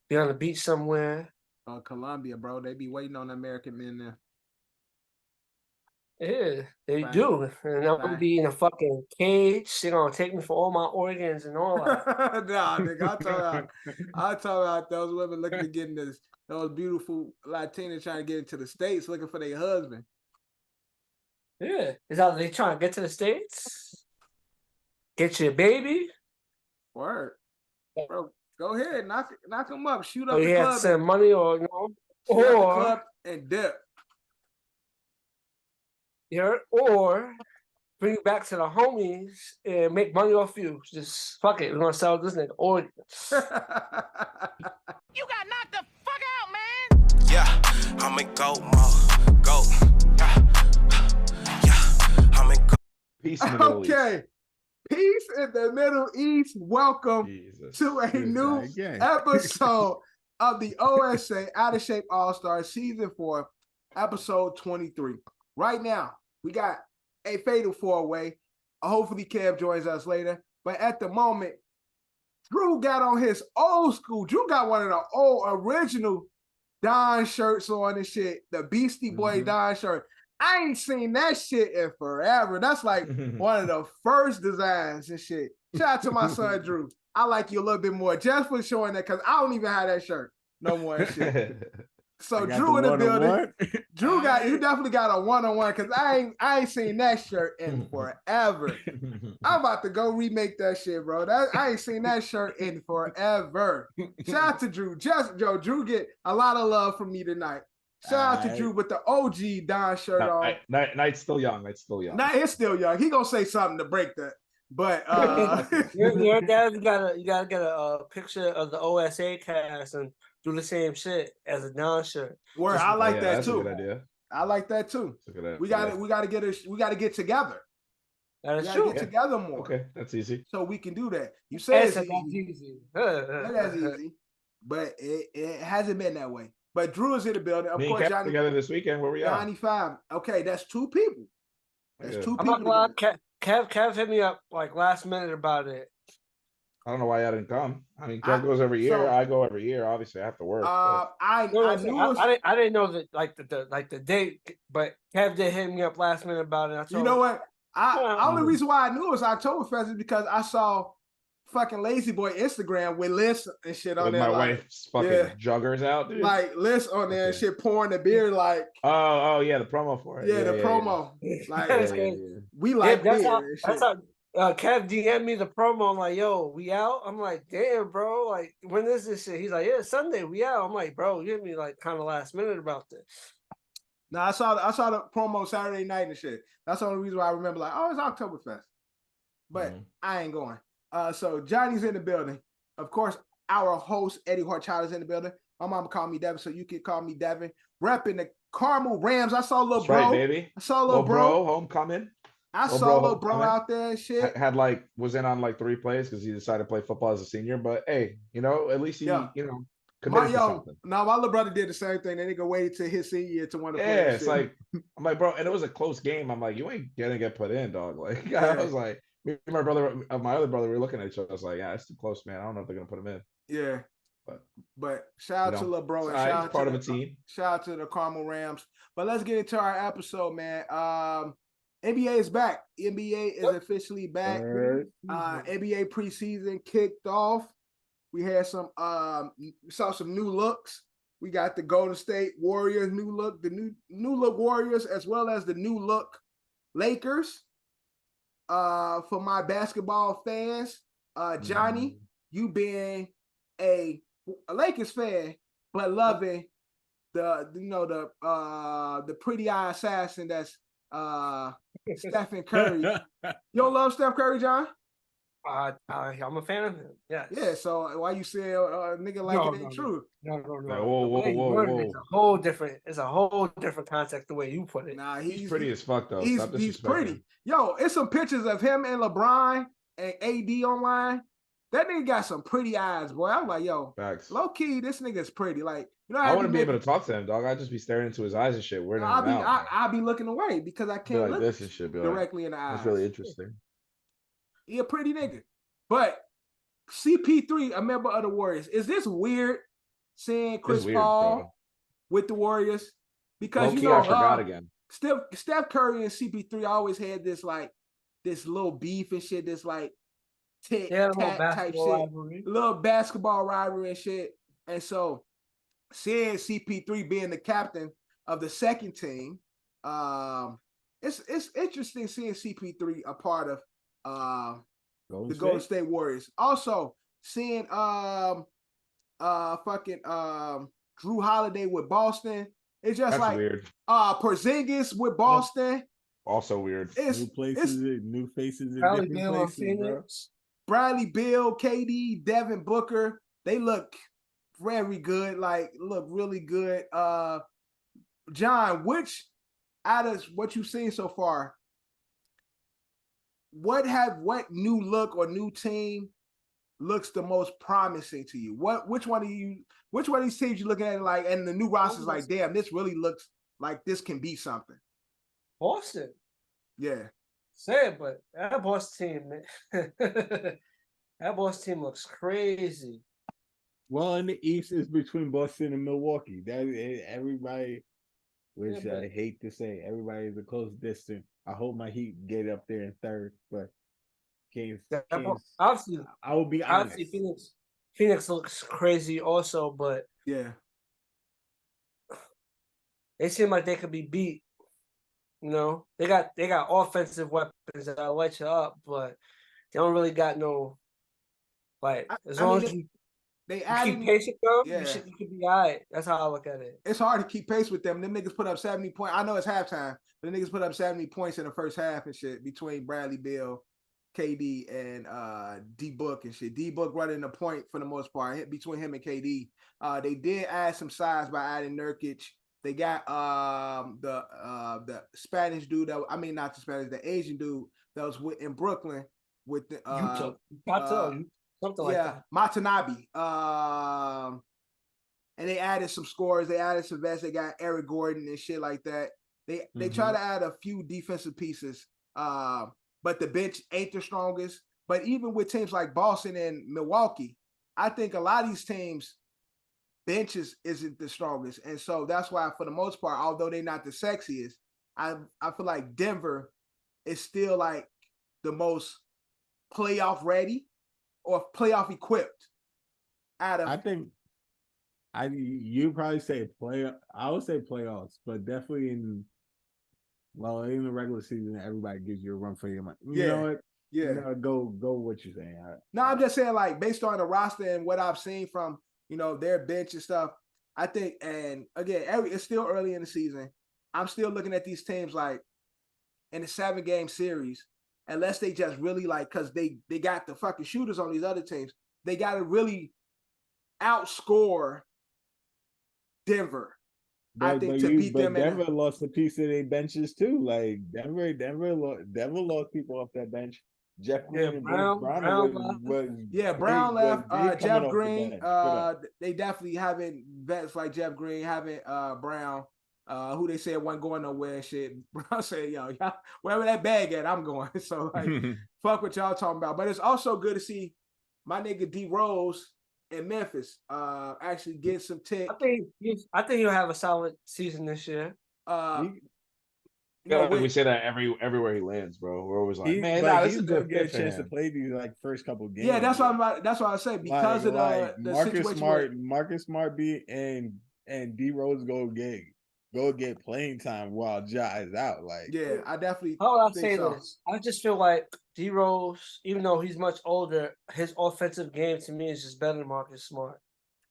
Be on the beach somewhere. Colombia, bro. They be waiting on the American men there. Yeah, they Right. do. And I'm gonna Right. be in a fucking cage. They're gonna take me for all my organs and all that. Nah, nigga, I talk about those women looking to get in this, those beautiful Latinas trying to get into the States looking for their husband. Yeah. Is that they trying to get to the States? Get your baby? Word. Bro, go ahead, knock them up, shoot Oh, up the you have to club, send money or shoot up the or club and dip. or bring you back to the homies and make money off you. Just fuck it. We're gonna sell this nigga organs. You got knocked the fuck out, man. Yeah, I'm in go mode. Go. Yeah, I'm in go. Peace in the Middle East. Okay. Peace in the Middle East. Welcome to a new episode of the OSA Out of Shape All-Star Season 4, Episode 23. Right now, we got a fatal four-way. Hopefully, Kev joins us later. But at the moment, Drew got on his old school. Drew got one of the old original Don shirts on and shit. The Beastie Boy Don shirt. I ain't seen that shit in forever. That's like one of the first designs and shit. Shout out to my son, Drew. I like you a little bit more just for showing that because I don't even have that shirt no more and shit. So Drew in the building. Drew you definitely got a one-on-one because I ain't seen that shirt in forever. I'm about to go remake that shit, bro. I ain't seen that shirt in forever. Shout out to Drew. Drew get a lot of love from me tonight. Shout out to Drew with the OG Don shirt on. Night's still young. Night's still young. Night is still young. He gonna say something to break that. But your dad, you gotta get a picture of the OSA cast and do the same shit as a Don shirt. Where I like that too. That's a good idea. I like that too. We gotta get together. That is true. Get together more. Okay, that's easy. So we can do that. You say it's easy. That's easy, but it hasn't been that way. But Drew is in the building. Of course, Johnny together this weekend. Where we at? 95. Okay, that's two people. That's two people. I'm not glad Kev hit me up like last minute about it. I don't know why I didn't come. I mean, Kev goes every year. I go every year. Obviously, I have to work. I didn't know that the date, but Kev did hit me up last minute about it. You know what? Only reason why I knew it was Oktoberfest is because I saw fucking Lazy Boy Instagram with Liz and shit on with there. My wife's fucking juggers out, dude. Like Liz on there and shit pouring the beer like. Oh yeah, the promo for it. Yeah, the promo. Yeah. Like we like that's beer. That's how Kev DM'd me the promo. I'm like, yo, we out? I'm like, damn, bro. Like, when is this shit? He's like, yeah, Sunday, we out. I'm like, bro, you hit me like kind of last minute about this. No, I saw the promo Saturday night and shit. That's the only reason why I remember like, oh, it's Oktoberfest. But I ain't going. So Johnny's in the building. Of course, our host, Eddie Hartchild, is in the building. My mama called me Devin, so you can call me Devin. Repping the Carmel Rams. I saw little bro. Right, baby. I saw little bro. Homecoming. I saw little bro out there and shit. Was in on like 3 plays because he decided to play football as a senior. But hey, at least he, committed to something. No, my little brother did the same thing. Then he go wait till his senior year to want to play. Yeah, it's like, I'm like, bro, and it was a close game. I'm like, you ain't gonna get put in, dog. Like, I was like, me and my other brother, we were looking at each other. I was like, yeah, it's too close, man. I don't know if they're gonna put him in. Yeah. But shout out to little bro and shout out part of a team. Shout out to the Carmel Rams. But let's get into our episode, man. NBA is back. NBA is officially back. NBA preseason kicked off. We had saw some new looks. We got the Golden State Warriors new look, the new look Warriors, as well as the new look Lakers. For my basketball fans, Jonny, you being a Lakers fan, but loving the pretty eye assassin that's Stephen Curry. You don't love Steph Curry, John? I'm a fan of him. Yes. Yeah. So why you say nigga like it ain't true? No. Whoa. It's a whole different context the way you put it. Nah, he's pretty as fuck though. He's pretty. Yo, it's some pictures of him and LeBron and AD online. That nigga got some pretty eyes, boy. I'm like, yo, facts. Low key, this nigga's pretty. Like, I wouldn't be able to talk to him, dog. I'd just be staring into his eyes and shit. I'll be looking away because I can't look this and shit, directly in the eyes. That's really interesting. He a pretty nigga. But CP3, a member of the Warriors. Is this weird seeing Chris weird, Paul bro. with the Warriors because Low-key, I forgot again. Steph Curry and CP3 always had this little beef and shit, this like tit-tat type shit, rivalry. Little basketball rivalry and shit. And so seeing CP3 being the captain of the second team, it's interesting seeing CP3 a part of the Golden State Warriors. Also seeing Drew Holiday with Boston. It's just That's weird. Porzingis with Boston. Also weird. New faces in different places, bro. Bradley Beal, KD, Devin Booker. They look very good. Look really good. John, which out of what you've seen so far, what new look or new team looks the most promising to you? Which one of these teams you looking at and the new roster's like, damn, this really looks like this can be something? Boston. Yeah. Say it, but that Boston team, man. That Boston team looks crazy. Well, in the East is between Boston and Milwaukee. Everybody, which I hate to say, everybody is a close distance. I hope my Heat get up there in third, but obviously, I will be honest. Obviously, Phoenix looks crazy also, but yeah, they seem like they could be beat. You know, they got offensive weapons that light you up, but they don't really got no as long as you keep pace with them, you could be all right. That's how I look at it. It's hard to keep pace with them. Them niggas put up 70 points. I know it's halftime, but the niggas put up 70 points in the first half and shit between Bradley Beal, KD, and D-Book and shit. D-Book running the point for the most part between him and KD. They did add some size by adding Nurkic. They got the Spanish dude the Asian dude that was in Brooklyn with the something like that. Watanabe. And they added some scores. They added some vets. They got Eric Gordon and shit like that. They try to add a few defensive pieces. But the bench ain't the strongest. But even with teams like Boston and Milwaukee, I think a lot of these teams benches isn't the strongest. And so that's why, for the most part, although they're not the sexiest, I feel like Denver is still like the most playoff ready or playoff equipped out of. I think you probably say I would say playoffs, but definitely in the regular season, everybody gives you a run for your money. You know what? Yeah. Go what you're saying. No, I'm just saying, based on the roster and what I've seen from their bench and stuff, I think, and again, it's still early in the season. I'm still looking at these teams in a 7-game series, unless they just really because they got the fucking shooters on these other teams. They got to really outscore Denver. I think to beat them. Denver lost a piece of their benches too. Denver lost people off that bench. Jeff Green Brown left. Jeff Green. They definitely having vets like Jeff Green, having Brown, who they said wasn't going nowhere and shit. Brown said, y'all, wherever that bag at, I'm going. So fuck what y'all talking about. But it's also good to see my nigga D Rose in Memphis actually get some tick. I think he'll have a solid season this year. We say that everywhere he lands, bro. We're always like, this is gonna get a chance to play these first couple games. Yeah, that's what I say because of the Marcus Smart and D Rose go get playing time while Ja is out. I definitely. How would I say this? I just feel like D Rose, even though he's much older, his offensive game to me is just better than Marcus Smart.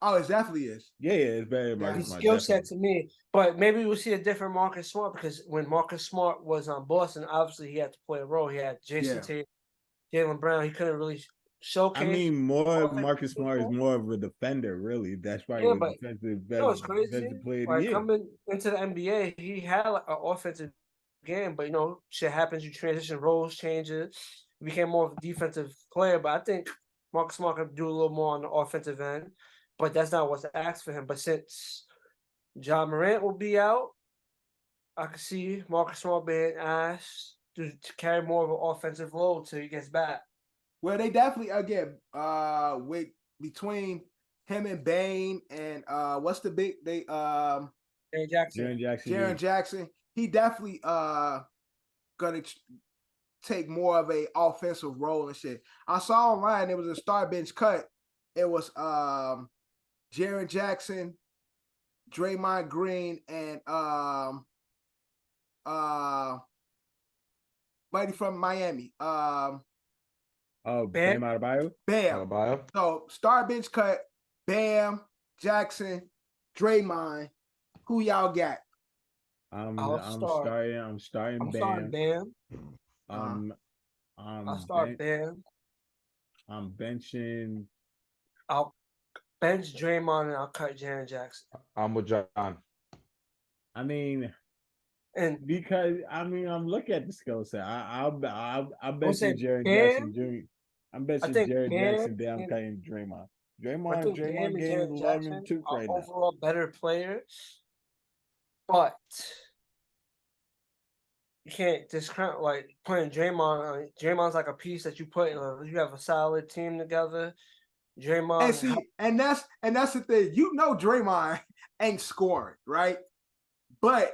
Oh, it definitely is. Yeah, it's better than Marcus Smart. His skill set to me, but maybe we'll see a different Marcus Smart because when Marcus Smart was on Boston, obviously he had to play a role. He had Jason Tatum, Jaylen Brown. He couldn't really showcase. Marcus Smart is more of a defender, really. That's why he's it's crazy. Coming into the NBA, he had an offensive game, but shit happens. You transition, roles changes. He became more of a defensive player, but I think Marcus Smart could do a little more on the offensive end. But that's not what's asked for him. But since John Morant will be out, I can see Marcus Smart being asked to carry more of an offensive load till he gets back. Well, they definitely, again, between him and Bane and what's the big Jaren Jackson. Jaren Jackson. He definitely gonna take more of a offensive role and shit. I saw online it was a start bench cut. It was Jaren Jackson, Draymond Green, and buddy from Miami. Bam Adebayo. Bam. So start bench cut. Bam, Jackson, Draymond. Who y'all got? I'm starting Bam. I'll start Bam. I'm benching. I'll bench Draymond and I'll cut Jaren Jackson. I'm with John. I mean, and because I'm looking at the skill set. I'll bet you Jaren Bam, Jackson Jr. I'm betting Jaren Jackson. Then I'm cutting Draymond. Draymond getting love him too right now. Overall better player, but you can't discount like putting Draymond. Draymond's like a piece that you put. You have a solid team together. Draymond, and see, and that's the thing. You know, Draymond ain't scoring, right? But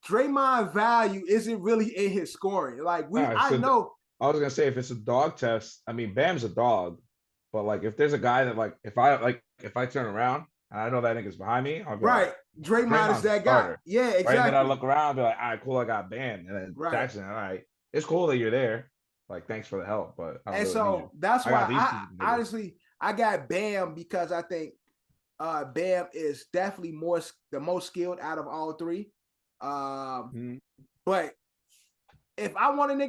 Draymond value isn't really in his scoring. Like I know. I was gonna say if it's a dog test, I mean Bam's a dog, but like if there's a guy that like if I turn around and I know that nigga's behind me, I'll be right. Like, Draymond is that guy. Yeah, exactly. Right? And then I look around and be like, all right, cool, I got Bam. And then Jackson, all right, it's cool that you're there. Like, thanks for the help, but I don't really need you. That's why I honestly I got Bam because I think Bam is definitely the most skilled out of all three. But if I want any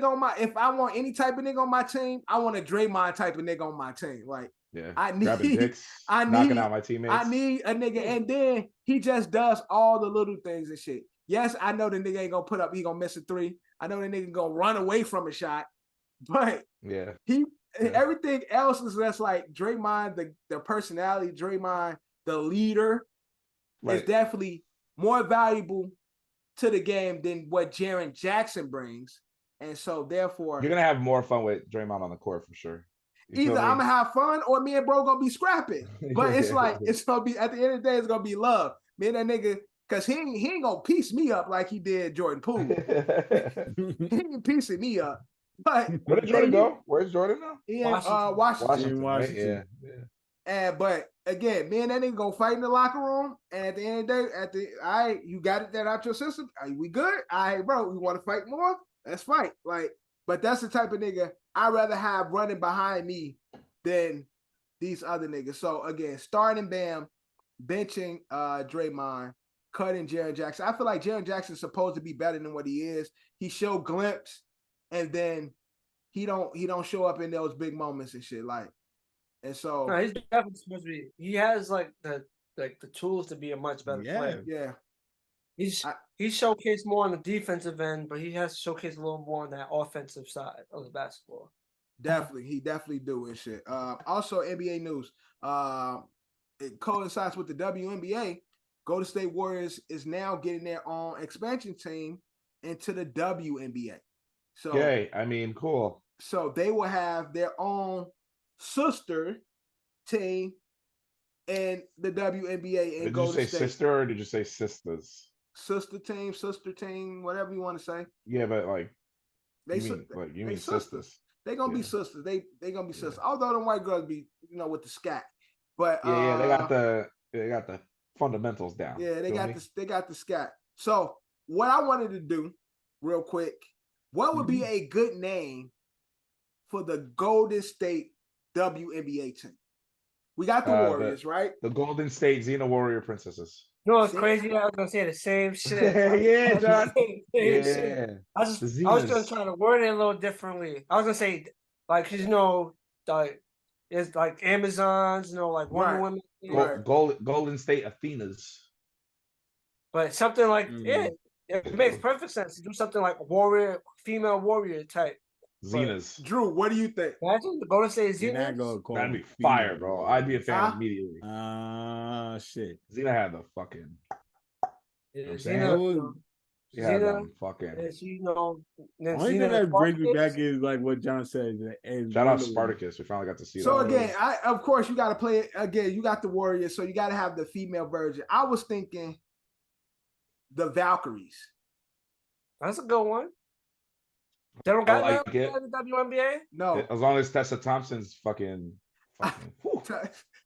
type of nigga on my team, I want a Draymond type of nigga on my team. Like, knocking out my teammates. I need a nigga, and then he just does all the little things and shit. Yes, I know the nigga ain't gonna put up, he gonna miss a three. I know the nigga gonna run away from a shot, but everything else is that's like Draymond, the personality, Draymond, the leader, is definitely more valuable to the game than what Jaren Jackson brings. And so therefore you're gonna have more fun with Draymond on the court for sure. Either I'm gonna have fun or me and bro gonna be scrapping. But it's like it's gonna be at the end of the day, it's gonna be love. Me and that nigga, cause he ain't gonna piece me up like he did Jordan Poole. He ain't piecing me up. But where did Jordan go? Where's Jordan now? In Washington. Right? Yeah. But again, me and that nigga go fight in the locker room, and at the end of the day, you got that out your system. We good? All right, bro. We want to fight more? Let's fight. Like, but that's the type of nigga I'd rather have running behind me than these other niggas. So again, starting Bam, benching Draymond, cutting Jaren Jackson. I feel like Jaren Jackson's supposed to be better than what he is. He showed glimpse, and then he don't show up in those big moments and shit. Like, and so no, he's definitely supposed to be. He has like the tools to be a much better player. Yeah. He's showcased more on the defensive end, but he has showcased a little more on that offensive side of the basketball. Definitely, he definitely do and shit. Also, NBA news. It coincides with the WNBA. Golden State Warriors is now getting their own expansion team into the WNBA. So, okay, I mean, cool. So they will have their own sister team in the WNBA. Did you say sister or did you say sisters? Sister team, whatever you want to say. Yeah, but like you mean sisters. They gonna be sisters. They gonna be sisters. Although the white girls be with the scat, but they got the fundamentals down. Yeah, they got the scat. So what I wanted to do, real quick, what would be a good name for the Golden State WNBA team? We got the Warriors, right? The Golden State Xena Warrior Princesses. You know what's crazy? I was gonna say the same shit. Yeah, John. I was just trying to word it a little differently. I was gonna say like, cause like it's like Amazons, like Wonder Woman. Golden State Athenas. But something like it makes perfect sense to do something like female warrior type. Xenas. Drew, what do you think? Imagine the Golden State Xenas. That'd be fire, bro. I'd be a fan immediately. Shit. Xena had the fucking. Yeah, Xena, them fucking. and she, you know, then Only thing that brings me back is like what John said. Shout out Spartacus. We finally got to see that. So again, of course you got to play it again. You got the Warriors, so you got to have the female version. I was thinking the Valkyries. That's a good one. They don't got like that in the WNBA? No. As long as Tessa Thompson's fucking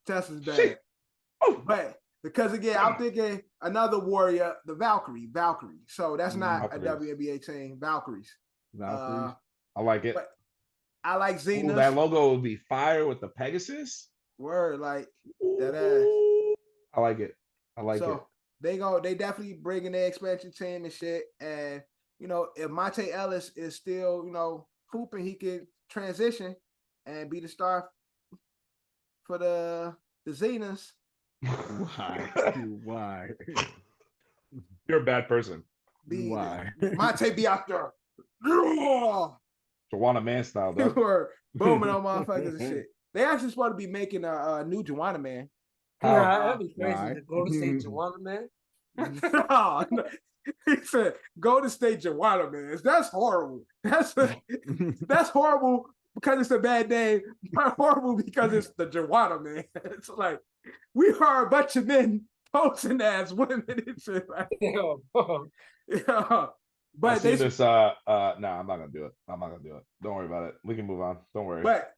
Tessa's bad. But because again, I'm thinking another warrior, the Valkyrie. So that's not a WNBA team. Valkyries. I like it. But I like Xena. That logo would be fire with the Pegasus. Word, like that ass. I like it. I like it. They definitely bringing the expansion team and shit. And you know, if Monte Ellis is still, you know, hooping, he could transition and be the star for the Xenas. Why? You're a bad person. Why? Monte be out there. Joanna Man style, though. Were booming on motherfuckers and shit. They actually supposed to be making a new Joanna Man. Yeah, that'd be crazy to go to say Joanna Man. No. He said, "Go to State Joanna Man." That's horrible. That's horrible because it's a bad name. But horrible because it's the Joanna Man. It's like we are a bunch of men posing as women. It's like, yeah. But they this. No, I'm not gonna do it. Don't worry about it. We can move on. Don't worry. But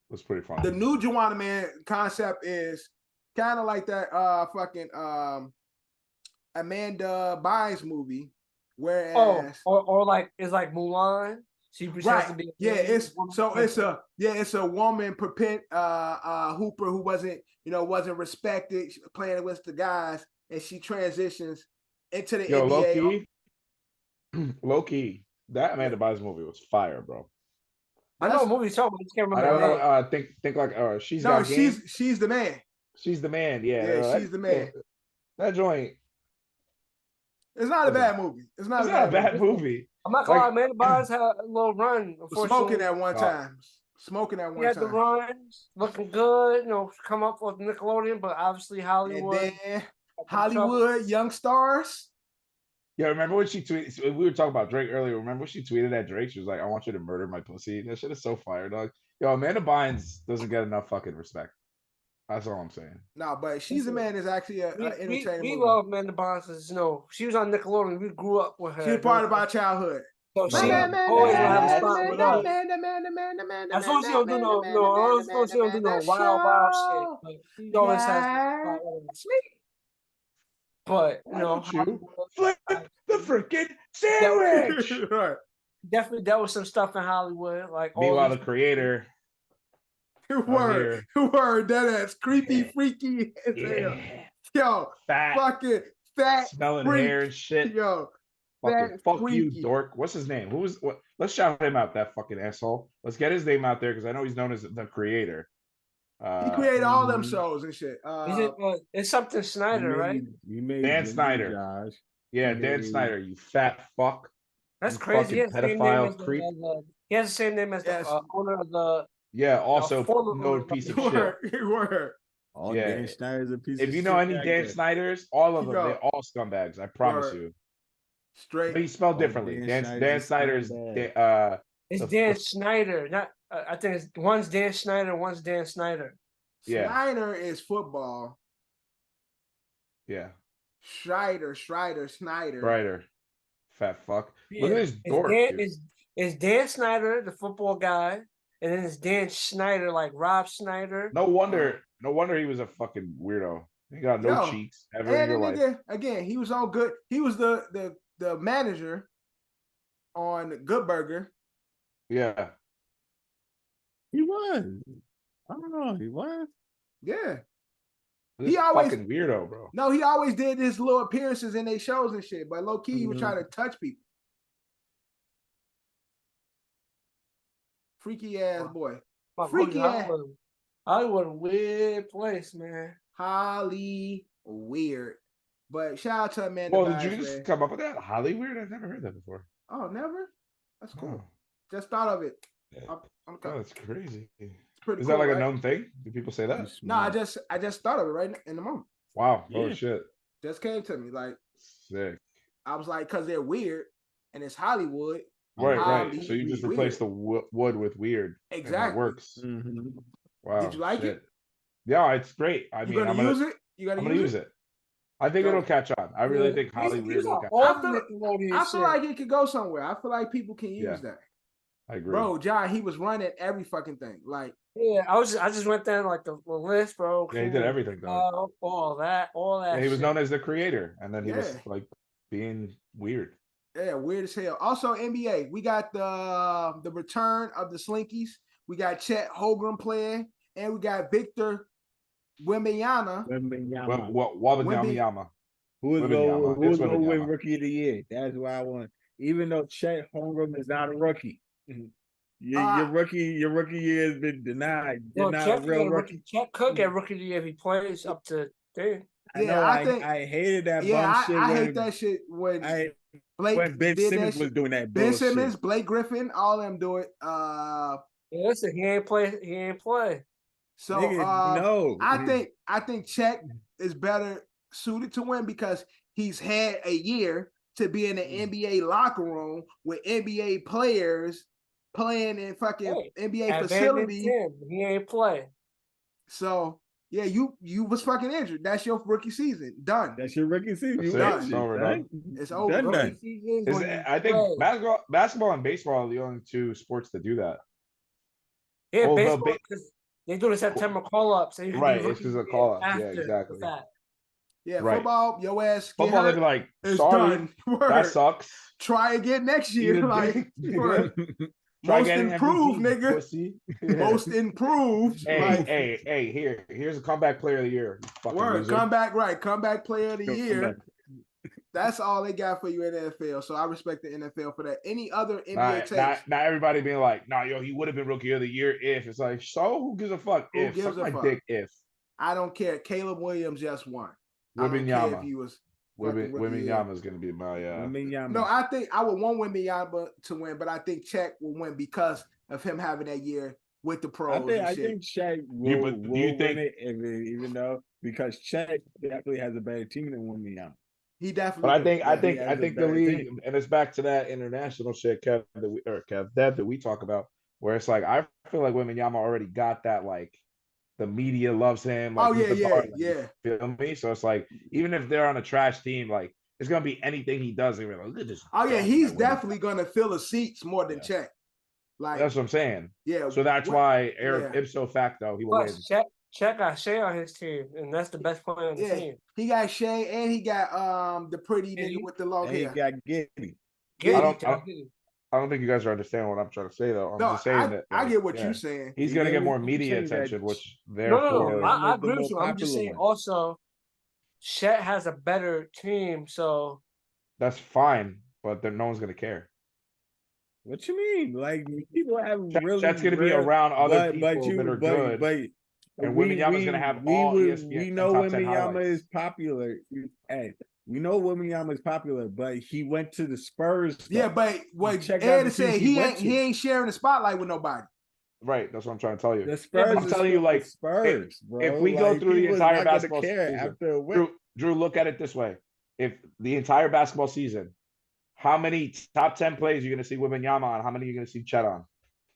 it's pretty fun. The new Joanna Man concept is kind of like that fucking Amanda Bynes movie, whereas or like it's like Mulan. She pretends to be it's a woman hooper who wasn't respected, playing with the guys, and she transitions into the NBA. Low key, that Amanda Bynes movie was fire, bro. I know a movie talking, I just can't remember. Think like she's she's the man. She's the man. She's the man. That joint. It's not a bad movie. It's not a bad movie. I'm not gonna lie, Amanda Bynes had a little run. Smoking at one time. He had the runs, looking good, you know, come up with Nickelodeon, but obviously Hollywood. And then Hollywood, Young Stars. Yeah, remember when she tweeted? We were talking about Drake earlier. Remember when she tweeted at Drake? She was like, "I want you to murder my pussy." That shit is so fire, dog. Yo, Amanda Bynes doesn't get enough fucking respect. That's all I'm saying. No, but She's a Man is actually an entertaining movie. We love Amanda Bynes because, you know, she was on Nickelodeon. We grew up with her. She's part of our childhood. So she always have a spot with us. As long as she don't do no wild shit. She always has a spot with us. But, you know, flip the freaking sandwich. Definitely dealt with some stuff in Hollywood. Like meanwhile, the creator. Who were that ass creepy, freaky. Yo, fucking fat, smelling hair and shit. Yo, fuck you, dork. What's his name? What? Let's shout him out, that fucking asshole. Let's get his name out there because I know he's known as the creator. He created all them shows and shit. It's something Snyder, right? Dan Snyder. Josh. Yeah, Dan Snyder. You fat fuck. That's crazy. He has pedophile creep. He has the same name as the owner of the. Yeah, also no piece of shit. All Dan Snyder's a piece of shit. If you know any Dan Snyders, all of them, they're all scumbags. I promise you. Straight. But he spelled differently. Dan Snyder's. It's Dan Snyder, not. I think one's Dan Snyder, one's Dan Snyder. Yeah. Snyder is football. Yeah. Snyder. Fat fuck. Yeah. Look at this dork. It's Dan Snyder, the football guy, and then it's Dan Snyder, like Rob Snyder. No wonder he was a fucking weirdo. He got no cheeks ever in your life. Again, he was all good. He was the manager on Good Burger. Yeah. He was. I don't know. He was. Yeah. He always fucking weirdo, bro. No, he always did his little appearances in their shows and shit. But low key, he was trying to touch people. Freaky ass boy. Freaky ass. Hollywood, weird place, man. Holly weird. But shout out to Amanda. Well, did you just come up with that? Holly weird? I've never heard that before. Oh, never? That's cool. Just thought of it. Yeah. Oh, that's crazy. Is cool, that like a known thing? Do people say that? No, I just thought of it right in the moment. Wow. Yeah. Oh shit. Just came to me like sick. I was like, because they're weird and it's Hollywood. Right. So you just replace the wood with weird. Exactly. And it works. Wow. Did you like it? Yeah, it's great. I mean, I'm gonna use it. I'm gonna use it. I think it'll catch on. I really think Hollywood will catch on. I feel like it could go somewhere. I feel like people can use that. I agree. Bro, John, he was running every fucking thing. Like, yeah, I just went down like the list, bro. Yeah, he did everything though. All that. Yeah, he was known as the creator, and then he was like being weird. Yeah, weird as hell. Also, NBA, we got the return of the Slinkies. We got Chet Holmgren playing, and we got Victor Wembanyama. Wembanyama. Who is going to win Rookie of the Year? That's what I want. Even though Chet Holmgren is not a rookie. Your rookie year has been denied. You're not a real rookie. Chet could get Rookie of the Year if he plays up to there. I hated that bum shit. I hate that shit when Ben Simmons was doing that Ben bullshit. Simmons, Blake Griffin, all of them do it. Listen, he ain't play. So no. I think Chet is better suited to win because he's had a year to be in the NBA locker room with NBA players playing in fucking NBA facility. He ain't play. So yeah, you was fucking injured. That's your rookie season. Done. That's your rookie season. It's over. It's over. Done. I think basketball and baseball are the only two sports that do that. Yeah, baseball because they do the September call-ups. Right, it's just a call-up. Yeah, exactly. Yeah, football, your ass. Football, they'd be like, sorry, that sucks. Try again next year. Like, most improved, nigga. Most improved. Here's a comeback player of the year. Comeback player of the year. That's all they got for you in the NFL. So I respect the NFL for that. Any other NBA takes? Not everybody being like, he would have been rookie of the year if. It's like, so who gives a fuck? Who gives a fuck? Dick if. I don't care. Caleb Williams just won. Wembanyama. Wembanyama is going to be my. No, I think I would want Wembanyama to win, but I think Chet will win because of him having that year with the pros. I think Chet will win it, even though because Chet definitely has a better team than Wembanyama. He definitely. But I think the league, and it's back to that international shit, Kev, that we talk about, where it's like I feel like Wembanyama already got that like. The media loves him. Like, Feel me? So it's like, even if they're on a trash team, like, it's going to be anything he does. They're like, look at this. He's definitely going to fill the seats more than Chet. Like, that's what I'm saying. Yeah. So that's why, ipso facto, he will win. Chet got Shea on his team, and that's the best player on the team. He got Shea, and he got the pretty nigga with the long hair. He got Giddy. I don't think you guys are understanding what I'm trying to say, though. I'm just saying that. I get what you're saying. He's going to get more media attention, which therefore. No. I agree with you. I'm just saying also, Chet has a better team, so. That's fine, but then no one's going to care. What you mean? Like, people have really. Chet's going to be around other people that are good. And Wembanyama's going to have all ESPN. We know Wembanyama is popular. Hey. We know Wembanyama is popular, but he went to the Spurs. Yeah, but what Ed said, he ain't sharing the spotlight with nobody. Right, that's what I'm trying to tell you. The Spurs, I'm telling you, like Spurs, bro. If we go through the entire basketball season, Drew, look at it this way: if the entire basketball season, how many top 10 plays you're going to see Wembanyama on? How many you're going to see Chet on?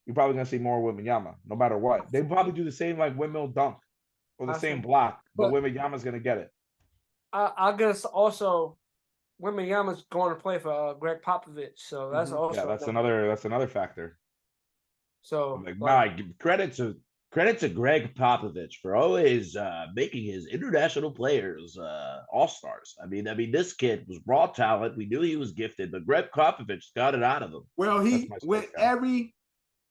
You're probably going to see more Wembanyama, no matter what. They probably do the same like windmill dunk or the same block, but Wembanyama's going to get it. I guess also Wembanyama's going to play for Greg Popovich, so that's also that's another factor. So credit to Greg Popovich for always making his international players all-stars. I mean, this kid was raw talent. We knew he was gifted, but Greg Popovich got it out of him. Well, he with every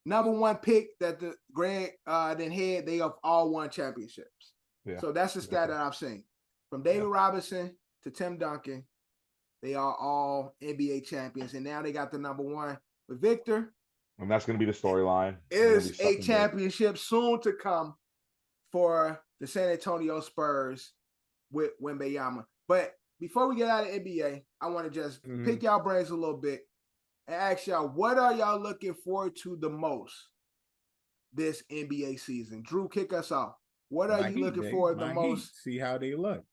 number one pick that the Greg then had, they have all won championships. Yeah. So that's the stat that I've seen. From David Robinson to Tim Duncan, they are all NBA champions. And now they got the number one with Victor. And that's going to be the storyline. Is a championship soon to come for the San Antonio Spurs with Wembanyama. But before we get out of NBA, I want to just pick y'all brains a little bit and ask y'all, what are y'all looking forward to the most this NBA season? Drew, kick us off. What are you looking forward to the most? See how they look.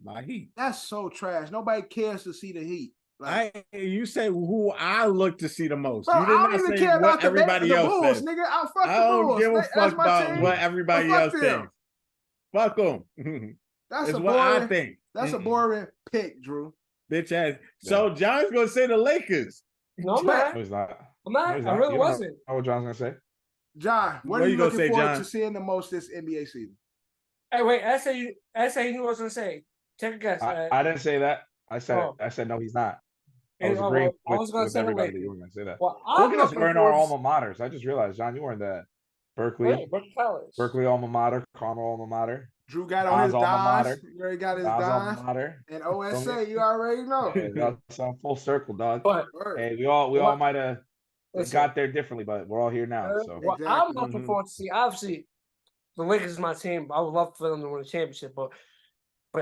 My Heat. That's so trash. Nobody cares to see the Heat. You say who I look to see the most. Bro, You did not say care what about everybody else Bulls, says. nigga. I don't give a fuck about what everybody else thinks. Fuck them. That's what I think. That's a boring pick, Drew. Bitch ass. So John's gonna say the Lakers. No, I'm not. No, he's not. I'm not. I really wasn't. Know what John's gonna say? John, what are you looking forward to seeing the most this NBA season? Hey, wait. I say you knew what I was gonna say. Take a guess. I didn't say that. I said no, he's not. I was agreeing with everybody that you were going to say that. Well, look at us wearing our alma maters. I just realized, John, you weren't that. Berkeley College. Berkeley alma mater, Carmel alma mater. Drew got on his dimes. You already got his dimes. And OSA, you already know. Yeah, that's on full circle, dog. But hey, we all might have got there differently, but we're all here now. So well, I'm looking forward to see. Obviously, the Lakers is my team. I would love for them to win a championship, but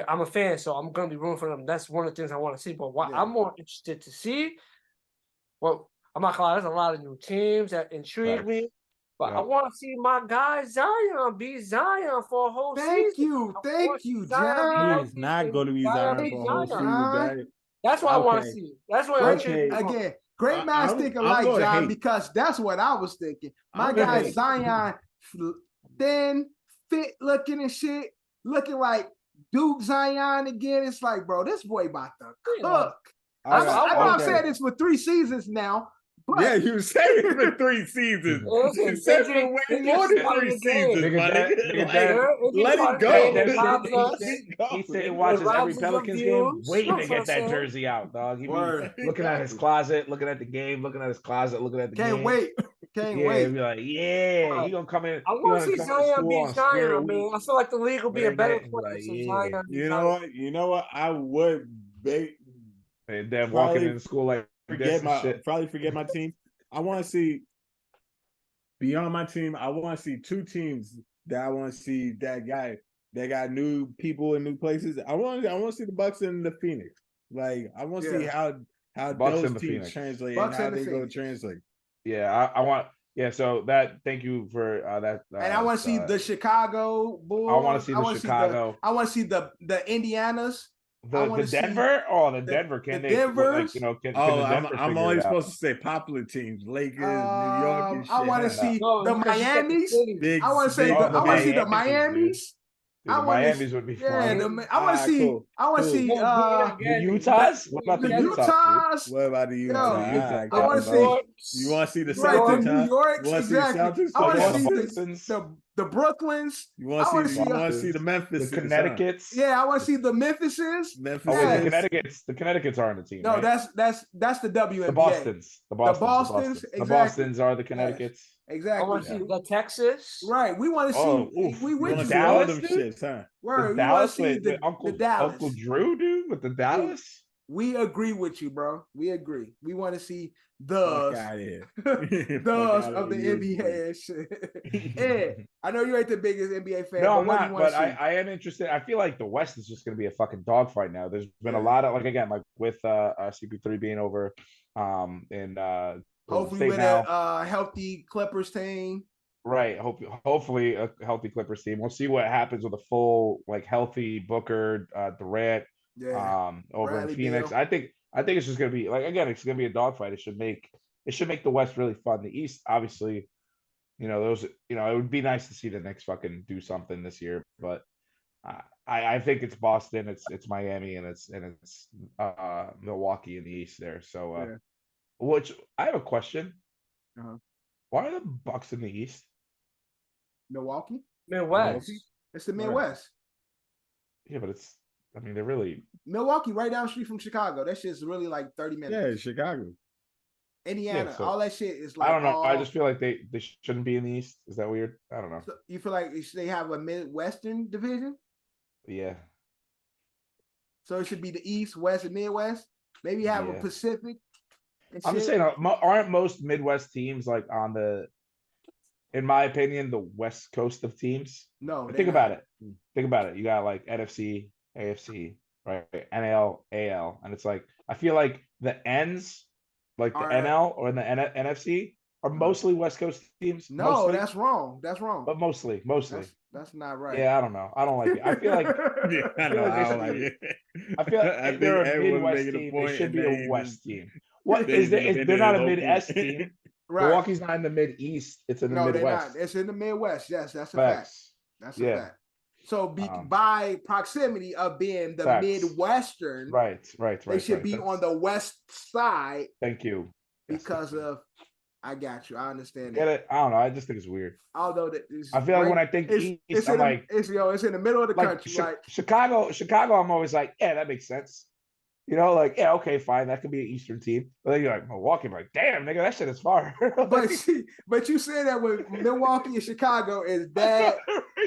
I'm a fan, so I'm gonna be rooting for them. That's one of the things I want to see. But what I'm more interested to see, well, I'm not gonna lie, there's a lot of new teams that intrigue me. But I want to see my guy Zion be Zion for a whole season. Thank you, John. He's not going to be Zion for a whole season. That's what I want to see. That's what again. Great minds thinking like John, because that's what I was thinking. My guy Zion, thin, fit looking and shit, looking like Duke Zion again. It's like, bro, this boy about to cook. I know I've said this for 3 seasons now. But, yeah, you said it for 3 seasons. You said it for way more than 3 seasons, let it go. He said he watches every Pelicans game, waiting to get that jersey out, dog. He be looking at his closet, looking at the game, looking at his closet, looking at the game. Can't wait. He'll be like, he gonna come in. I want to see Zion be Zion, man. I feel like the league will be a better place if Zion. You know what? I would and then walking into school like probably forget my team. I want to see beyond my team. I want to see 2 teams that I want to see that got new people in new places. I want to see the Bucks and the Phoenix. Like I want to see how Bucks those teams translate and how they go translate. Yeah, I want. Yeah, so thank you for that. And I want to see the Chicago Bulls. I want to see the Chicago. I want to see the Indianas. The Denver? The Denver. Can they? Denvers? I'm only supposed to say popular teams, Lakers, New York, and shit. I want to see the Miamis. I want to see the Miamis. The Miamis would be fun. I want to see. I want to see the Utahs. What about the Utahs? What about the Utahs? I want to see. You want to see the Celtics? New York, exactly. I want to see the Brooklyns. You want to see the Memphis, the Connecticut's. Yeah, I want to see the Memphises. The Connecticut's aren't a team. No, right? that's the WNBA. The Bostons. The Bostons. Exactly. The Bostons are the Connecticut's. Exactly. I want to see the Texas. Right. We want to see. We went to Dallas. Them shits, huh? Right. We want to see the Dallas. Uncle Drew, dude, with the Dallas. We agree with you, bro. We agree. We want to see of the NBA and shit. Yeah, I know you ain't the biggest NBA fan. No, I'm not. But I am interested. I feel like the West is just going to be a fucking dogfight now. There's been a lot of with CP3 being over, and hopefully with a healthy Clippers team. Right. Hopefully a healthy Clippers team. We'll see what happens with a full healthy Booker, Durant. Over Bradley in Phoenix. Bill. I think it's just gonna be it's gonna be a dogfight. It should make the West really fun. The East, obviously, it would be nice to see the Knicks fucking do something this year, but I think it's Boston, it's Miami, and it's Milwaukee in the East there. So which I have a question. Why are the Bucks in the East? Milwaukee? Midwest. It's the Midwest. Yeah, but they're really Milwaukee, right down the street from Chicago. That shit's really like 30 minutes. Yeah, Chicago. Indiana, all that shit is like. I don't know. I just feel like they shouldn't be in the East. Is that weird? I don't know. So you feel like they have a Midwestern division? Yeah. So it should be the East, West, and Midwest. Maybe have a Pacific. I'm just saying, aren't most Midwest teams on in my opinion, the West Coast of teams? No. Think about it. You got NFC, AFC, right? NL, AL, and it's I feel like the ends, the NL or the NFC, are mostly West Coast teams. No, mostly. That's wrong. That's wrong. But mostly. That's not right. Yeah, I don't know. I don't like it. I feel like I don't like it. I feel like if they're a Midwest team, they should be a West team. What is there? They're not a Mid-Est team. Right. Milwaukee's not in the Mid-East. It's in the Midwest. They're not. It's in the Midwest. Yes, that's a fact. That's a fact. So by proximity of being the Midwestern, right. They should be on the West side. Thank you. Because of, I got you. I understand Get it? I don't know. I just think it's weird. Although I feel like when I think East, I'm like, it's in the middle of the country. Like Chicago, I'm always like, yeah, that makes sense. You know, like, yeah, okay, fine, that could be an Eastern team. But then you're like, Milwaukee, I'm like, damn, nigga, that shit is far. but you say that with Milwaukee and Chicago is bad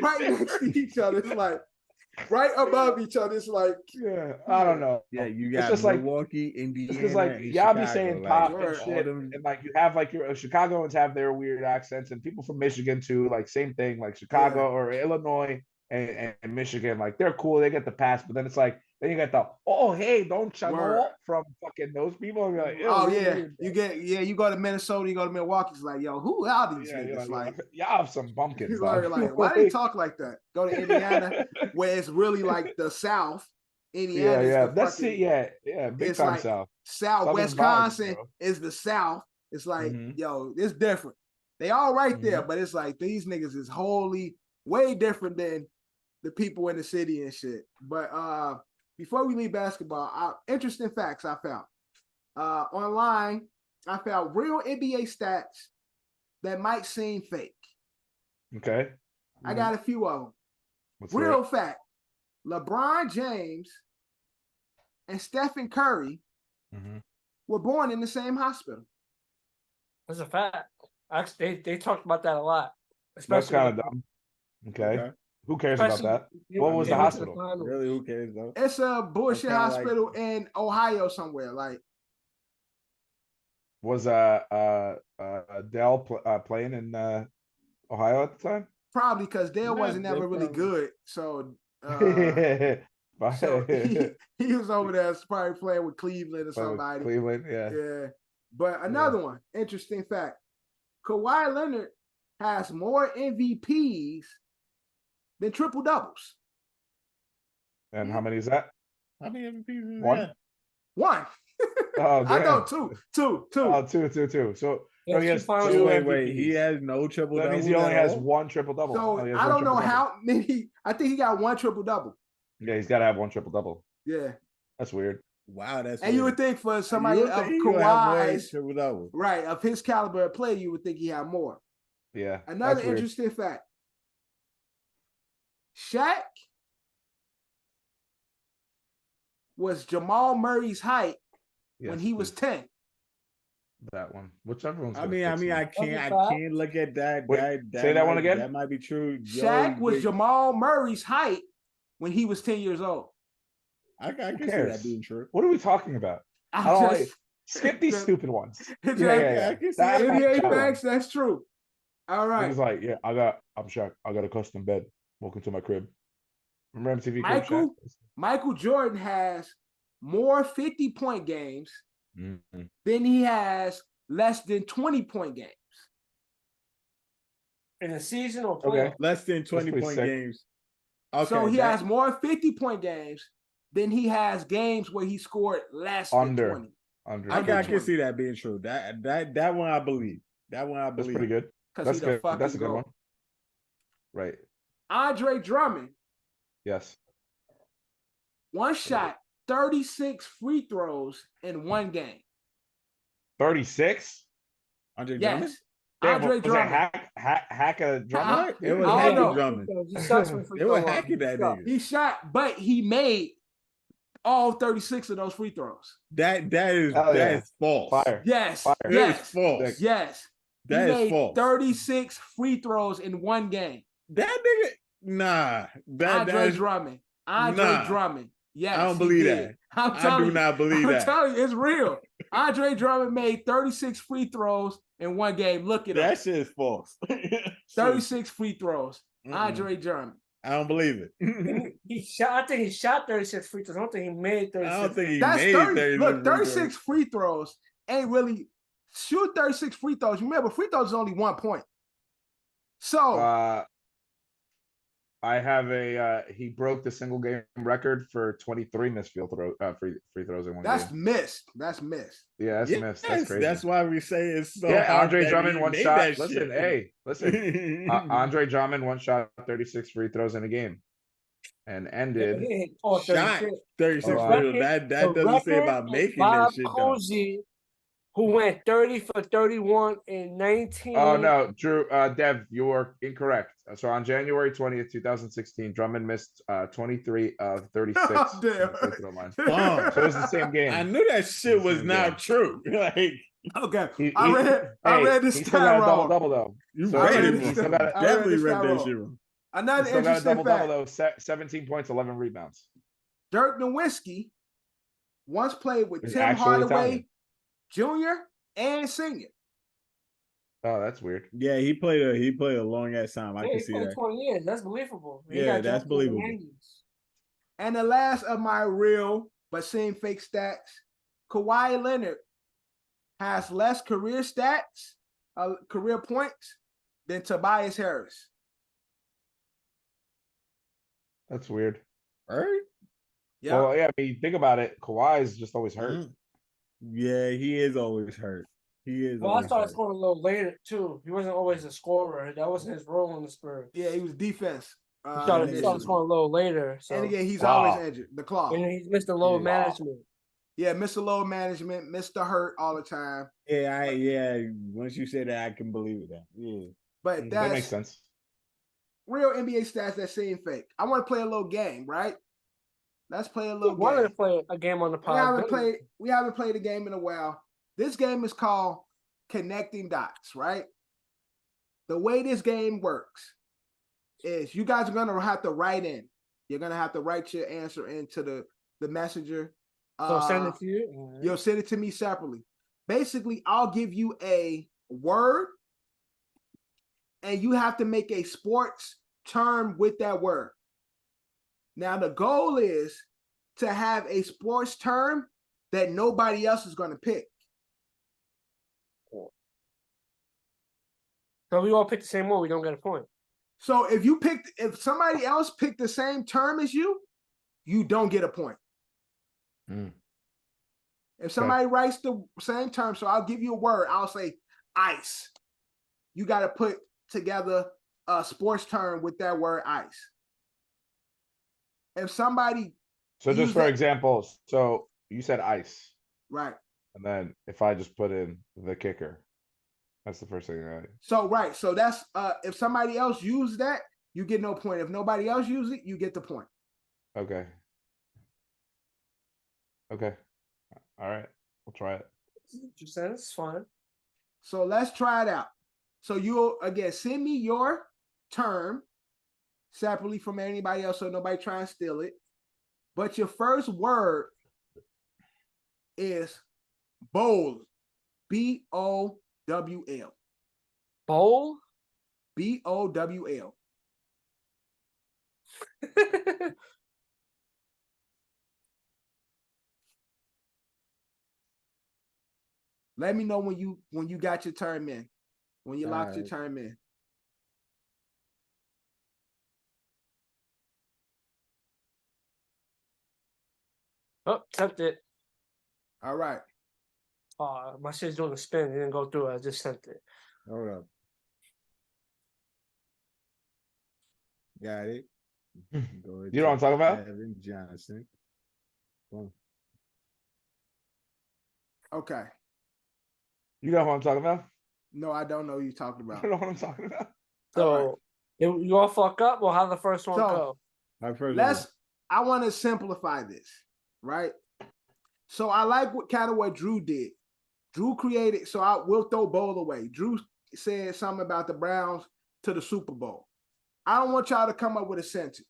right next to each other. It's like right above each other. It's like, yeah, I don't know. Yeah, you got just Milwaukee, Indiana. It's because like y'all be saying pop and shit, and like you have like your Chicagoans have their weird accents, and people from Michigan too, like same thing, like Chicago or Illinois and Michigan, like they're cool, they get the pass, but then it's like. Then you got the hey, don't channel from fucking those people. And you're like, you go to Minnesota, you go to Milwaukee, it's like, yo, who are these niggas? Like y'all have some bumpkins. Like, why do they talk like that? Go to Indiana, where it's really like the South. Indiana, that's it. Big time like South. South Wisconsin is the South. It's like, yo, it's different. They all right there, but it's like these niggas is wholly way different than the people in the city and shit. But before we leave basketball, interesting facts I found. Online, I found real NBA stats that might seem fake. Okay. I got a few of them. Real fact. LeBron James and Stephen Curry were born in the same hospital. That's a fact. Actually, they talked about that a lot. That's kind of dumb. Okay. Who cares about that? What was the hospital? Really, who cares though? It's a bullshit hospital in Ohio somewhere. Like, was Dell playing in Ohio at the time? Probably because Dale wasn't ever really good. So, so he was over there probably playing with Cleveland or somebody. Cleveland, yeah. But another one, interesting fact: Kawhi Leonard has more MVPs than triple doubles. And how many is that? How many MVPs is One? that? One. Oh, I know two. Oh, two. So he has two. Wait. He has no triple double. That means he only has one triple double. So I don't know how many. I think he got one triple double. Yeah, he's got to have one triple double. Yeah. That's weird. Wow, that's and weird. You would think for somebody of Kawhi's triple double, right, of his caliber of play, you would think he had more. Yeah. Another interesting fact. Shaq was Jamal Murray's height when he was 10. That one. Whichever one's I can't look at that. Say that one again. That might be true. Shaq was Jamal Murray's height when he was 10 years old. I can see that being true. What are we talking about? Skip these stupid ones. I can see NBA facts, that's true. All right. He's like, I'm Shaq. I got a custom bed. Welcome to my crib. Remember MTV? Michael Jordan has more 50-point games than he has less than 20-point games. In a season or playoff? Okay. Less than 20-point games. Okay, so he has more 50-point games than he has games where he scored less than 20. I can see that being true. That one I believe. That's pretty good. That's good. That's a good one. Right. Andre Drummond. Yes. One shot, 36 free throws in one game. 36? Andre Drummond? Andre Drummond. Hack a Drummond? It was hacking Drummond. It was hacking that nigga. He shot, but he made all 36 of those free throws. That is false. Fire. Yes. Fire. Yes. It's false. Yes. That is false. 36 free throws in one game. That nigga, nah. Andre Drummond. Drummond. Yes. I don't believe that. I do not believe that. I'm telling you, it's real. Andre Drummond made 36 free throws in one game. Look at that shit is false. 36 free throws. Andre Drummond. I don't believe it. I think he shot 36 free throws. I don't think he made 36. I don't think he made 36. Look, 36 free throws ain't really shoot 36 free throws. Remember, free throws is only 1 point. So I have he broke the single game record for 23 missed free throws in one game. That's missed. Yeah, that's missed. That's crazy. That's why we say it's so yeah, hard. Andre Drummond one shot. Listen, Andre Drummond one shot, 36 free throws in a game, and ended shot 36 free throws. That doesn't say about making that shit though. Who went 30 for 31 in 19. Oh no, Drew, Dev, you were incorrect. So on January 20th, 2016, Drummond missed 23 of 36. Oh, damn. So it was the same game. I knew that shit was not true. Like, okay, I read this stat wrong. Double though. You read it. Definitely read that shit wrong. Another interesting fact. Double though. 17 points, 11 rebounds. Dirk Nowitzki once played with Tim Hardaway Jr. and Senior. Oh, that's weird. Yeah, he played a long ass time. I can see that. 20 years. That's believable. Yeah, that's believable. And the last of my real but seem fake stats, Kawhi Leonard has less career stats, career points than Tobias Harris. That's weird. Right? Yeah. Well, yeah. I mean, think about it. Kawhi is just always hurt. Yeah, he is always hurt. Well, I started scoring a little later too. He wasn't always a scorer. That wasn't his role in the Spurs. Yeah, he was defense. He started scoring a little later. So. And again, he's always injured. The claw. And he's missed the load management. Yeah, Mr. Load Management, Mr. Hurt all the time. Yeah. Once you say that, I can believe that. Yeah, but that makes sense. Real NBA stats that seem fake. I want to play a little game, right? Let's play a little game. Wanted to play a game on the pod. We haven't played a game in a while. This game is called Connecting Dots, right? The way this game works is you guys are gonna have to write in. You're gonna have to write your answer into the messenger. So send it to you. You'll send it to me separately. Basically, I'll give you a word, and you have to make a sports term with that word. Now, the goal is to have a sports term that nobody else is going to pick. So we all pick the same one, we don't get a point. So if somebody else picked the same term as you, you don't get a point. If somebody writes the same term, so I'll give you a word, I'll say ice. You got to put together a sports term with that word ice. If somebody just for example, so you said ice. Right. And then if I just put in the kicker, that's the first thing, right? So that's if somebody else used that, you get no point. If nobody else uses it, you get the point. Okay. All right. We'll try it. You said it's fun. So let's try it out. So you'll again send me your term separately from anybody else, so nobody try and steal it. But your first word is bowl. B-O-W-L. Bowl? B-O-W-L. Let me know when you got your term in. When you locked your term in. Oh, sent it. All right. My shit's doing a spin. It didn't go through. I just sent it. Hold up. Got it. You know what I'm talking about? Evan Johnson. Boom. Okay. You know what I'm talking about? No, I don't know what you're talking about. I don't know what I'm talking about. So, you all fuck up, or how the first one go? I want to simplify this, right? So I like what Drew did. Drew created, we'll throw bowl away. Drew said something about the Browns to the Super Bowl. I don't want y'all to come up with a sentence,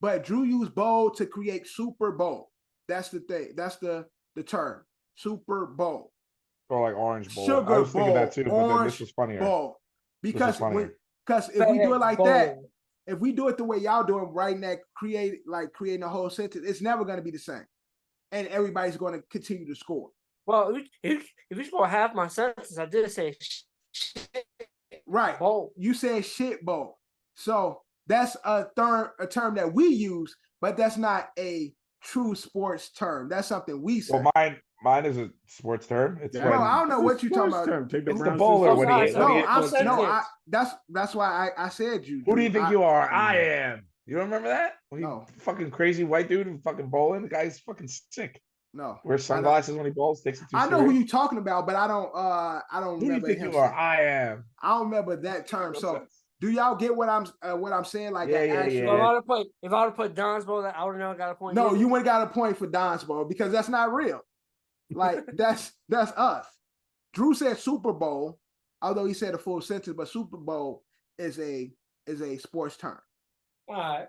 but Drew used bowl to create Super Bowl. That's the thing. That's the term. Super Bowl. Or like Orange Bowl. Sugar I was thinking that too, but then this was funnier. Bowl. Because if we do it like that, if we do it the way y'all do it, right now, creating a whole sentence, it's never going to be the same. And everybody's going to continue to score. Well, if you score half my sentence, I did say shit. Right. Bowl. You said shit bowl. So That's a term that we use, but that's not a true sports term. That's something we say. Well, mine is a sports term. It's I don't know what you're talking about. Term. Take the it's the bowler when that's why I said you. Who do you think you are? I am. You don't remember that? No. Fucking crazy white dude who fucking bowling. The guy's fucking sick. No. Wears sunglasses when he bowls. Takes it too I know serious. who you're talking about, but I don't Who remember. Do you think you are? I am. I don't remember that term. So do y'all get what I'm saying? Like, yeah. If I would have put Don's Bowl, I would have never got a point. No, you wouldn't got a point for Don's Bowl because that's not real. Like that's us. Drew said Super Bowl, although he said a full sentence, but Super Bowl is a sports term. All right,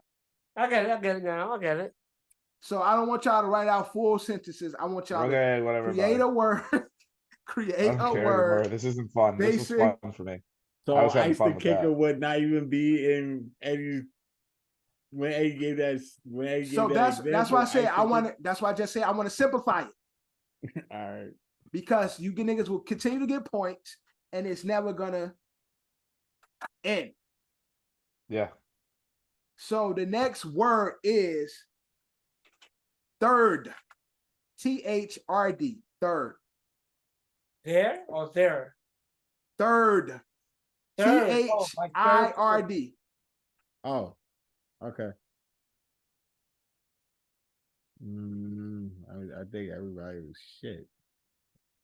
I get it now. I get it. So I don't want y'all to write out full sentences. I want y'all to create a word. Create a word. This isn't fun. This was fun for me. So Ice the Kicker would not even be in Eddie's when Eddie gave that. When Eddie gave that's why I say I want to. That's why I just say I want to simplify it. All right. Because you niggas will continue to get points, and it's never gonna end. Yeah. So the next word is third. THRD. Third. There or there? Third. THIRD. Oh, okay. I think everybody was shit.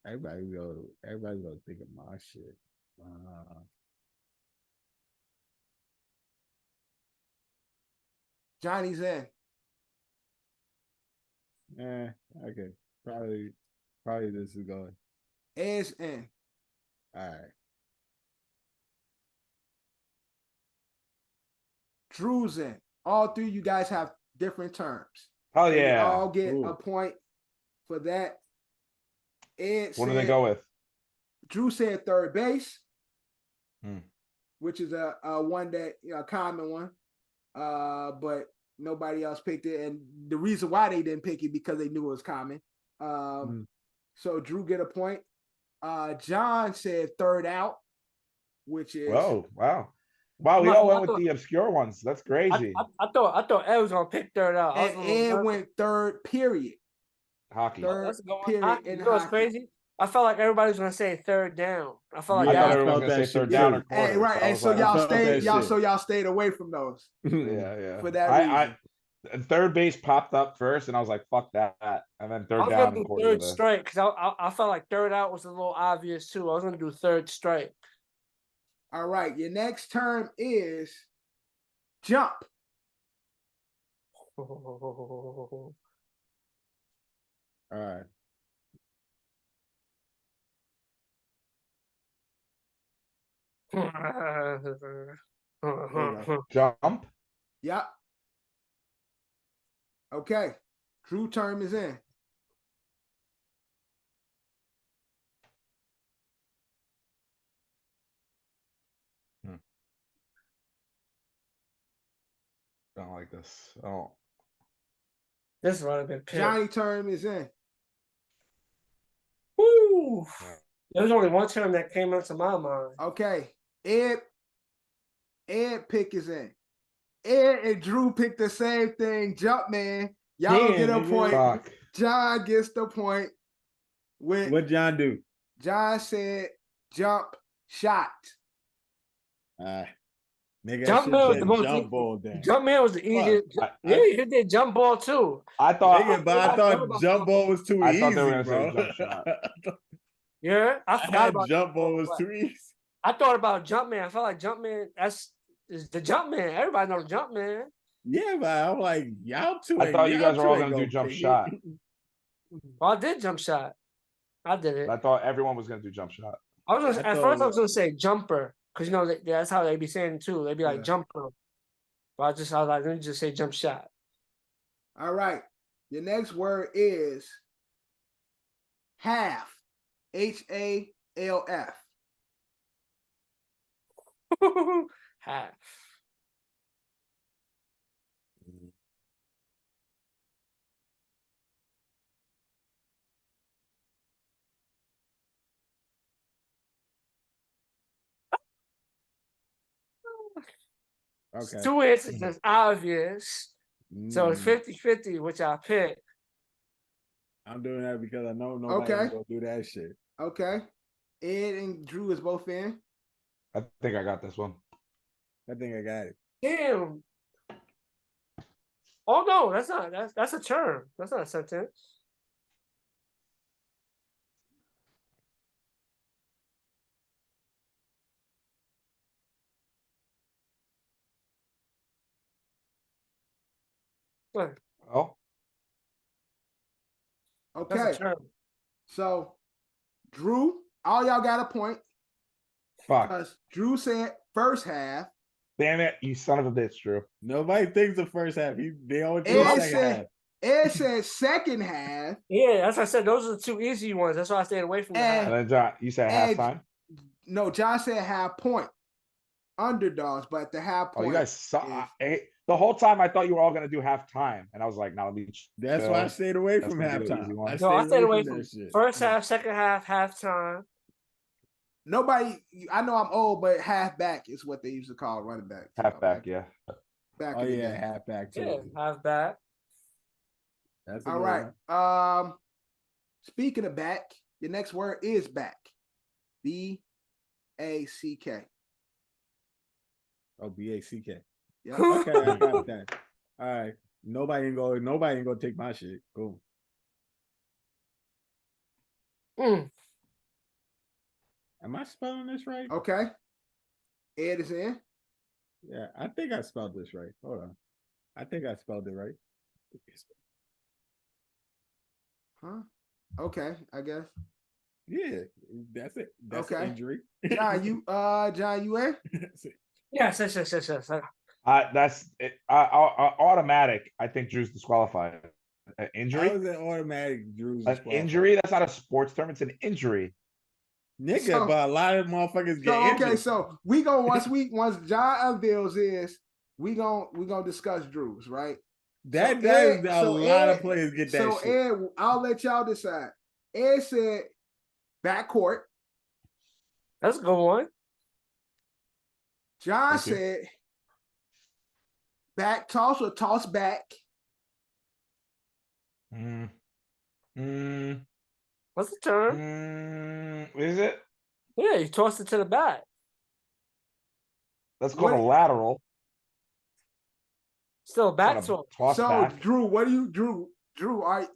Everybody gonna think of my shit. Johnny's in. Okay. Probably this is going. Ed's in. All right. Drew's in. All three of you guys have different terms. Oh yeah. You all get a point for that. What do they go with? Drew said third base, which is a one that a common one, but nobody else picked it, and the reason why they didn't pick it because they knew it was common. So Drew get a point. John said third out, which is wow. We all went with the obscure ones. That's crazy. I thought Ed was gonna pick third out. And Ed went third period. Hockey. Third period hockey. You know what's crazy? I felt like everybody was gonna say third down. I felt like I thought everyone was gonna say third down or quarter. Right, and so y'all stayed away from those. Yeah. For that reason. Third base popped up first, and I was like, "Fuck that!" And then third down and quarter. Third strike because I felt like third out was a little obvious too. I was gonna do third strike. All right, your next term is jump. All right. Jump. Yep. Okay. Drew term is in. Don't like this. Oh. This would have been picked. Johnny term is in. Woo! There was only one term that came into my mind. Okay. Ed pick is in. Ed and Drew picked the same thing. Jump man. Y'all don't get a point. Fuck. John gets the point. What John do? John said jump shot. Nigga, Jumpman was the most jump ball down. Jumpman was the easiest. He did jump ball too. I thought jump ball was too easy. I thought they were gonna bro. say jump shot. Yeah, I forgot about jump ball was too easy. I thought about Jumpman. I felt like Jumpman. Is the Jumpman. Everybody knows Jumpman. Yeah, but I'm like y'all two. I thought you guys were all gonna do jump shot. Well, I did jump shot. I did it. I thought everyone was gonna do jump shot. At first I was gonna say jumper because you know that's how they be saying it too. They be like jumper. But I was like, let me just say jump shot. All right. Your next word is half. HALF. Half. Okay. 2 answers that's obvious. So it's 50-50, which I pick. I'm doing that because I know nobody's gonna do that shit. Okay. Ed and Drew is both in. I think I got this one. I think I got it. Damn. Oh no, that's not. That's a term. That's not a sentence. What? Oh. Okay. That's a term. So, Drew, all y'all got a point. Fuck. Because Drew said first half. Damn it, you son of a bitch, Drew. Nobody thinks the first half. They always think the second half. Ed said second half. Yeah, that's what I said. Those are the 2 easy ones. That's why I stayed away from the half. And then John, you said halftime? No, John said half point. Underdogs, but the half point. Oh, you guys saw the whole time I thought you were all gonna do halftime. And I was like, no, let me That's why I stayed away from halftime. I stayed away from first half, second half, halftime. Nobody, I know I'm old, but halfback is what they used to call running back. Halfback, yeah. Back oh yeah, halfback too. Yeah, halfback. That's all right. Speaking of back, your next word is back. B-A-C-K. Oh, B-A-C-K. Yeah. Okay, I got that. All right. Nobody ain't gonna take my shit. Cool. Am I spelling this right? Okay. Ed is in. Yeah, I think I spelled this right. Hold on. I think I spelled it right. Huh? Okay, I guess. Yeah, that's it. That's okay. An injury. John, you in? Yes. That's it. Automatic. I think Drew's disqualified. Injury? How is it automatic Drew's disqualified? An injury? That's not a sports term. It's an injury. Nigga, so, but a lot of motherfuckers get injured. Okay, so we gonna once John unveils this, we gonna discuss Drew's, right? That is a lot of players get that shit. So Ed, I'll let y'all decide. Ed said backcourt. That's a good one. John said back toss or toss back. What's the term? Is it? Yeah, you tossed it to the back. That's called a lateral. Still back toss. So back. Drew, what do you Drew?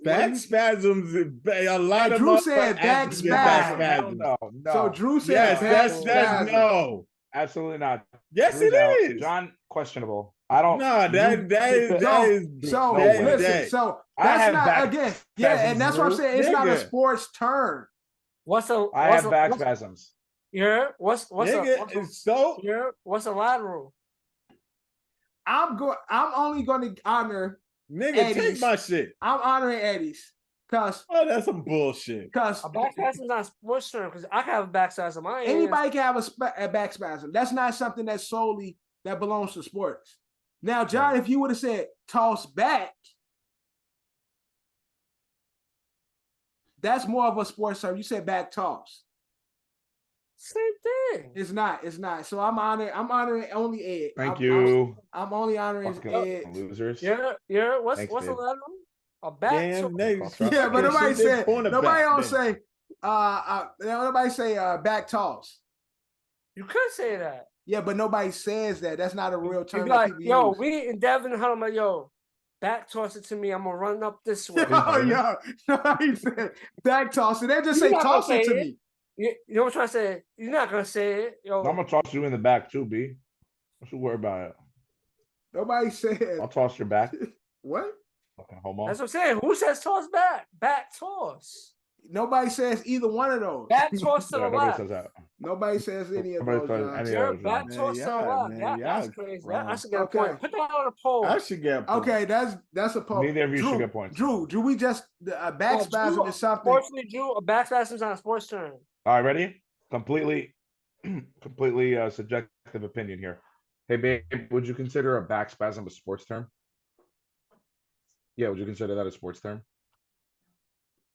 Back spasms. A lot of Drew said back spasms. No. So Drew said that's no. Absolutely not. Yes, Drew's it out. is. John, questionable. I don't. No, that is. So listen. So that's not again. Yeah, and that's what I'm saying. It's not a sports term. I have back spasms. Yeah. What's a lateral? I'm only going to honor. Nigga, Eddie's. take my shit. I'm honoring Eddie's. Cause that's some bullshit. Cause a back spasm is not a sports term. Because I can have a back spasm. Anybody can have a back spasm. That's not something that solely that belongs to sports. Now, John, if you would have said toss back, that's more of a sports term. You said back toss. Same thing. It's not. So I'm honoring only Ed. Thank you. I'm only honoring Ed. Losers. Yeah. What's a lateral? A back. Yeah, but nobody said. Nobody don't say. Nobody say back toss. You could say that. Yeah, but nobody says that. That's not a real term. Like, yo, we in Devon, I'm like, yo, back toss it to me. I'm gonna run up this way. Nobody said back toss it. They just say toss it to me. You know what I'm trying to say? You're not gonna say it. Yo. I'm gonna toss you in the back too, B. Don't you worry about it. Nobody said. I'll toss your back. What? Fucking homo. That's what I'm saying. Who says toss back? Back toss. Nobody says either one of those. Back toss to the left. Nobody says any of those. Back toss to the left. That's crazy. I should get a point. Put that on a poll. I should get a point. Okay, that's a poll. Neither of you should get points. Drew, we just a back spasm is something. Unfortunately, Drew, a back spasm is not a sports term. All right, ready? Completely subjective opinion here. Hey, babe, would you consider a back spasm a sports term? Yeah, would you consider that a sports term?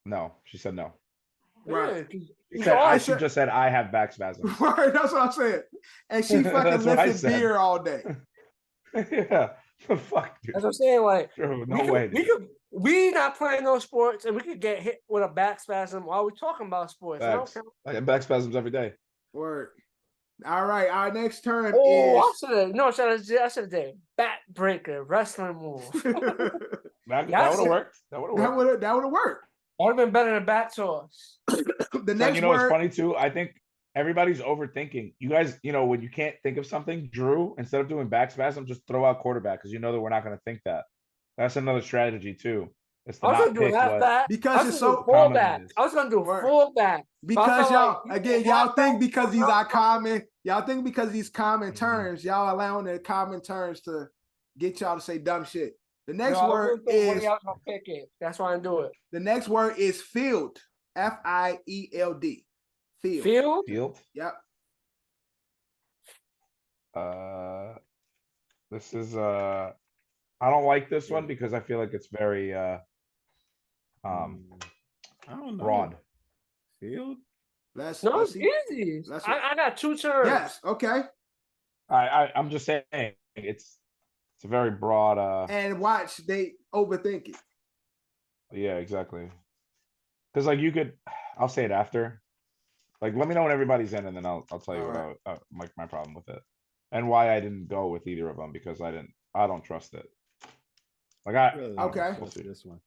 No, she said no. Right. She just said I have back spasms. Right, that's what I said. And she fucking lifted beer all day. Yeah. Fuck, dude. That's what I'm saying. Like, True. No way. We not playing no sports, and we could get hit with a back spasm while we're talking about sports. I get back spasms every day. Word. All right, our next term is. I should have did back breaker wrestling move. That would have worked. That would have worked. That would have worked. Would have been better than back toss. The next word, it's funny too. I think everybody's overthinking. You guys, when you can't think of something, Drew, instead of doing back spasm, just throw out quarterback because you know that we're not going to think that. That's another strategy too. It's I was going to do halfback because it's so fullback. I was going to do fullback because y'all think because these are common. Y'all think because these common terms, y'all allowing the common terms to get y'all to say dumb shit. The next word is. That's why I do it. The next word is field. Field. Field. Field. Yep. This is I don't like this one because I feel like it's very I don't know. Broad. Field. It's easy. I got two terms. Yes. Okay. I'm just saying it's a very broad. And watch, they overthink it. Yeah, exactly. Because like you could, I'll say it after. Like, let me know when everybody's in, and then I'll tell you what my problem with it, and why I didn't go with either of them because I don't trust it. Like okay. We'll see this one.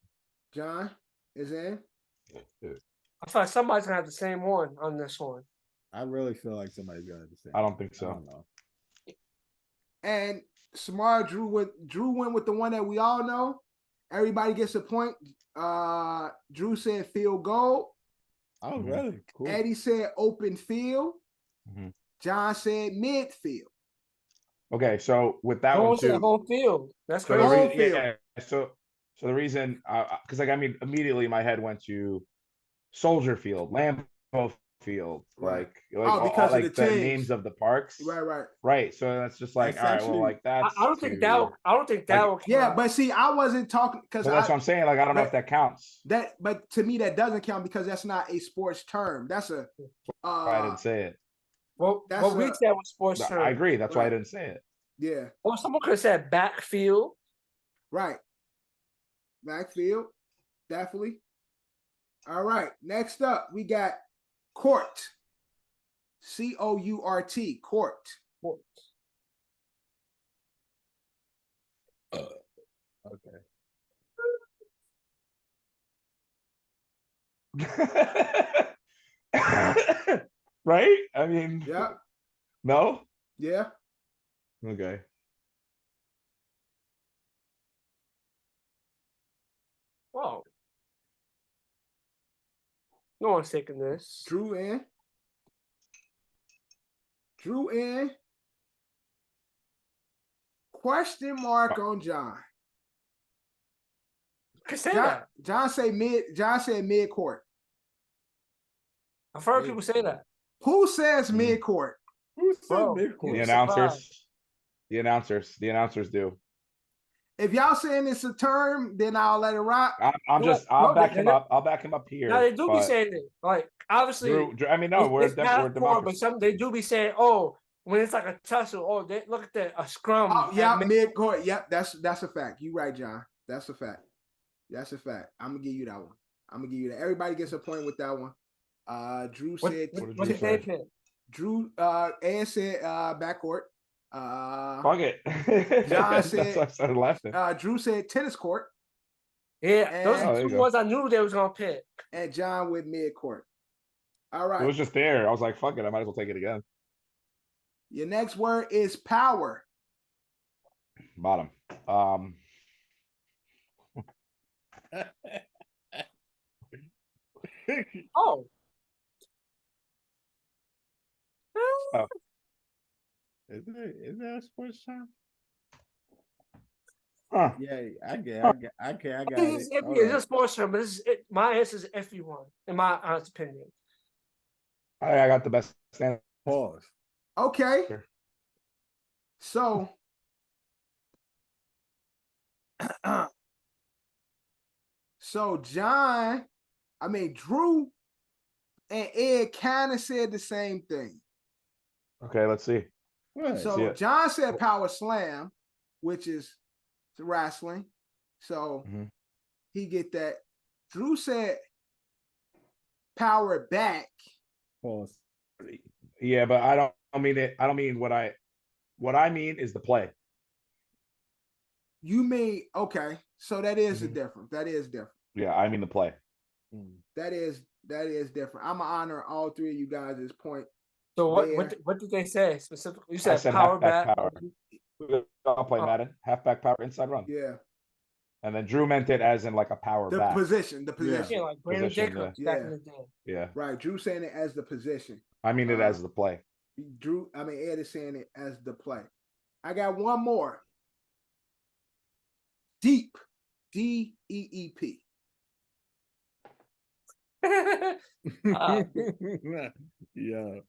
John is in. I feel like somebody's gonna have the same one on this one. I really feel like somebody's gonna have the same. I don't think so. I don't know. And Samara Drew went with the one that we all know. Everybody gets a point. Drew said field goal. Oh, really? Cool. Eddie said open field. Mm-hmm. John said midfield. Okay, so with that one too, home field. That's crazy. Home field. Yeah. So the reason, because immediately my head went to Soldier Field, Lambeau Field, right. because of the names of the parks. Right. So that's just like, all right, well, like that's. I don't think that will. Yeah, but see, I wasn't talking because that's what I'm saying. Like, I don't know if that counts. But to me, that doesn't count because that's not a sports term. That's a. I didn't say it. Well, what we said was sports term. I agree. That's why I didn't say it. Yeah. Well, someone could have said backfield. Right. Backfield, definitely. All right. Next up, we got court. C-O-U-R-T. Court. Okay. Right? I mean, yeah. No? Yeah. Okay. Whoa. No one's taking this. Drew in. Question mark on John. John said mid court. I've heard people say that. Who says mid court? Who says mid court? The announcers do. If y'all saying it's a term, then I'll let it rock. I'll back him up. I'll back him up here. Now they do be saying it. Like obviously, I mean, no, we're but some they do be saying, oh, when it's like a tussle, they look at a scrum. Oh, yeah, mid court. Yep, that's a fact. You right, John. That's a fact. I'm gonna give you that one. Everybody gets a point with that one. Drew said. What did they pick? Drew and said backcourt. Fuck it. John said. I started laughing. Drew said tennis court. Yeah, those are two ones I knew they was gonna pick. And John with mid court. All right. It was just there. I was like, fuck it. I might as well take it again. Your next word is power. Bottom. Oh. Is that a sports term? Huh. Yeah, I got it. It's a sports term, but my answer is iffy one, in my honest opinion. I got the best answer. Pause. Okay. Sure. So Drew and Ed kind of said the same thing. Okay, let's see. So John said power slam. which is wrestling. So he get that. Drew said power back. Pause. Yeah, but I don't mean it. I don't mean what I mean is the play. You mean okay? So that is a difference. That is different. Yeah, I mean the play. That is different. I'm gonna honor all three of you guys' point. So what did they say specifically? You said power back. Power. I'll play Madden. Halfback power inside run. Yeah. And then Drew meant it as in like a power back. The position. Yeah, like Brandon Jacobs back in the day. Yeah. Right. Drew saying it as the position. I mean it as the play. Ed is saying it as the play. I got one more. Deep. DEEP. Yeah.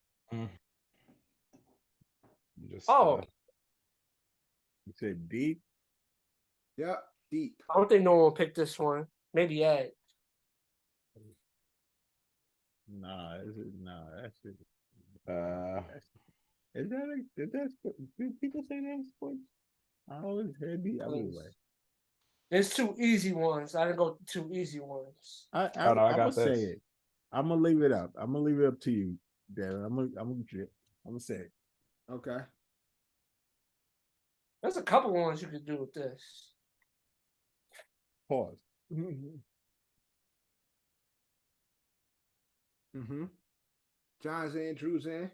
Just, you said deep? Yep, deep. I don't think no one picked this one. Maybe Ed. Nah, that's it. Is that do people say that in sports? I always heard deep. There's two easy ones. I didn't go two easy ones. I'm gonna say it. I'm gonna leave it up. I'm gonna leave it up to you, Darren. I'm gonna say it. Okay. There's a couple ones you could do with this. Pause. John's in, Drew's in.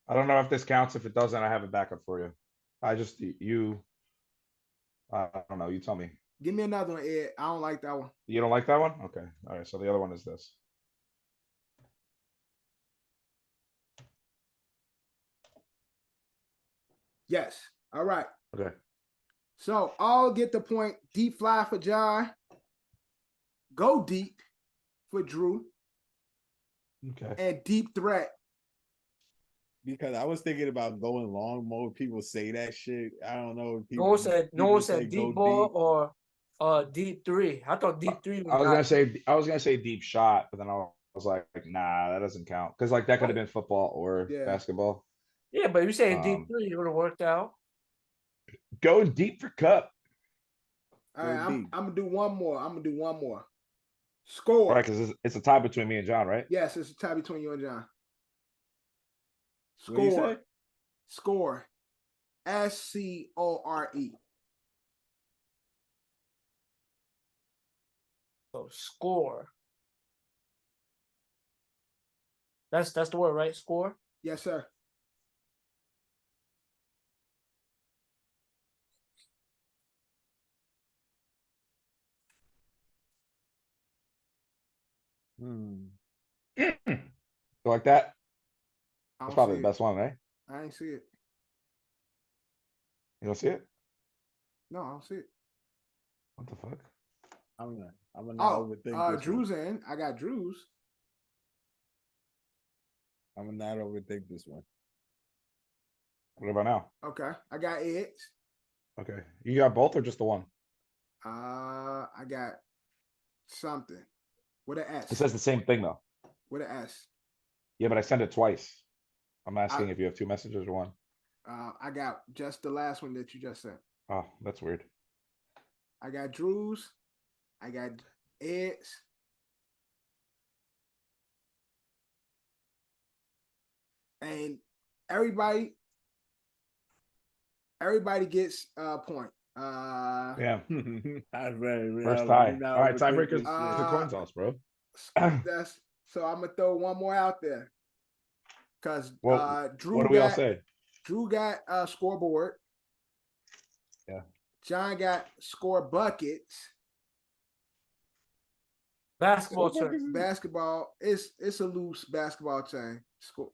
I don't know if this counts. If it doesn't, I have a backup for you. I don't know. You tell me. Give me another one, Ed. I don't like that one. You don't like that one? Okay. All right. So the other one is this. Yes. All right. Okay. So I'll get the point. Deep fly for John. Go deep for Drew. Okay. And deep threat. Because I was thinking about going long. More people say that shit. I don't know. No one said deep ball or deep three. I thought deep three. I was gonna say deep shot, but then I was like, nah, that doesn't count because like that could have been football or basketball. Yeah, but if you say deep three, it would have worked out. Going deep for cup. All right, I'm gonna do one more. Score. All right, because it's a tie between me and John, right? Yes, it's a tie between you and John. Score. Score. SCORE. So score. That's the word, right? Score? Yes, sir. Like that? That's probably the best one, right? I ain't see it. You don't see it? No, I don't see it. What the fuck? I'm gonna overthink this Drew's one. in. I got Drew's. I'm gonna not overthink this one. What about now? Okay, I got Ed's. Okay, you got both or just the one? I got something with an S. It says the same thing though. With an S. Yeah, but I sent it twice. I'm asking if you have two messages or one. I got just the last one that you just sent. Oh, that's weird. I got Drew's. I got Ed's. And everybody gets a point. Yeah. First tie. All right, tiebreakers. The coin toss, bro. So I'm gonna throw one more out there. Cause Drew. What do we all say? Drew got a scoreboard. Yeah. John got score buckets. Basketball term. Basketball. It's a loose basketball chain.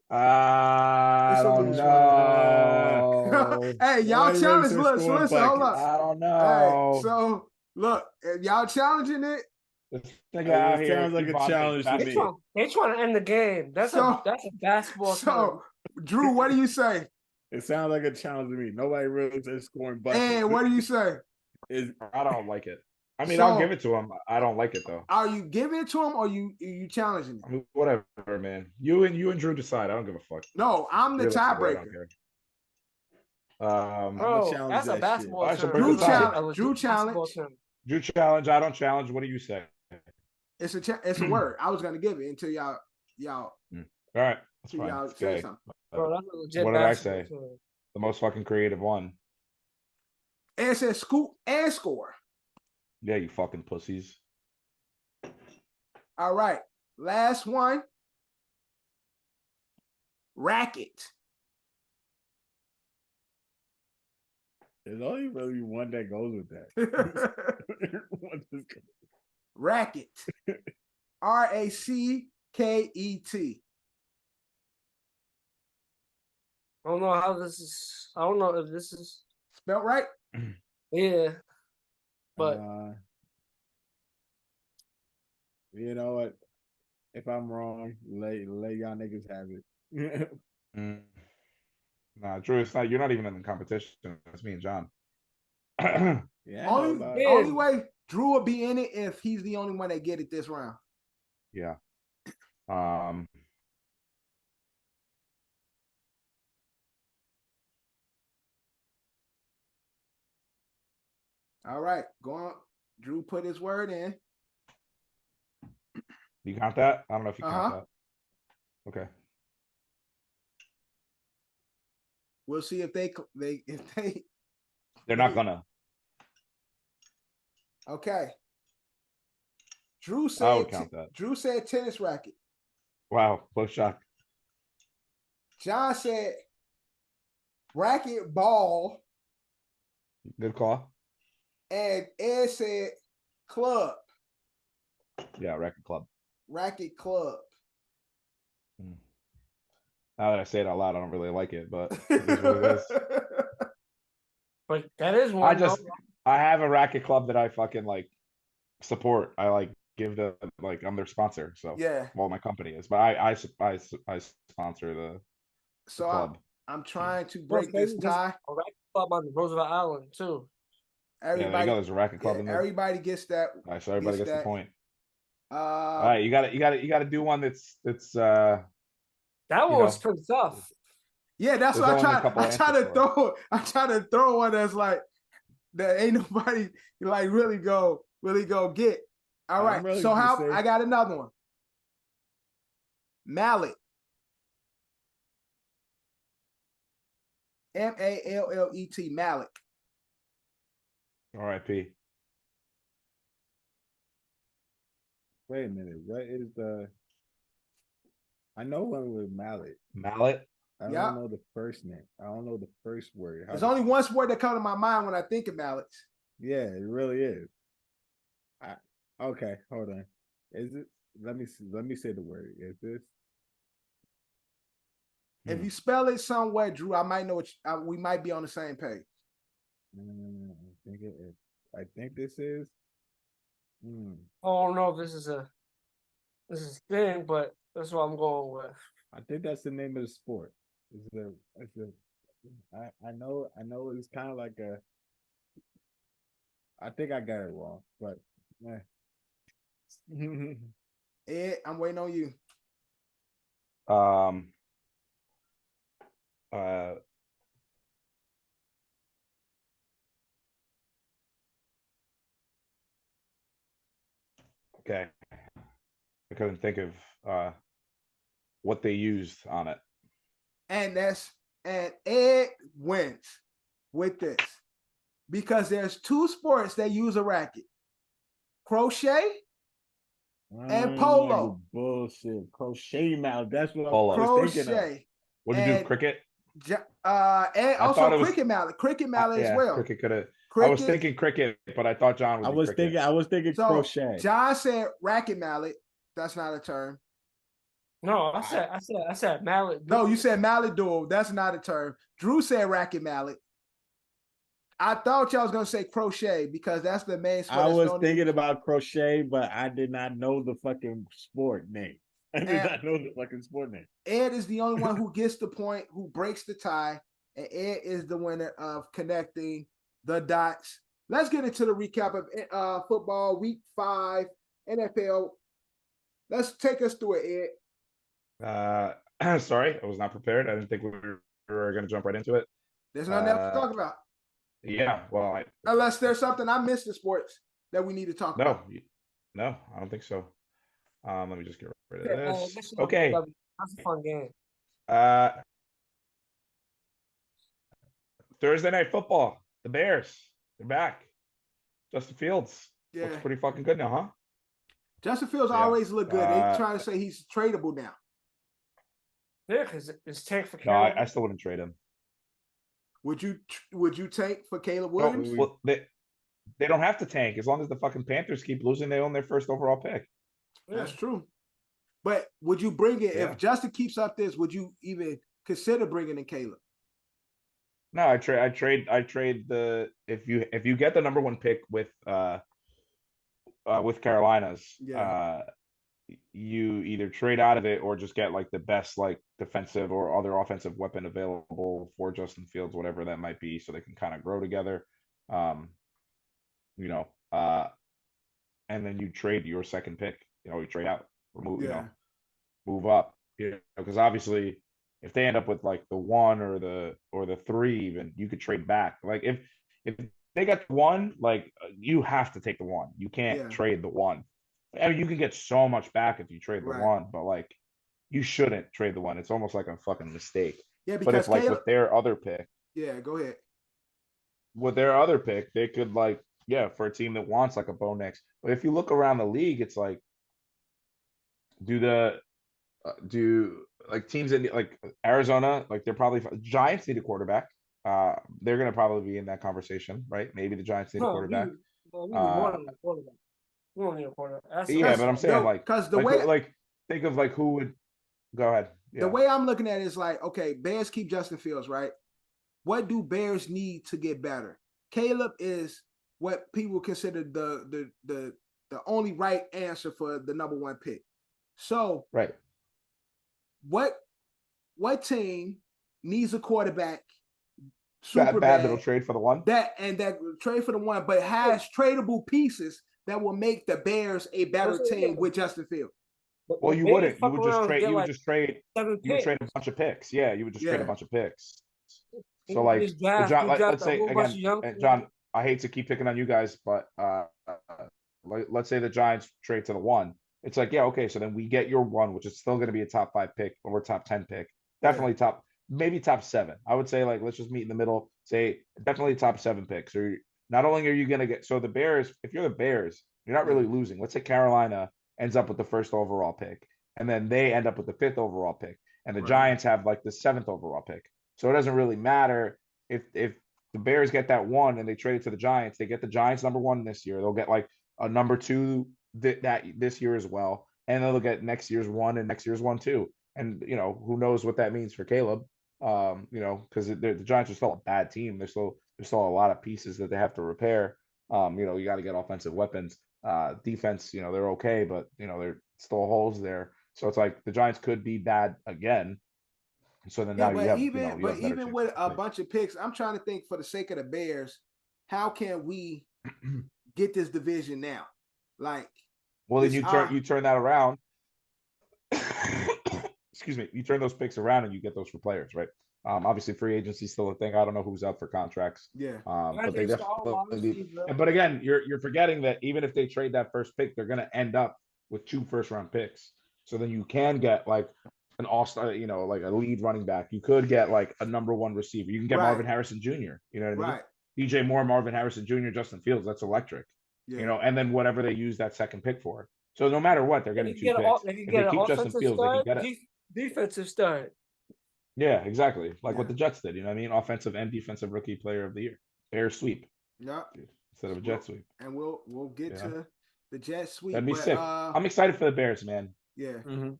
I don't know. Hey, y'all challenge. Listen, hold up. I don't know. Hey, so look, if y'all challenging it. It sounds like a challenge to me. They trying to end the game. That's a basketball. So, Drew, what do you say? It sounds like a challenge to me. Nobody really says scoring buckets. And what do you say? I don't like it. I mean, I'll give it to him. I don't like it though. Are you giving it to him or you challenging him? I mean, whatever, man. You and Drew decide. I don't give a fuck. No, I'm the tiebreaker. Bro, that's a basketball term. Drew challenge. Drew challenge. Drew challenge. I don't challenge. What do you say? It's a word. I was gonna give it until y'all. All right, that's fine. Y'all say something. Bro, that's a legit what did I say? Term. The most fucking creative one. And it says scoop and score. Yeah, you fucking pussies. All right, last one. Racket. There's only really one that goes with that. Racket. Racket. I don't know how this is. I don't know if this is spelled right. Yeah, but you know what? If I'm wrong, lay y'all niggas have it. Nah, Drew, it's not. You're not even in the competition. It's me and John. Yeah. Only way Drew will be in it if he's the only one that get it this round. Yeah. All right, go on. Drew put his word in. You count that? I don't know if you count that. Okay. We'll see if they're not gonna. Okay. Drew said I would count that. Drew said tennis racket. Wow, close shot. John said racket ball. Good call. And Ed said club. Yeah, racket club. Racket club. Now that I say it out loud, I don't really like it, but it is what it is. But that is one. I have a racket club that I fucking like support. I like give the I'm their sponsor. So yeah, well, my company is, but I sponsor the club. I'm trying to break this tie. A racket club on Roosevelt Island too. Everybody, there you go. There's a racket club in there. Everybody gets that. All right, so everybody gets the point. All right, you got to do one that's that one was pretty tough. Yeah, that's what I try to throw one that's like that ain't nobody like really go get. All right, really so I got another one. Mallet. Mallet. Mallet. R.I.P. Wait a minute. What is the? I know one with mallet. Mallet. I don't know the first name. I don't know the first word. There's only one word that comes to my mind when I think of mallets. Yeah, it really is. Okay, hold on. Is it? Let me see. Let me say the word. Is this? If you spell it somewhere, Drew, I might know. We might be on the same page. I think it is. I think this is. Oh no, this is a thing, but that's what I'm going with. I think that's the name of the sport. I know it's kind of like a. I think I got it wrong, but Ed, I'm waiting on you. Okay. I couldn't think of what they used on it. And Ed wins with this because there's two sports that use a racket: crochet and polo. Bullshit, crochet mallet. That's what polo. I was thinking of. What did you do? Cricket. And also cricket mallet. Cricket mallet as well. Cricket could have. I was thinking cricket, but I thought John was. I was thinking crochet. John said racket mallet. That's not a term. No, I said mallet. No, you said mallet duel. That's not a term. Drew said racket mallet. I thought y'all was gonna say crochet because that's the main sport. I was thinking about crochet, but I did not know the fucking sport name. I did not know the fucking sport name. Ed is the only one who gets the point, who breaks the tie, and Ed is the winner of connecting the dots. Let's get into the recap of football week 5 NFL. Let's take us through it, Ed. Sorry, I was not prepared. I didn't think we were going to jump right into it. There's nothing else to talk about. Yeah, well, unless there's something I missed in sports that we need to talk about. No, I don't think so. Let me just get rid of this. Okay. Okay. That's a fun game. Thursday night football. The Bears. They're back. Justin Fields. Looks pretty fucking good now, huh? Justin Fields always look good. They trying to say he's tradable now. Yeah, because it's tank for Caleb. No, I still wouldn't trade him. Would you tank for Caleb Williams? No, well, they don't have to tank as long as the fucking Panthers keep losing. They own their first overall pick. That's true. But would you bring it if Justin keeps up this? Would you even consider bringing in Caleb? No, I trade the if you get the number 1 pick with Carolina's, you either trade out of it or just get like the best like defensive or other offensive weapon available for Justin Fields, whatever that might be, so they can kind of grow together. And then you trade your second pick. You trade out, remove, move up. Because obviously, if they end up with like the 1 or the 3, even you could trade back. Like if they got 1, like you have to take the 1. You can't trade the 1. I mean, you can get so much back if you trade the 1, but like you shouldn't trade the 1. It's almost like a fucking mistake. Yeah, because but if like with their other pick, go ahead. With their other pick, they could like for a team that wants like a Bo Nix. But if you look around the league, it's like do teams in like Arizona, like they're probably Giants need a quarterback. They're gonna probably be in that conversation, right? Maybe the Giants need a quarterback. We need more than a quarterback. We don't need a quarterback. But I'm saying because the way think of like who would go ahead. The way I'm looking at it is like, okay, Bears keep Justin Fields, right? What do Bears need to get better? Caleb is what people consider the only right answer for the number 1 pick. So what team needs a quarterback super bad that'll trade for the 1? That trade for the 1, but has tradable pieces that will make the Bears a better team with Justin Fields. Well, you wouldn't. You would just trade. You would just trade. You would trade a bunch of picks. Yeah, you would just trade a bunch of picks. So like, John, let's say again, John. I hate to keep picking on you guys, but let's say the Giants trade to the 1. It's like, okay, so then we get your 1, which is still going to be a top 5 pick or top 10 pick. Definitely maybe top 7. I would say like let's just meet in the middle. Say definitely top 7 picks. Or not only are you going to get the Bears. If you're the Bears, you're not really losing. Let's say Carolina ends up with the 1st overall pick, and then they end up with the 5th overall pick, and the Giants have like the 7th overall pick. So it doesn't really matter if the Bears get that 1 and they trade it to the Giants. They get the Giants number 1 this year. They'll get like a number 2 that this year as well, and they'll get next year's 1 and next year's 1 too. And who knows what that means for Caleb? Because the Giants are still a bad team. There's still a lot of pieces that they have to repair. You got to get offensive weapons. Defense, they're okay, but there's still holes there. So it's like the Giants could be bad again. So then now you have even with a bunch of picks, I'm trying to think for the sake of the Bears, how can we get this division now? Like, well, then you turn that around. Excuse me. You turn those picks around and you get those for players, right? Obviously, free agency is still a thing. I don't know who's up for contracts. But they definitely. But again, you're forgetting that even if they trade that first pick, they're going to end up with 2 first-round picks. So then you can get like an all-star, like a lead running back. You could get like a number 1 receiver. You can get Marvin Harrison Jr. You know what I mean? DJ Moore, Marvin Harrison Jr., Justin Fields. That's electric. And then whatever they use that second pick for. So no matter what, they're getting 2 picks. If they keep Justin Fields, they can get it. Defensive stud. Yeah, exactly. Like what the Jets did. You know what I mean? Offensive and defensive rookie player of the year. Bears sweep. Yeah. Instead of a jet sweep. And we'll get to the jet sweep. That'd be sick. I'm excited for the Bears, man. Yeah. Mm-hmm.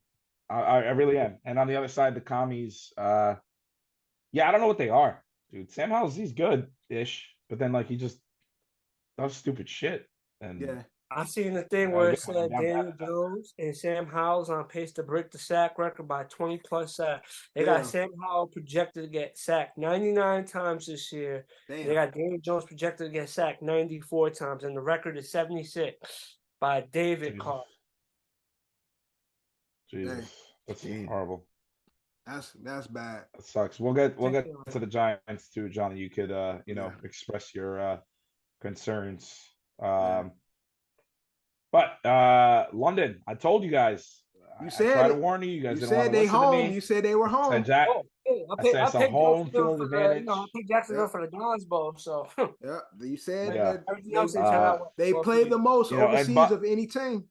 I really am. And on the other side, the commies, I don't know what they are, dude. Sam Howell's, he's good-ish, but then like he just does stupid shit. And I seen the thing where it said Daniel Jones and Sam Howell's on pace to break the sack record by 20+ sacks. They got Sam Howell projected to get sacked 99 times this year. They got Daniel Jones projected to get sacked 94 times, and the record is 76 by David Carr. Jesus, that's horrible. That's bad. That sucks. We'll get to the Giants too, Johnny. You could express your concerns. But London, I told you guys. You said I tried to warn you. You guys didn't want to they listen home. to me. You said they were home. I said it's a home field advantage. I picked Jacksonville for the Dons Bowl. So yeah, you said everything else they played the most overseas of any team.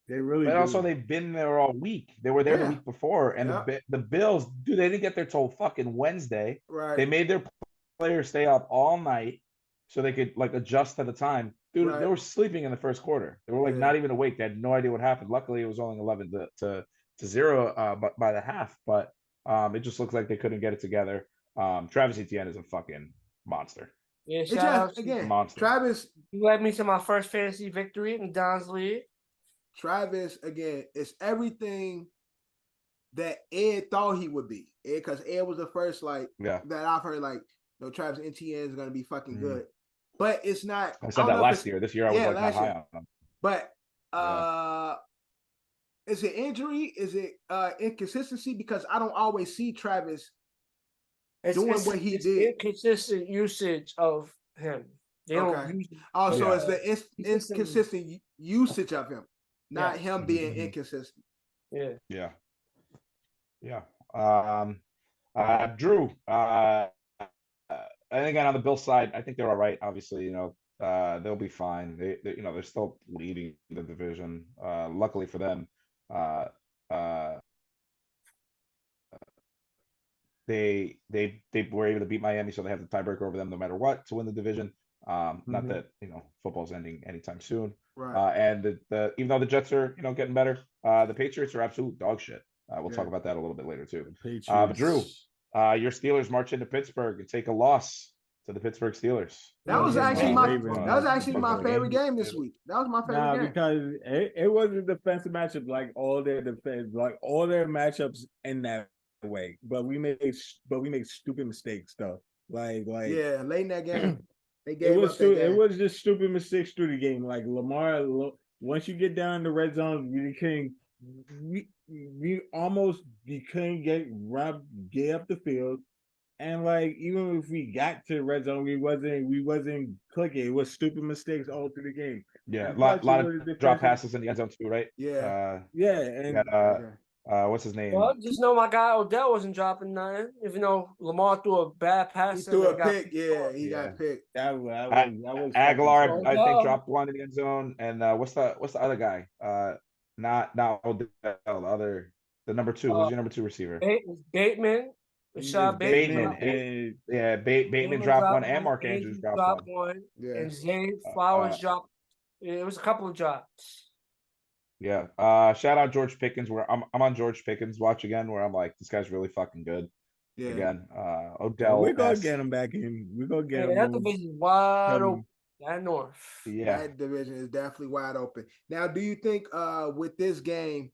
They really. But also, they've been there all week. They were there the week before, and the Bills, dude, they didn't get there till fucking Wednesday. Right. They made their players stay up all night so they could adjust to the time. Dude, they were sleeping in the first quarter. They were not even awake. They had no idea what happened. Luckily, it was only 11-0 by the half, but it just looks like they couldn't get it together. Travis Etienne is a fucking monster. Yeah, shout out again, monster. Travis. You led me to my first fantasy victory in Don's league. Travis, again, is everything that Ed thought he would be. Because Ed was the first, that I've heard, Travis Etienne is going to be fucking good. But it's not. I said that last year. This year, I was not high on him. But is it injury? Is it inconsistency? Because I don't always see Travis doing what he did. Inconsistent usage of him. They don't use so it's the inconsistent usage of him. Not him being inconsistent. Yeah. Drew. And again, on the Bills side, I think they're all right. Obviously, they'll be fine. They're still leading the division. Luckily for them, they were able to beat Miami, so they have the tiebreaker over them no matter what to win the division. Not that football's ending anytime soon. Right. And even though the Jets are getting better, the Patriots are absolute dog shit. We'll talk about that a little bit later too. But Drew, your Steelers march into Pittsburgh and take a loss to the Pittsburgh Steelers. That was actually my favorite game this week. That was my favorite game because it was a defensive matchup like all their matchups in that way. But we made stupid mistakes though. Late in that game. It was just stupid mistakes through the game. Like Lamar, once you get down the red zone, you couldn't get up the field, and even if we got to the red zone, we wasn't clicking. It was stupid mistakes all through the game. Yeah, a lot of drop passes in the end zone too, right? What's his name? Well, just know my guy Odell wasn't dropping nothing. If Lamar threw a bad pass, he threw a pick. He got picked. That was Aguilar, I think, dropped one in the end zone. And what's the other guy? Not Odell, the number 2. Who's your number 2 receiver? Bateman. Bateman dropped one, and Mark Andrews dropped one. Yeah. And Zay Flowers dropped. It was a couple of drops. Yeah. Shout out George Pickens. Where I'm on George Pickens watch again, where I'm like, this guy's really fucking good. Yeah. Again, Odell. We're gonna get him back in. We're gonna get him. That division is wide open. That North. Yeah. That division is definitely wide open. Now, do you think with this game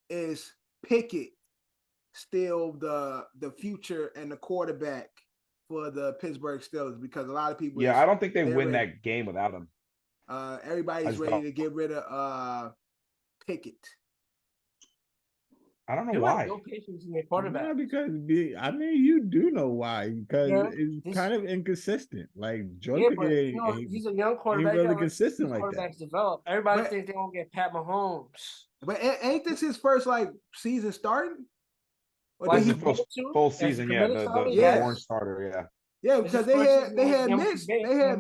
is Pickett still the future and the quarterback for the Pittsburgh Steelers? Because a lot of people. Yeah, I don't think they win that game without him. Everybody's ready to get rid of Pickett. I don't know why. No patience in their quarterback. Yeah, because you do know why. Because it's kind of inconsistent. Like Joe Pickett, he's a young quarterback. He's really consistent like that. Develop. Everybody thinks they won't get Pat Mahomes. But ain't this his first season starting? Or did he full season? Yeah, the orange starter. Yeah. Yeah, because they had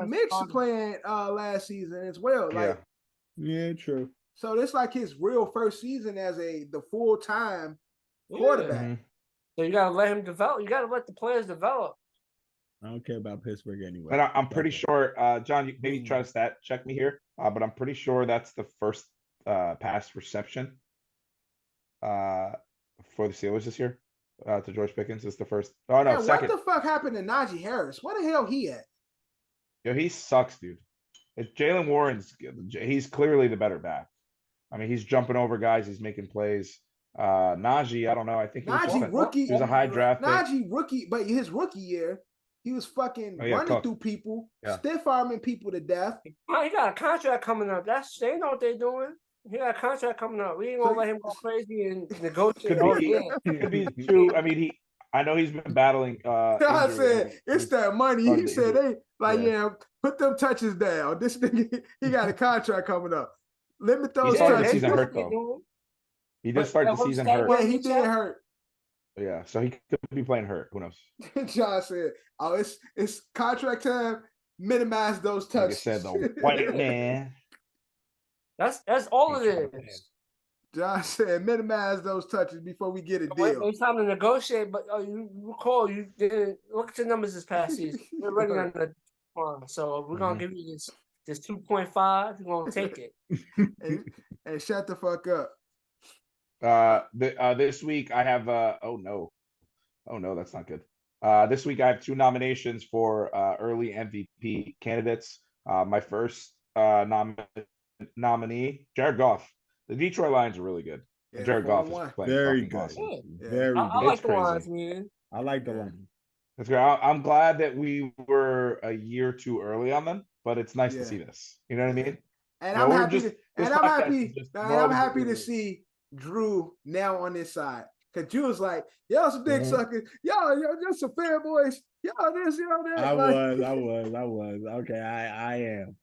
Mitch playing last season as well. Yeah, true. So it's like his real first season as the full-time quarterback. Mm-hmm. So you gotta let him develop. You gotta let the players develop. I don't care about Pittsburgh anyway. But I'm pretty sure, John, you maybe try to stat check me here, but I'm pretty sure that's the first pass reception for the Steelers this year. To George Pickens is the first. Oh no, second. What the fuck happened to Najee Harris? Where the hell he at? Yo, he sucks, dude. It's Jalen Warren's. He's clearly the better back. I mean, he's jumping over guys. He's making plays. Najee, I don't know. I think he was a high draft pick. Najee rookie, but his rookie year, he was fucking running through people, stiff arming people to death. Oh, he got a contract coming up. They know what they're doing. He got a contract coming up. We ain't gonna let him go crazy and negotiate. Could be true. I mean, I know he's been battling. I said it's that money. He said injury. they put them touches down. This nigga, he got a contract coming up. Limit those he started touches. the season hurt though. He did start the season hurt. Yeah, he did hurt. Yeah, so he could be playing hurt. Who knows? John said, "Oh, it's contract time. Minimize those touches." Like I said, the white man. That's all it is. John said, "Minimize those touches before we get a deal." It's time to negotiate, but you recall you didn't look at your numbers this past season. We're already on the farm, so we're gonna give you this 2.5. You're gonna take it. and shut the fuck up. This week I have oh no, that's not good. This week I have 2 nominations for early MVP candidates. My first nominee, Jared Goff. The Detroit Lions are really good. Yeah, Jared Goff is playing very good. awesome. Yeah. Very I good. like the Lions, man. I like the Lions. That's great. I'm glad that we were a year too early on them, but it's nice to see this. You know what I mean? And I'm happy to see Drew now on this side. Cause Drew was like, y'all some dick suckers, y'all just some fanboys, y'all this, y'all that. I was. Okay, I am.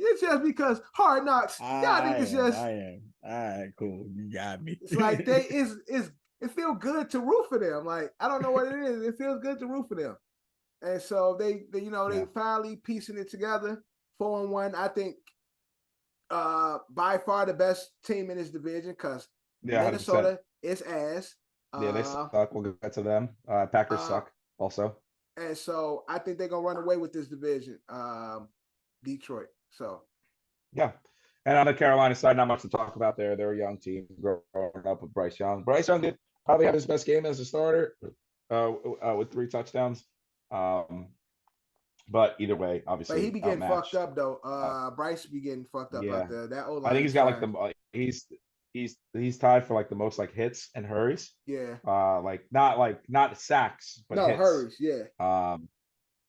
It's just because Hard Knocks. Y'all think it's just. I am. All right, cool. You got me. It's like it feels good to root for them. Like I don't know what it is. It feels good to root for them. And so they finally piecing it together. 4-1. I think by far the best team in this division because Minnesota 100%. Is ass. Yeah, they suck. We'll get to them. Packers suck also. And so I think they're gonna run away with this division. Detroit. So yeah. And on the Carolina side, not much to talk about there. They're a young team growing up with Bryce Young. Bryce Young did probably have his best game as a starter with 3 touchdowns. But either way, obviously, but he be getting fucked up though. Bryce be getting fucked up out there. That old. I think he's got like he's tied for like the most like hits and hurries. Yeah. Not sacks, but hits. Hurries. Yeah.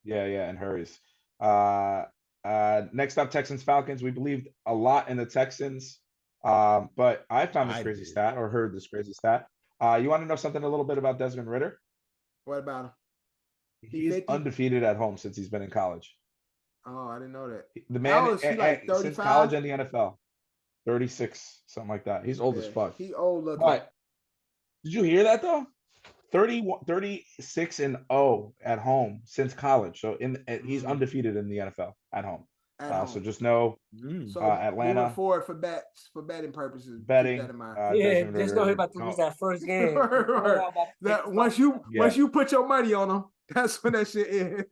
Yeah, and hurries. Next up, Texans Falcons. We believed a lot in the Texans, but I found this crazy stat or heard this crazy stat. You want to know something a little bit about Desmond Ridder? What about him? He's undefeated at home since he's been in college. Oh, I didn't know that. The man since college and the NFL, 36, something like that. He's old as fuck. He old looking. But did you hear that though? 36-0 at home since college. So he's undefeated in the NFL at home. So just know Atlanta forward for betting purposes. Betting. Just know he's about to lose that first game. That once you put your money on him, that's when that shit is.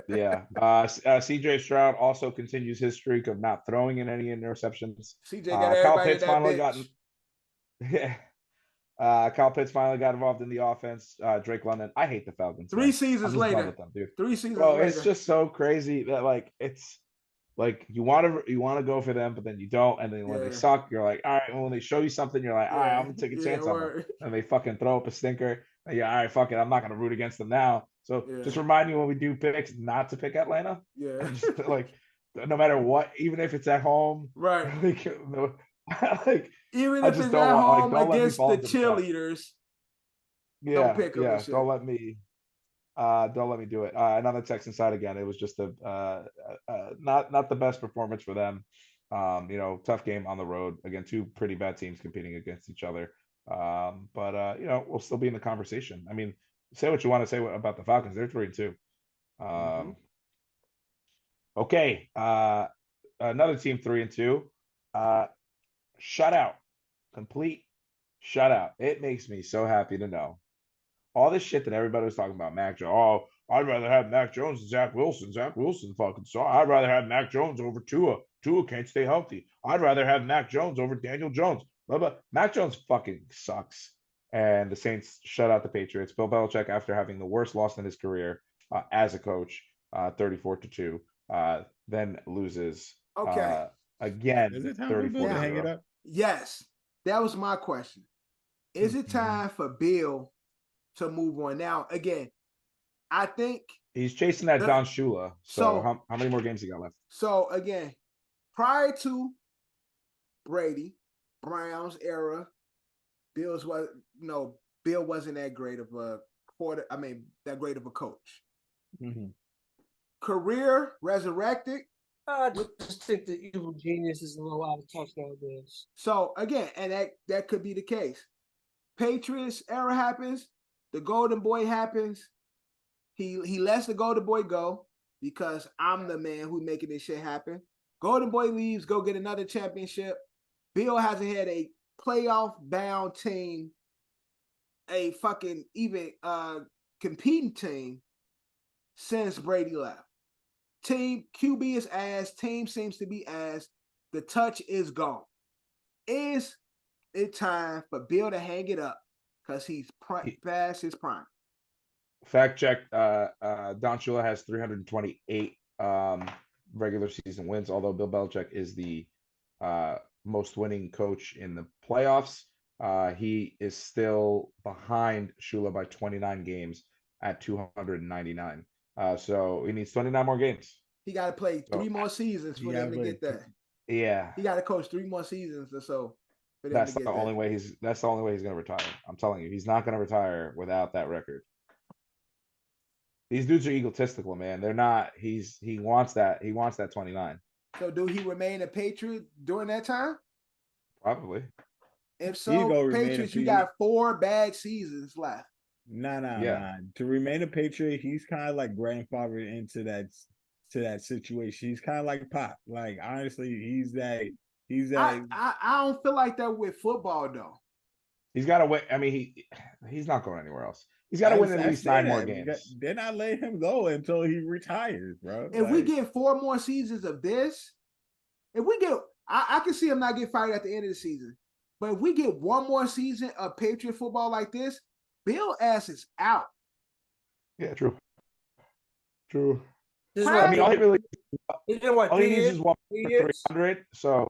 Yeah. CJ Stroud also continues his streak of not throwing in any interceptions. CJ got everybody in that bitch. Yeah. Kyle Pitts finally got involved in the offense. Drake London. I hate the Falcons. 3 seasons later. It's just so crazy that like it's like you want to go for them, but then you don't. And then when they suck, you're like, all right. And when they show you something, you're like, all right, I'm gonna take a chance on them. And they fucking throw up a stinker. And all right, fuck it. I'm not gonna root against them now. So just remind me when we do picks not to pick Atlanta. Yeah. Just, like no matter what, even if it's at home, right? Like even if it's at home against the cheerleaders. Don't pick them. Yeah, don't let me do it. And on the Texan side again, it was just not the best performance for them. Tough game on the road. Again, 2 pretty bad teams competing against each other. But we'll still be in the conversation. I mean, say what you want to say about the Falcons. They're 3-2. Okay. Another team 3-2. Shutout. Complete shutout. It makes me so happy to know. All this shit that everybody was talking about, Mac Jones. Oh, I'd rather have Mac Jones than Zach Wilson. Zach Wilson fucking saw. I'd rather have Mac Jones over Tua. Tua can't stay healthy. I'd rather have Mac Jones over Daniel Jones. Blah, blah. Mac Jones fucking sucks. And the Saints shut out the Patriots. Bill Belichick, after having the worst loss in his career as a coach, 34-2, then loses again. Is it time for Bill to hang it up? Yes. That was my question. Is it time for Bill to move on? Now, again, I think he's chasing that Don Shula. So how many more games he got left? So again, prior to Brady, Browns era. Bill wasn't that great of a that great of a coach. Mm-hmm. Career resurrected. I just think the evil genius is a little out of touch nowadays. So again, and that could be the case. Patriots era happens. The Golden Boy happens. He lets the Golden Boy go because I'm the man who's making this shit happen. Golden Boy leaves, go get another championship. Bill hasn't had a playoff bound team, a fucking even competing team since Brady left. Team QB is ass. Team seems to be ass. The touch is gone. Is it time for Bill to hang it up because he's past his prime? Fact check. Don Shula has 328 regular season wins, although Bill Belichick is the most winning coach in the playoffs. He is still behind Shula by 29 games at 299. So he needs 29 more games. He got to play 3 more seasons for them to get that. Yeah, he got to coach 3 more seasons or so. That's the only way he's going to retire. I'm telling you, he's not going to retire without that record. These dudes are egotistical, man. They're not. He wants that. He wants that 29. So, do he remain a Patriot during that time? Probably. If so, Patriots, you got 4 bad seasons left. Nah. To remain a Patriot, he's kind of like grandfathered into that situation. He's kind of like Pop. Like honestly, he's that. I don't feel like that with football though. He's got to win. I mean, he's not going anywhere else. He's got to win at least 9 more games. They're not letting him go until he retires, bro. If we get 4 more seasons of this, if we get, I can see him not get fired at the end of the season. But if we get 1 more season of Patriot football like this, Bill ass is out. Yeah, true. I mean, all he really needs is 1 for 300. So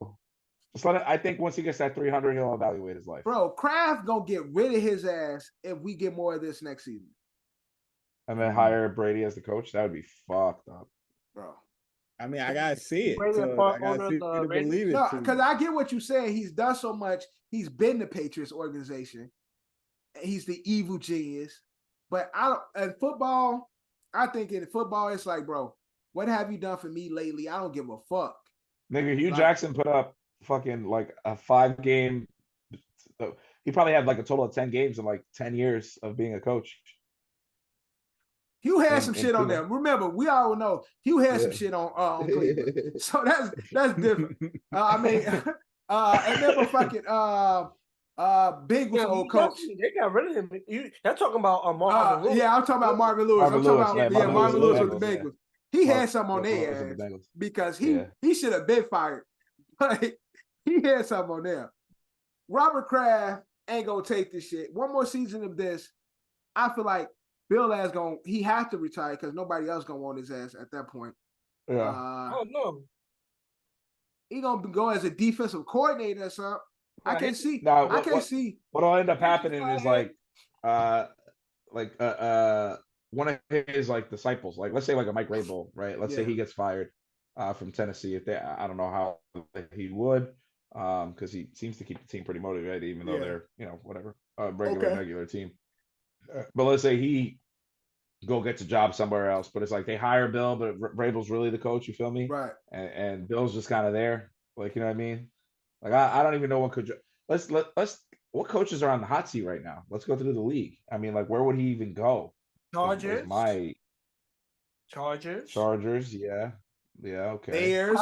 just let it. I think once he gets that 300, he'll evaluate his life. Bro, Kraft gonna get rid of his ass if we get more of this next season. And then hire Brady as the coach. That would be fucked up, bro. I mean, I gotta see it. I gotta see it to believe it. No, because I get what you're saying. He's done so much. He's been the Patriots organization. He's the evil genius. But in football, I think in football, it's like, bro, what have you done for me lately? I don't give a fuck. Nigga, Hugh Jackson put up fucking like a 5-game. He probably had like a total of 10 games in like 10 years of being a coach. Hugh had some shit on them. Remember, we all know Hugh had some shit on Cleveland. So that's different. And then for fucking Bengals old coach. They got rid of him. They're talking about Marvin Lewis. Yeah, I'm talking about Marvin Lewis. Marvin Lewis with the Bengals. He had something on their ass because he should have been fired. But he had something on there. Robert Kraft ain't gonna take this shit. 1 more season of this, I feel like Bill ass he has to retire because nobody else gonna want his ass at that point. Yeah. No. He gonna go as a defensive coordinator or something. I can't see. See. What'll end up happening is like one of his like disciples, like let's say like a Mike Rabel, right? Let's say he gets fired from Tennessee. I don't know how he would, because he seems to keep the team pretty motivated, even though they're whatever regular team. But let's say he go gets a job somewhere else, but it's like they hire Bill, but Rabel's really the coach. You feel me? Right. And Bill's just kind of there, like you know what I mean? Like I don't even know what could. What coaches are on the hot seat right now? Let's go through the league. I mean, like where would he even go? Chargers. Chargers. Yeah. Okay. Bears.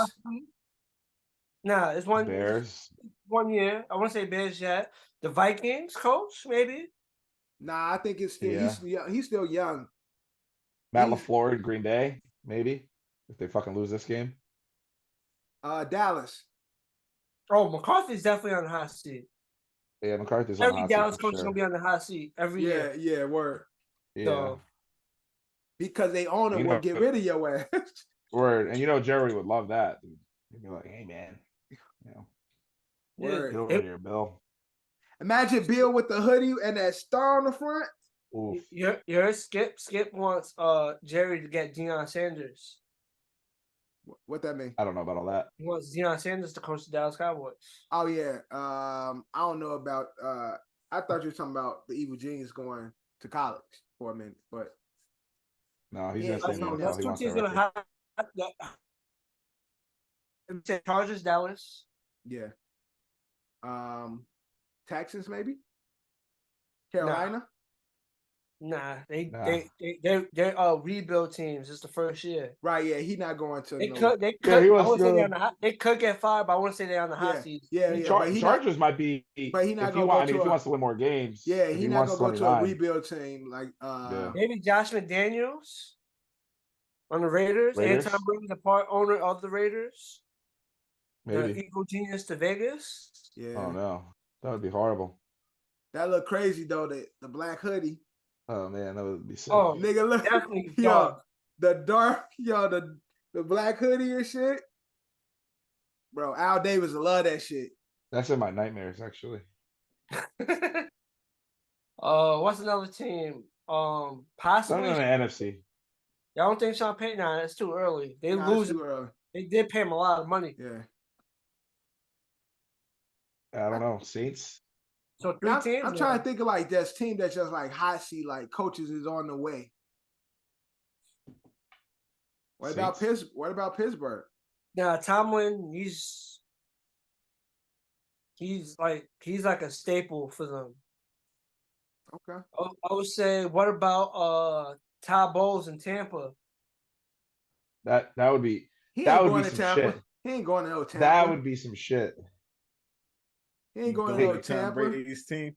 Nah, it's one. Bears. 1 year. I want to say Bears yet. The Vikings coach, maybe. Nah, I think it's still he's still young. Matt LaFleur in Green Bay, maybe if they fucking lose this game. Dallas. Oh, McCarthy's definitely on the hot seat. Yeah, McCarthy's on the hot seat. Every Dallas coach is gonna be on the hot seat every year. Yeah, word. Yeah. So, because they own it, will get rid of your ass. Word, and Jerry would love that. He'd be like, "Hey, man, word. Get over here, Bill." Imagine Bill with the hoodie and that star on the front. Skip wants Jerry to get Deion Sanders. What that mean? I don't know about all that. He wants Deion Sanders to coach the Dallas Cowboys. Oh yeah. I don't know about. I thought you were talking about the Evil Genius going to college for a minute, but no, he's gonna stay in the NFL. That's He two wants teams that gonna record. have Chargers, Dallas. yeah. Texans maybe. Carolina. Nah, they rebuild teams. It's the first year. Right, yeah, he not going to. They could. They could get fired, but I want to say they're on the hot seat. Yeah. But Chargers might be. But he not if he wants to win more games. Yeah, he not gonna go to a rebuild team like. Maybe Josh McDaniels on the Raiders. And Tom Brady, the part owner of the Raiders. Maybe. The Evil Genius to Vegas. Yeah. Oh no, that would be horrible. That look crazy though. The black hoodie. Oh man, that would be sick. Oh, nigga, look, definitely yo, the dark, the black hoodie and shit. Bro, Al Davis love that shit. That's in my nightmares, actually. What's another team? Possibly. Something in the NFC. Y'all don't think Sean Payton? Nah, it's too early. They lose. Too early. They did pay him a lot of money. Yeah. I don't know. Saints. So three teams. I'm trying to think of like this team that's just like hot seat, like coaches is on the way. What about Pittsburgh? Now Tomlin, he's like a staple for them. Okay. I would say, what about Todd Bowles in Tampa? That would be some shit. He ain't going to no Tampa. That would be some shit. He ain't going to no Tampa. Brady's team.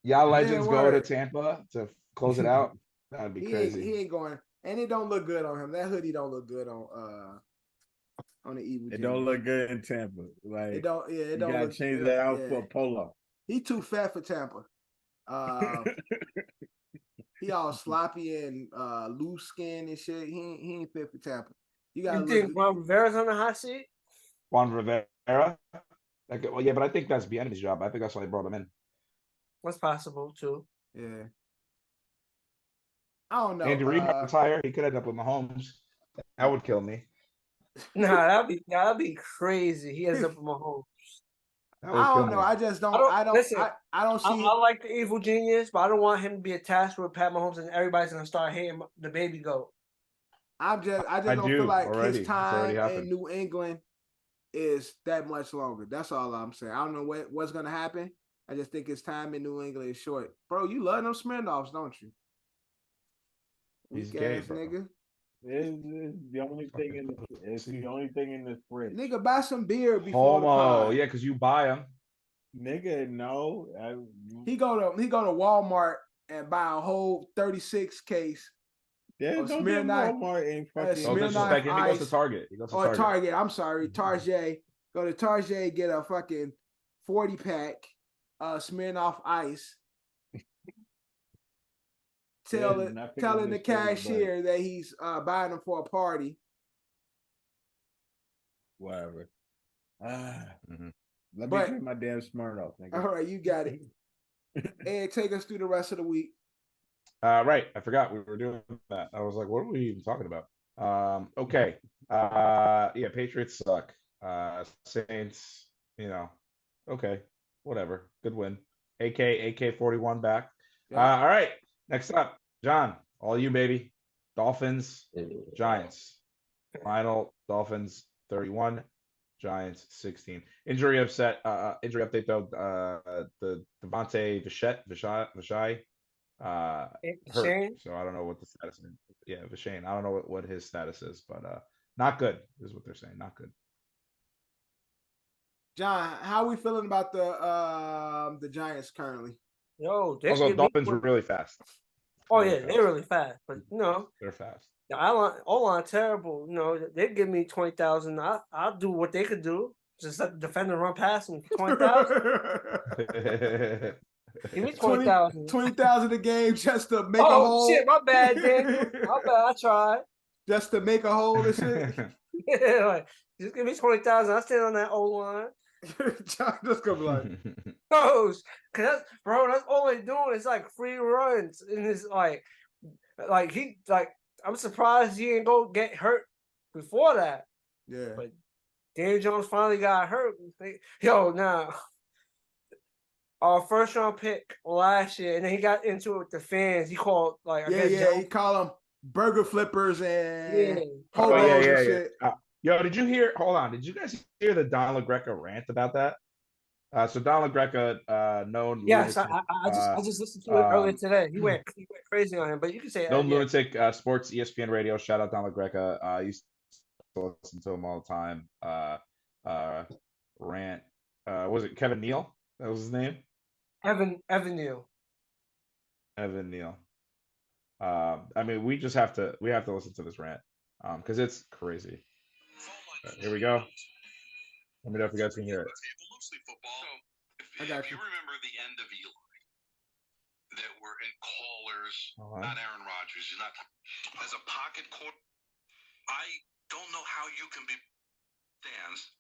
Y'all legends go to Tampa to close it out. That would be crazy. He ain't going, and it don't look good on him. That hoodie don't look good on the Evil. It don't look good in Tampa. Like it don't. Yeah, it don't. You gotta change that out for a polo. He too fat for Tampa. He all sloppy and loose skin and shit. He ain't fit for Tampa. You think Juan Rivera's on the hot seat? Juan Rivera. Well, yeah, but I think that's Bieniemy's job. I think that's why they brought him in. That's possible too. Yeah. I don't know. Andy Reid might retire. He could end up with Mahomes. That would kill me. Nah, that'd be crazy. He ends up with Mahomes. I don't know. I just don't. I don't see. I like the Evil Genius, but I don't want him to be attached with Pat Mahomes and everybody's gonna start hating the baby goat. I just don't feel like his time in New England is that much longer. That's all I'm saying. I don't know what's gonna happen. I just think his time in New England is short. Bro, you love them Smirnoffs, don't you? He's gay, nigga. It's the only thing in the fridge. Nigga, buy some beer before the pod. Yeah, because you buy them. Nigga, no. He go to Walmart and buy a whole 36 case. Yeah, don't get Walmart and fucking. He goes to Target. Target. I'm sorry, Target. Go to Target, get a fucking 40-pack Smirnoff Ice. Telling the cashier that he's buying them for a party. Whatever. Let me drink my damn Smirnoff, nigga. All right, you got it. And take us through the rest of the week. Right. I forgot we were doing that. I was like, what are we even talking about? Okay. Yeah, Patriots suck. Saints, okay, whatever. Good win. AK 41 back. Yeah. All right. Next up, John, all you, baby. Dolphins, Giants. Final, Dolphins 31, Giants 16. Injury update though. The Devontae Vashai hurt. So I don't know what the status is. Yeah, Vashane. I don't know what his status is, but not good is what they're saying. Not good. John, how are we feeling about the Giants currently? Yo, Dolphins were really fast. Oh yeah, they're really fast, but they're fast. The O-line terrible. They give me 20,000. I'll do what they could do. Just let the defender run past me for 20,000. Give me 20,000. 20,000 a game just to make a hole. Oh shit, my bad, Daniel. My bad. I tried. Just to make a hole and shit. Yeah, just give me 20,000. I stand on that O-line. John just gonna be like, no, cause that's all they doing is like free runs, and it's like I'm surprised he didn't go get hurt before that. Yeah. But Daniel Jones finally got hurt. Yo, now our first round pick last year, and then he got into it with the fans. He called he called them burger flippers and hobos and shit. Yo, did you hear? Hold on, did you guys hear the Don LaGreca rant about that? So Don LaGreca, known yes, lunatic, I just listened to it earlier today. He went crazy on him, but you can say known lunatic, sports ESPN radio. Shout out Don LaGreca. I used to listen to him all the time. Rant. Was it Kevin Neal? That was his name. Evan Neal. Evan Neal. I mean, we have to listen to this rant, because it's crazy. Here we go. Let me know if you guys can hear it. If you remember the end of Eli, that were in callers, not Aaron Rodgers, he's not as a pocket quarter. I don't know how you can be stands.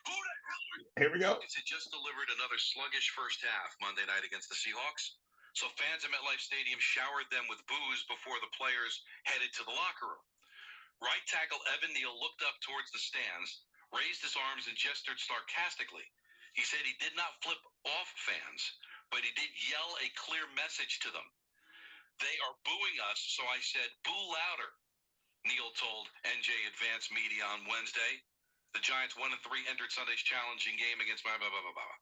Who the hell are you? Here we go. It just delivered another sluggish first half Monday night against the Seahawks. So fans at MetLife Stadium showered them with booze before the players headed to the locker room. Right tackle Evan Neal looked up towards the stands, raised his arms and gestured sarcastically. He said he did not flip off fans, but he did yell a clear message to them. They are booing us, so I said, boo louder, Neal told NJ Advance Media on Wednesday. The Giants 1-3 entered Sunday's challenging game against blah, blah, blah, blah, blah.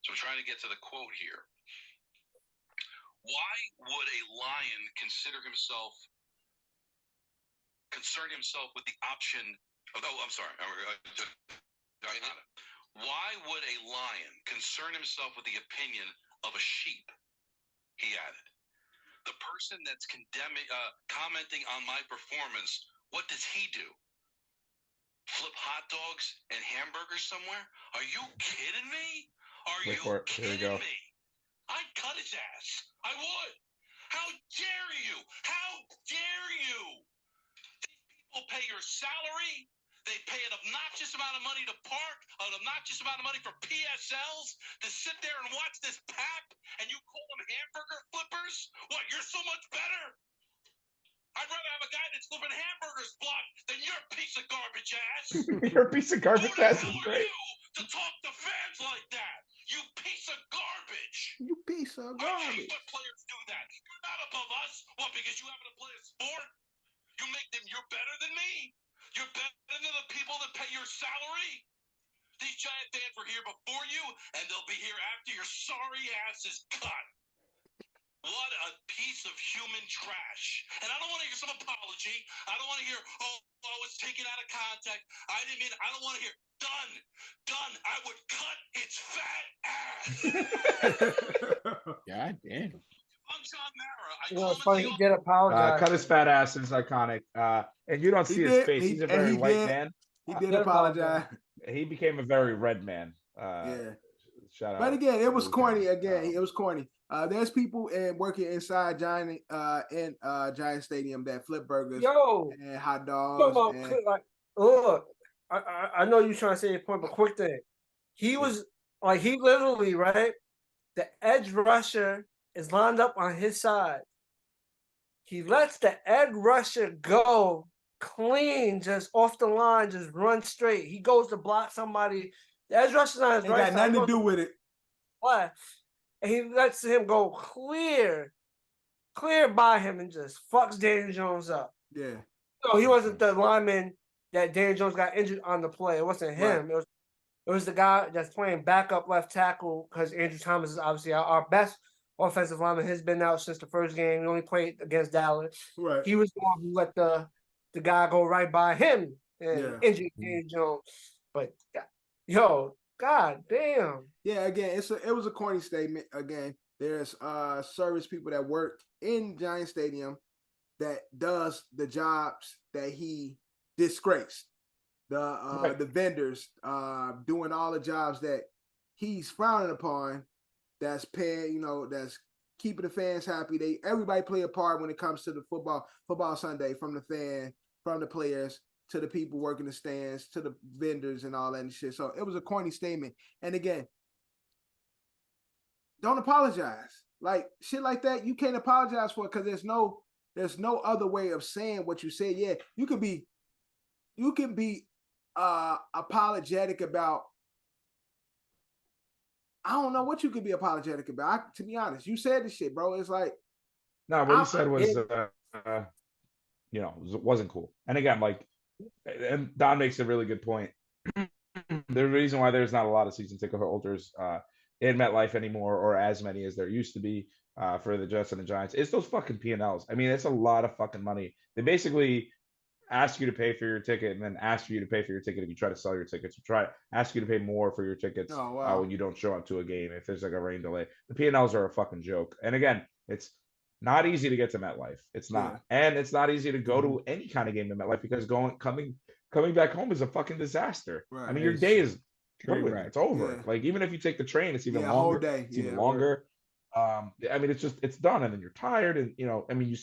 So I'm trying to get to the quote here. Why would a lion concern himself with the option of, why would a lion concern himself with the opinion of a sheep? He added. The person that's commenting on my performance, what does he do? Flip hot dogs and hamburgers somewhere? Are you kidding me? Are you kidding me? I'd cut his ass. I would. How dare you? How dare you? These people pay your salary. They pay an obnoxious amount of money to park, an obnoxious amount of money for PSLs, to sit there and watch this pack, and you call them hamburger flippers? What, you're so much better? I'd rather have a guy that's flipping hamburgers block than your piece of garbage ass. Your piece of garbage ass is great. To talk to fans like that, you piece of garbage. You piece of garbage. I hate when players do that. You're not above us. What, because you happen to play a sport? You make them, you're better than me. You're better than the people that pay your salary. These Giant fans were here before you, and they'll be here after your sorry ass is cut. What a piece of human trash. And I don't want to hear some apology. I don't want to hear, oh, it's taken out of context. I didn't mean, I don't want to hear, done. I would cut its fat ass. God damn. I'm John Mara. Well, it's funny, he did apologize. Cut his fat ass is iconic. And you don't see his face. He's a very white man. He did apologize. He became a very red man. Yeah. Shout out. But again, it was corny. It was corny. There's people working inside Giant Stadium that flip burgers and hot dogs. Look, I know you're trying to say your point, but quick thing. He was he literally, right? The edge rusher is lined up on his side. He lets the edge rusher go clean, just off the line, just run straight. He goes to block somebody. The edge rusher's on his right side. Got nothing to do with it. What? And he lets him go clear by him and just fucks Daniel Jones up. Yeah. So he wasn't the lineman that Daniel Jones got injured on the play. It wasn't him. Right. It was the guy that's playing backup left tackle, because Andrew Thomas is obviously our best offensive lineman. Has been out since the first game. He only played against Dallas. Right. He was the one who let the guy go right by him and injured Daniel Jones. But God damn. Yeah, again, it was a corny statement. Again, there's service people that work in Giant Stadium that does the jobs that he disgraced. The vendors doing all the jobs that he's frowning upon, that's paying, that's keeping the fans happy. Everybody play a part when it comes to the football Sunday, from the fan, from the players, to the people working the stands, to the vendors and all that and shit. So it was a corny statement. And again, don't apologize. Like shit like that, you can't apologize for it, because there's no other way of saying what you said. Yeah, you could be you can be apologetic about. I don't know what you could be apologetic about. To be honest, you said this shit, bro. It's like no, what he said was, wasn't cool. And again, like, and Don makes a really good point. The reason why there's not a lot of season ticket holders in MetLife anymore, or as many as there used to be for the Jets and the Giants, is those fucking P&Ls. I mean, it's a lot of fucking money. They basically ask you to pay for your ticket and then ask you to pay for your ticket if you try to sell your tickets, or ask you to pay more for your tickets when you don't show up to a game if there's like a rain delay. The P&Ls are a fucking joke. And again, it's not easy to get to MetLife. It's not. Yeah. And it's not easy to go to any kind of game to MetLife because coming back home is a fucking disaster. Right. I mean, your day is ruined. It's over. Yeah. Like, even if you take the train, it's even longer. Whole day. It's even longer. Right. I mean, it's done, and then you're tired, and I mean,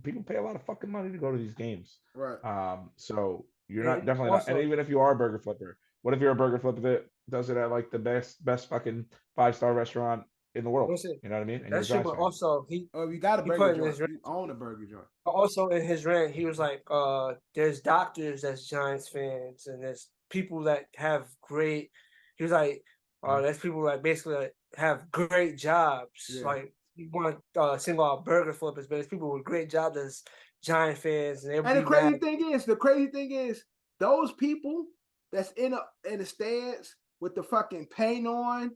people pay a lot of fucking money to go to these games. Right. So you're definitely not. And even if you are a burger flipper, what if you're a burger flipper that does it at like the best fucking 5-star restaurant in the world? You know what I mean? And that's true, but also you got a burger joint. You own a burger joint. Also, in his rant, he was like, "There's doctors that's Giants fans, and there's people that have great." He was like, "There's people that basically have great jobs. Yeah. Like, you want to single out burger flippers, but there's people with great jobs as Giant fans." And the crazy thing is, those people that's in the stands with the fucking paint on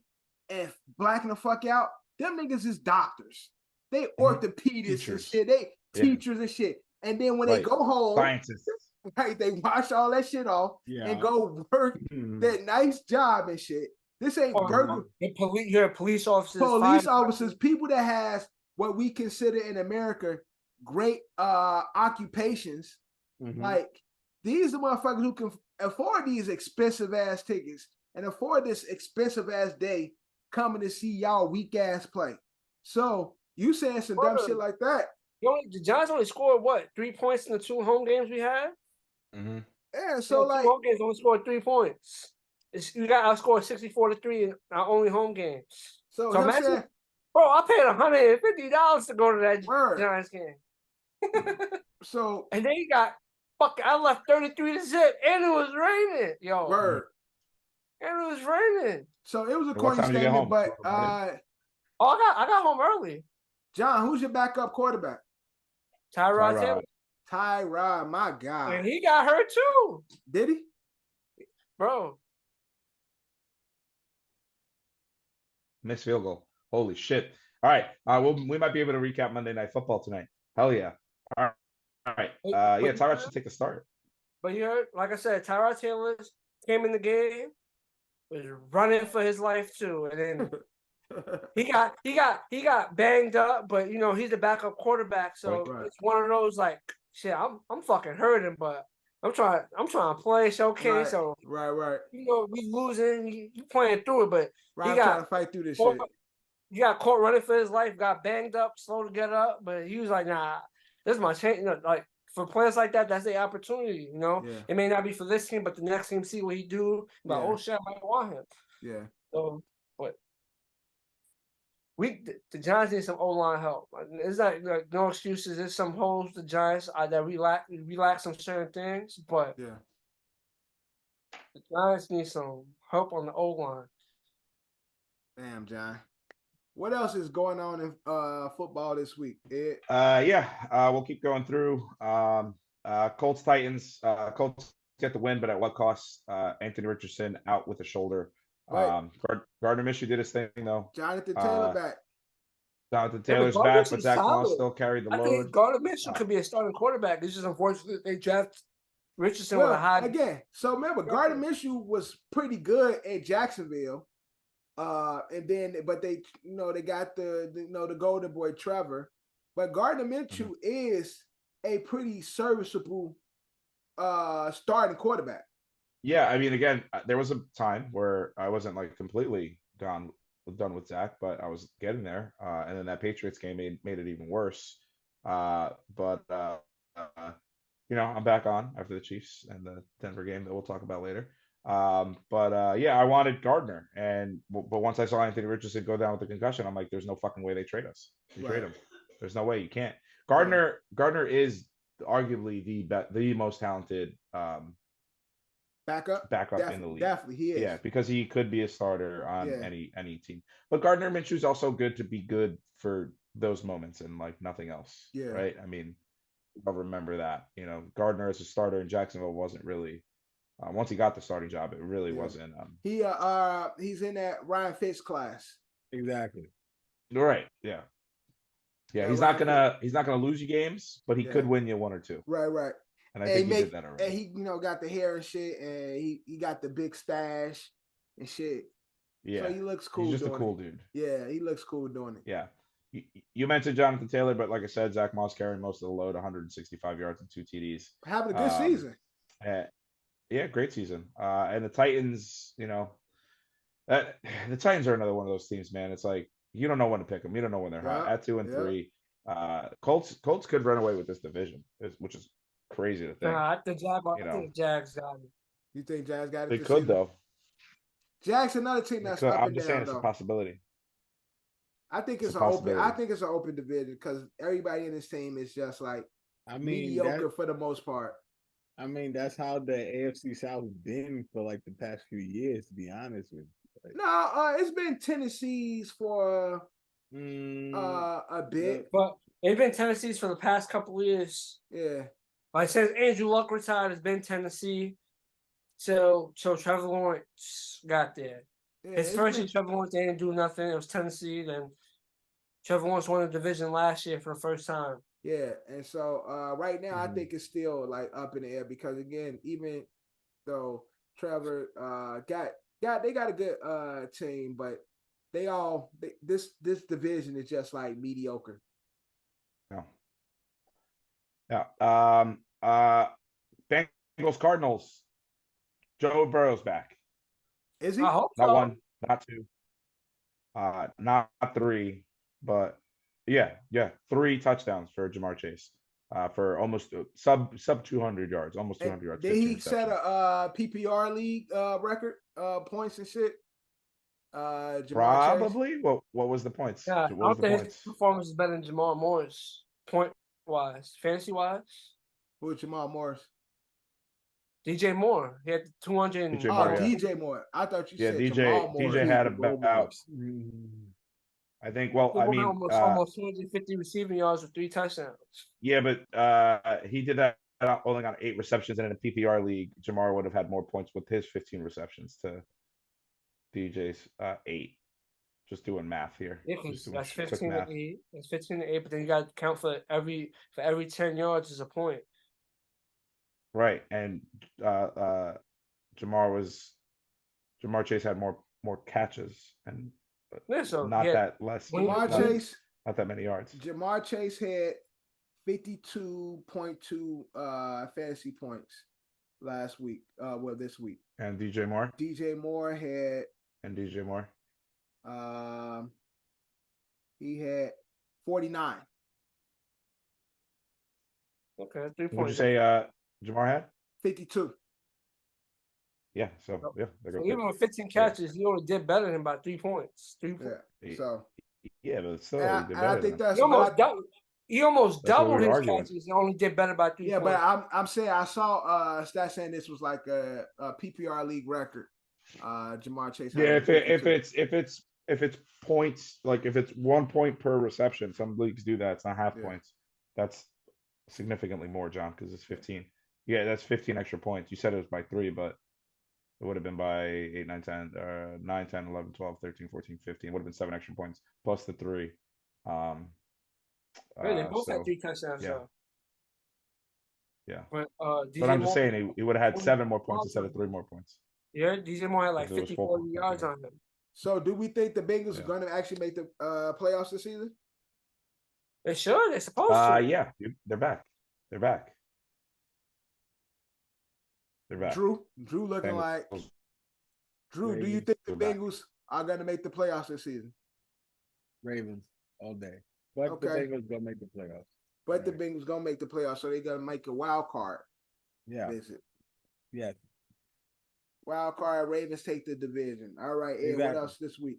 and blacking the fuck out, them niggas is doctors. They orthopedists and shit. They teachers and shit. And then when they go home, scientists. Right, they wash all that shit off and go work that nice job and shit. This ain't burger. You're police officers. Police officers, people that has what we consider in America great occupations. Like, these are motherfuckers who can afford these expensive ass tickets and afford this expensive ass day coming to see y'all weak ass play. So you saying some dumb shit like that? The Giants only scored 3 points in the 2 home games we had. Yeah, so like 2 home games only scored 3 points. We got outscored 64-3 in our only home games. So imagine, bro, I paid $150 to go to that Giants game. So and then you got I left 33 to zip, and it was raining, yo. Word. And it was raining. So it was a corny statement, but I got home early. John, who's your backup quarterback? Tyrod Taylor. Tyrod, my God. And he got hurt too. Did he? Bro. Missed field goal. Holy shit. All right. We might be able to recap Monday Night Football tonight. Hell yeah. All right. Tyrod should take the start. But you heard, like I said, Tyrod Taylor came in the game, was running for his life too. And then he got banged up, but he's the backup quarterback, so it's one of those like, shit, I'm fucking hurting, but I'm trying to play, showcase. Right. So right. We losing, you playing through it, but he got trying to fight through this shit. He got caught running for his life, got banged up, slow to get up, but he was like, nah, this is my chance. Like, for players like that, that's the opportunity. Yeah. It may not be for this team, but the next team see what he do. Like, oh shit, I might want him. Yeah. So, but the Giants need some O-line help. It's not like no excuses. There's some holes the Giants that relax on certain things, but the Giants need some help on the O-line. Damn, John. What else is going on in football this week, Ed? We'll keep going through. Colts Titans. Colts get the win, but at what cost? Anthony Richardson out with a shoulder. Right. Gardner Minshew did his thing though. Jonathan Taylor back. Jonathan Taylor's back, but Zach Moss still carried the load. I think Gardner Minshew could be a starting quarterback. It's just unfortunate they draft Richardson with a high. Again, so remember, Gardner Minshew was pretty good at Jacksonville. And then, but they got the golden boy Trevor, but Gardner Minshew is a pretty serviceable starting quarterback. Yeah, I mean, again, there was a time where I wasn't like completely done with Zach, but I was getting there. And then that Patriots game made it even worse. I'm back on after the Chiefs and the Denver game that we'll talk about later. I wanted Gardner, but once I saw Anthony Richardson go down with the concussion, I'm like, there's no fucking way they trade us. Trade him. There's no way. You can't. Gardner is arguably the most talented backup in the league. Definitely, he is. Yeah, because he could be a starter on Yeah. any team. But Gardner Minshew's also good to be good for those moments and like nothing else. Yeah. Right. I mean, I'll remember that. Gardner as a starter in Jacksonville wasn't really. Once he got the starting job, it really wasn't. He's in that Ryan Fitz class. Exactly. Right. Yeah. Yeah. He's not gonna lose you games, but he could win you one or two. Right. And I think he did that already. And he, got the hair and shit, and he got the big stash and shit. Yeah. So he looks cool. He's just a cool dude. Yeah, he looks cool doing it. Yeah. You mentioned Jonathan Taylor, but like I said, Zach Moss carrying most of the load, 165 yards and 2 TDs. Having a good season. Yeah, great season. And the Titans, the Titans are another one of those teams, man. It's like you don't know when to pick them. You don't know when they're hot. At 2 and 3, Colts could run away with this division, which is crazy to think. I think Jags got it. You think Jags got it? They could though. Jags another team that's up I'm and just down, saying it's a possibility. I think it's an open division because everybody in this team is just like mediocre for the most part. I mean, that's how the AFC South has been for like the past few years, to be honest with you. No, it's been Tennessee's for a bit. But it's been Tennessee's for the past couple of years. Yeah. Like since Andrew Luck retired, it's been Tennessee. So Trevor Lawrence got there. Yeah, His first year, Trevor Lawrence didn't do nothing. It was Tennessee. Then Trevor Lawrence won the division last year for the first time. Yeah, and so right now I think it's still like up in the air because again, even though Trevor they got a good team, but this division is just like mediocre. Yeah. Bengals Cardinals. Joe Burrow's back. Is he? I hope not so. 1, not 2, not 3, but yeah, 3 touchdowns for Jamar Chase, for almost sub 200 yards, almost 200 yards. Did he set a PPR league record points and shit? Jamar Probably. Chase? What was the points? Yeah, I don't think his performance is better than Jamal Moore's point wise, fantasy wise. Who was Jamal Moore's? DJ Moore. He had 200. DJ Moore. I thought you said Jamal Moore. DJ had about. I think. Well, I mean, almost 250 receiving yards with 3 touchdowns. Yeah, but he did that only on 8 receptions, and in a PPR league, Jamar would have had more points with his 15 receptions to DJ's 8. Just doing math here. Yeah, that's 15 to 8. That's 15 to 8, but then you got to count for every 10 yards is a point. Right, and Jamar Chase had more catches and not that many yards. Jamar Chase had 52.2 fantasy points last week. This week. And DJ Moore. DJ Moore had. And DJ Moore. He had 49. Okay, 3 points. What'd you say? Jamar had 52. Yeah, so even with 15 catches, he only did better than about 3 points. 3 points. Yeah. So but still, I think that's he almost doubled his catches. He only did better by 3 points. Yeah, but I'm saying I saw stats saying this was like a PPR league record. Jamar Chase. Yeah, if it's points, like if it's 1 point per reception, some leagues do that. It's not half points. That's significantly more, John, because it's 15. Yeah, that's 15 extra points. You said it was by 3, but it would have been by 8, 9, 10, 9, 10, 11, 12, 13, 14, 15. It would have been 7 extra points plus the 3. They both had 3 touchdowns. Yeah. But I'm just saying he would have had 7 more points instead of 3 more points. Yeah, DJ Moore had like 54 yards on him. So do we think the Bengals are going to actually make the playoffs this season? They should. They're supposed to. Yeah, they're back. Drew looking Bengals. Like Drew. Do you think the Bengals are going to make the playoffs this season? Ravens all day. But the Bengals gonna make the playoffs. But the Bengals gonna make the playoffs, so they're gonna make a wild card. Yeah. Visit. Yeah. Wild card. Ravens take the division. All right, Ed, what else this week?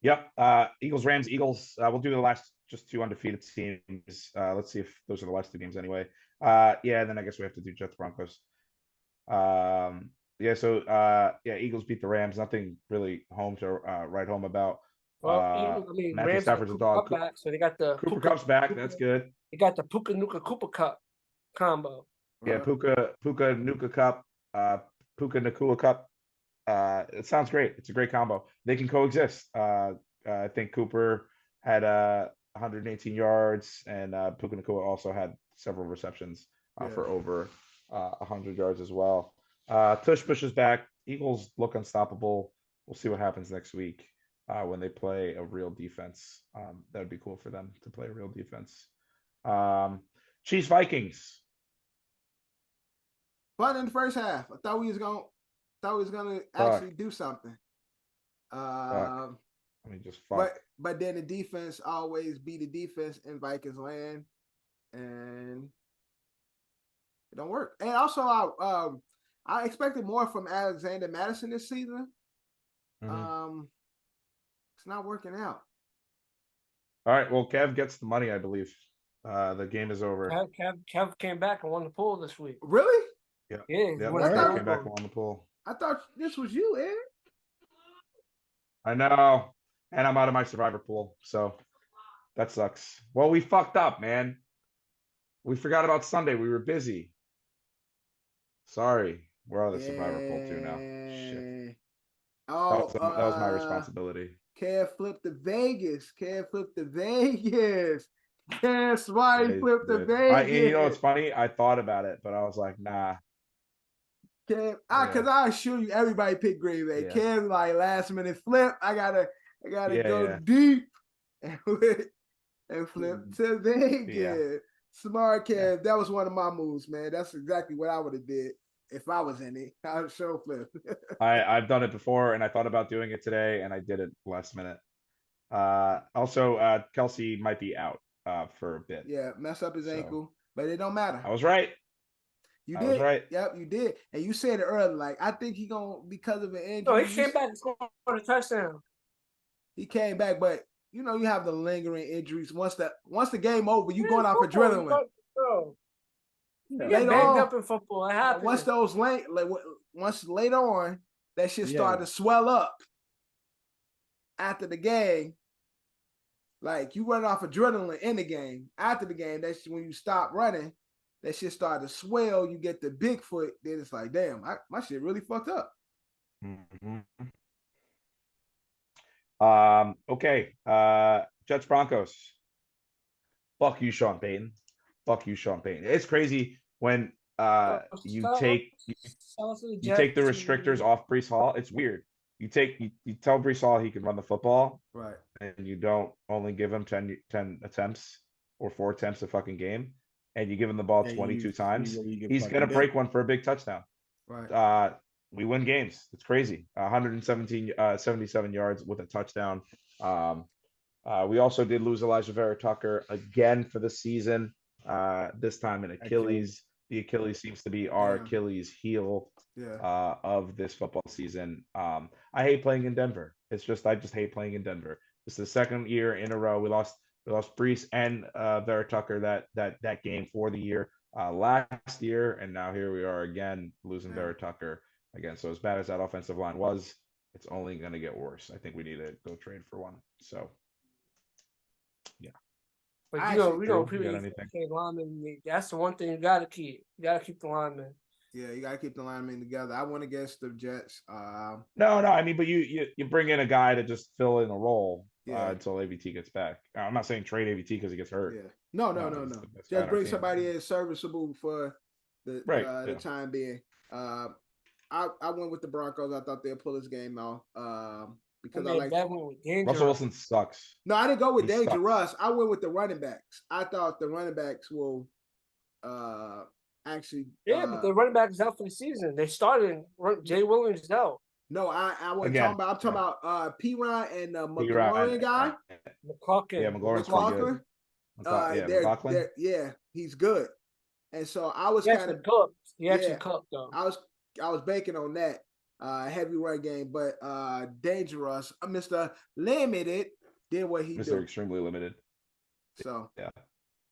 Yep. Eagles, Rams, Eagles. We'll do the last just 2 undefeated teams. Let's see if those are the last 2 games anyway. Yeah, and then I guess we have to do Jets, Broncos. Eagles beat the Rams. Nothing really home to write home about. Well, Matthew Rams Stafford's a Cooper dog. Kupp back, so they got the Cooper Kupp's back. That's good. They got the Puka Nuka Cooper Cup combo. Yeah, Puka Nuka Cup, Puka Nakua Cup. It sounds great. It's a great combo. They can coexist. I think Cooper had 118 yards, and Puka Nakua also had several receptions for over 100 yards as well. Tush Push is back. Eagles look unstoppable. We'll see what happens next week when they play a real defense. That would be cool for them to play a real defense. Chiefs Vikings. Fun in the first half. I thought we was gonna actually do something. Just fuck. But then the defense always be the defense in Vikings land, and it don't work. And also, I expected more from Alexander Madison this season. Mm-hmm. It's not working out. All right. Well, Kev gets the money, I believe. The game is over. Kev came back and won the pool this week. Really? Yeah. Yeah. Kev came back and won the pool. I thought this was you, Ed. I know. And I'm out of my survivor pool, so that sucks. Well, we fucked up, man. We forgot about Sunday. We were busy. Sorry. We're out of the survivor pool too now. Shit. Oh, that was my responsibility. Kev flipped to Vegas. Kev flipped to Vegas. Kev Swite flipped to Vegas. You know, it's funny. I thought about it, but I was like, nah. Kev, because I assure you, everybody picked Green Bay. Yeah. Kev, like last minute flip. I gotta go deep and flip to Vegas. Yeah. Smart Kev. Yeah. That was one of my moves, man. That's exactly what I would have did if I was in it. I would show flip. I've done it before, and I thought about doing it today, and I did it last minute. Also, Kelsey might be out for a bit. Yeah, mess up his ankle, but it don't matter. I was right. You did. I was right. Yep, you did. And you said it earlier, like, I think he gonna, because of an injury. No, he came back and scored a touchdown. He came back, but you know, you have the lingering injuries. Once the game over, you going off adrenaline. You get banged up in football. It happens. Once later on, that shit started to swell up after the game. Like, you run off adrenaline in the game. After the game, that's when you stop running. That shit started to swell. You get the Bigfoot. Then it's like, damn, my shit really fucked up. Mm-hmm. Okay. Jets Broncos. Fuck you, Sean Payton. Fuck you, Sean Payton. It's crazy when you take the restrictors off Breece Hall. It's weird. You tell Breece Hall he can run the football, right? And you don't only give him 10 attempts or 4 attempts a fucking game, and you give him the ball 22 times. He's gonna break one for a big touchdown. Right. We win games. It's crazy. 77 yards with a touchdown. We also did lose Elijah Vera Tucker again for the season. This time in Achilles. The Achilles seems to be our Achilles heel of this football season. I hate playing in Denver. I just hate playing in Denver. This is the second year in a row we lost Breece and Vera Tucker that game for the year last year, and now here we are again losing Vera Tucker again. So as bad as that offensive line was, it's only going to get worse. I think we need to go trade for one. So yeah. But we don't linemen. That's the one thing you gotta keep. You gotta keep the linemen. Yeah, you gotta keep the linemen together. I went against the Jets. No, I mean, but you bring in a guy to just fill in a role until AVT gets back. I'm not saying trade AVT because he gets hurt. Yeah. No. Just bring somebody in serviceable for the time being. I went with the Broncos. I thought they'd pull this game off. Because I like Russell Wilson sucks. No, I didn't go with Dangerous. I went with the running backs. I thought the running backs will actually. Yeah, but the running backs out for the season. They started. Jay Williams out. No, I wasn't talking about. I'm talking about P-Ron and the McLaurin guy. McLaughlin. Yeah, McLaurin. McLaughlin. Yeah, he's good. And so I was kind of cooked. He actually cooked though. I was banking on that. Heavy run game, but Dangerous, Mr. Limited did what he did. Mr. Extremely Limited. So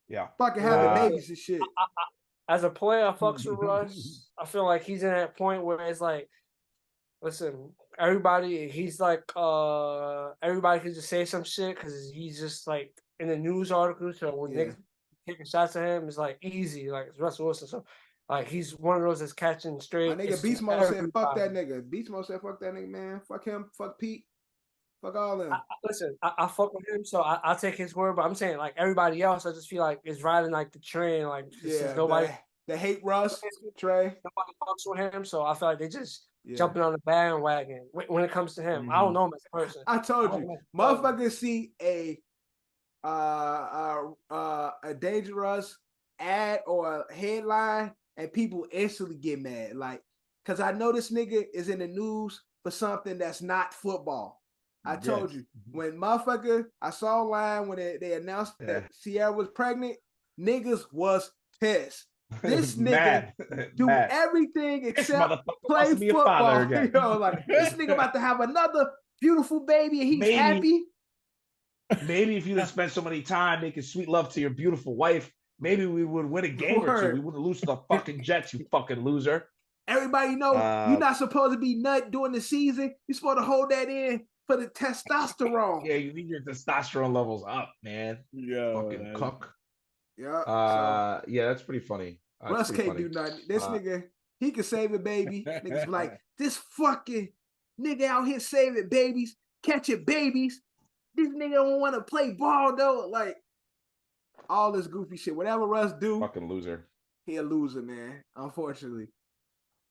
yeah. Fucking having babies and shit. as a player, I fucks with Russ. I feel like he's in that point where it's like, listen, he's like, everybody can just say some shit because he's just like in the news articles. So when niggas taking shots at him, it's like easy, like it's Russell Wilson. So like he's one of those that's catching straight. My nigga Beast Mode said, "Fuck that nigga." Beast Mode said, "Fuck that nigga, man. Fuck him. Fuck Pete. Fuck all them." I fuck with him, so I'll take his word. But I'm saying like everybody else, I just feel like is riding like the train. Like nobody. They hate Russ, Trey. Nobody fucks with him, so I feel like they just jumping on the bandwagon when it comes to him. I don't know him as a person. I told you, motherfuckers see a Dangerous ad or a headline and people instantly get mad. Like, cause I know this nigga is in the news for something that's not football. I told you, when I saw online when they announced that Sierra was pregnant, niggas was pissed. This nigga do everything except play football. You know, like this nigga about to have another beautiful baby and he's happy. Maybe if you'd have spent so many time making sweet love to your beautiful wife, maybe we would win a game or two. We wouldn't lose to the fucking Jets, you fucking loser. Everybody know you're not supposed to be nut during the season. You're supposed to hold that in for the testosterone. Yeah, you need your testosterone levels up, man. Yeah, fucking cuck. Yeah. Yeah, that's pretty funny. Russ can't do nothing. This nigga, he can save a baby. Niggas be like, this fucking nigga out here saving babies, catching babies. This nigga don't want to play ball though. Like all this goofy shit. Whatever Russ do, fucking loser. He a loser, man. Unfortunately.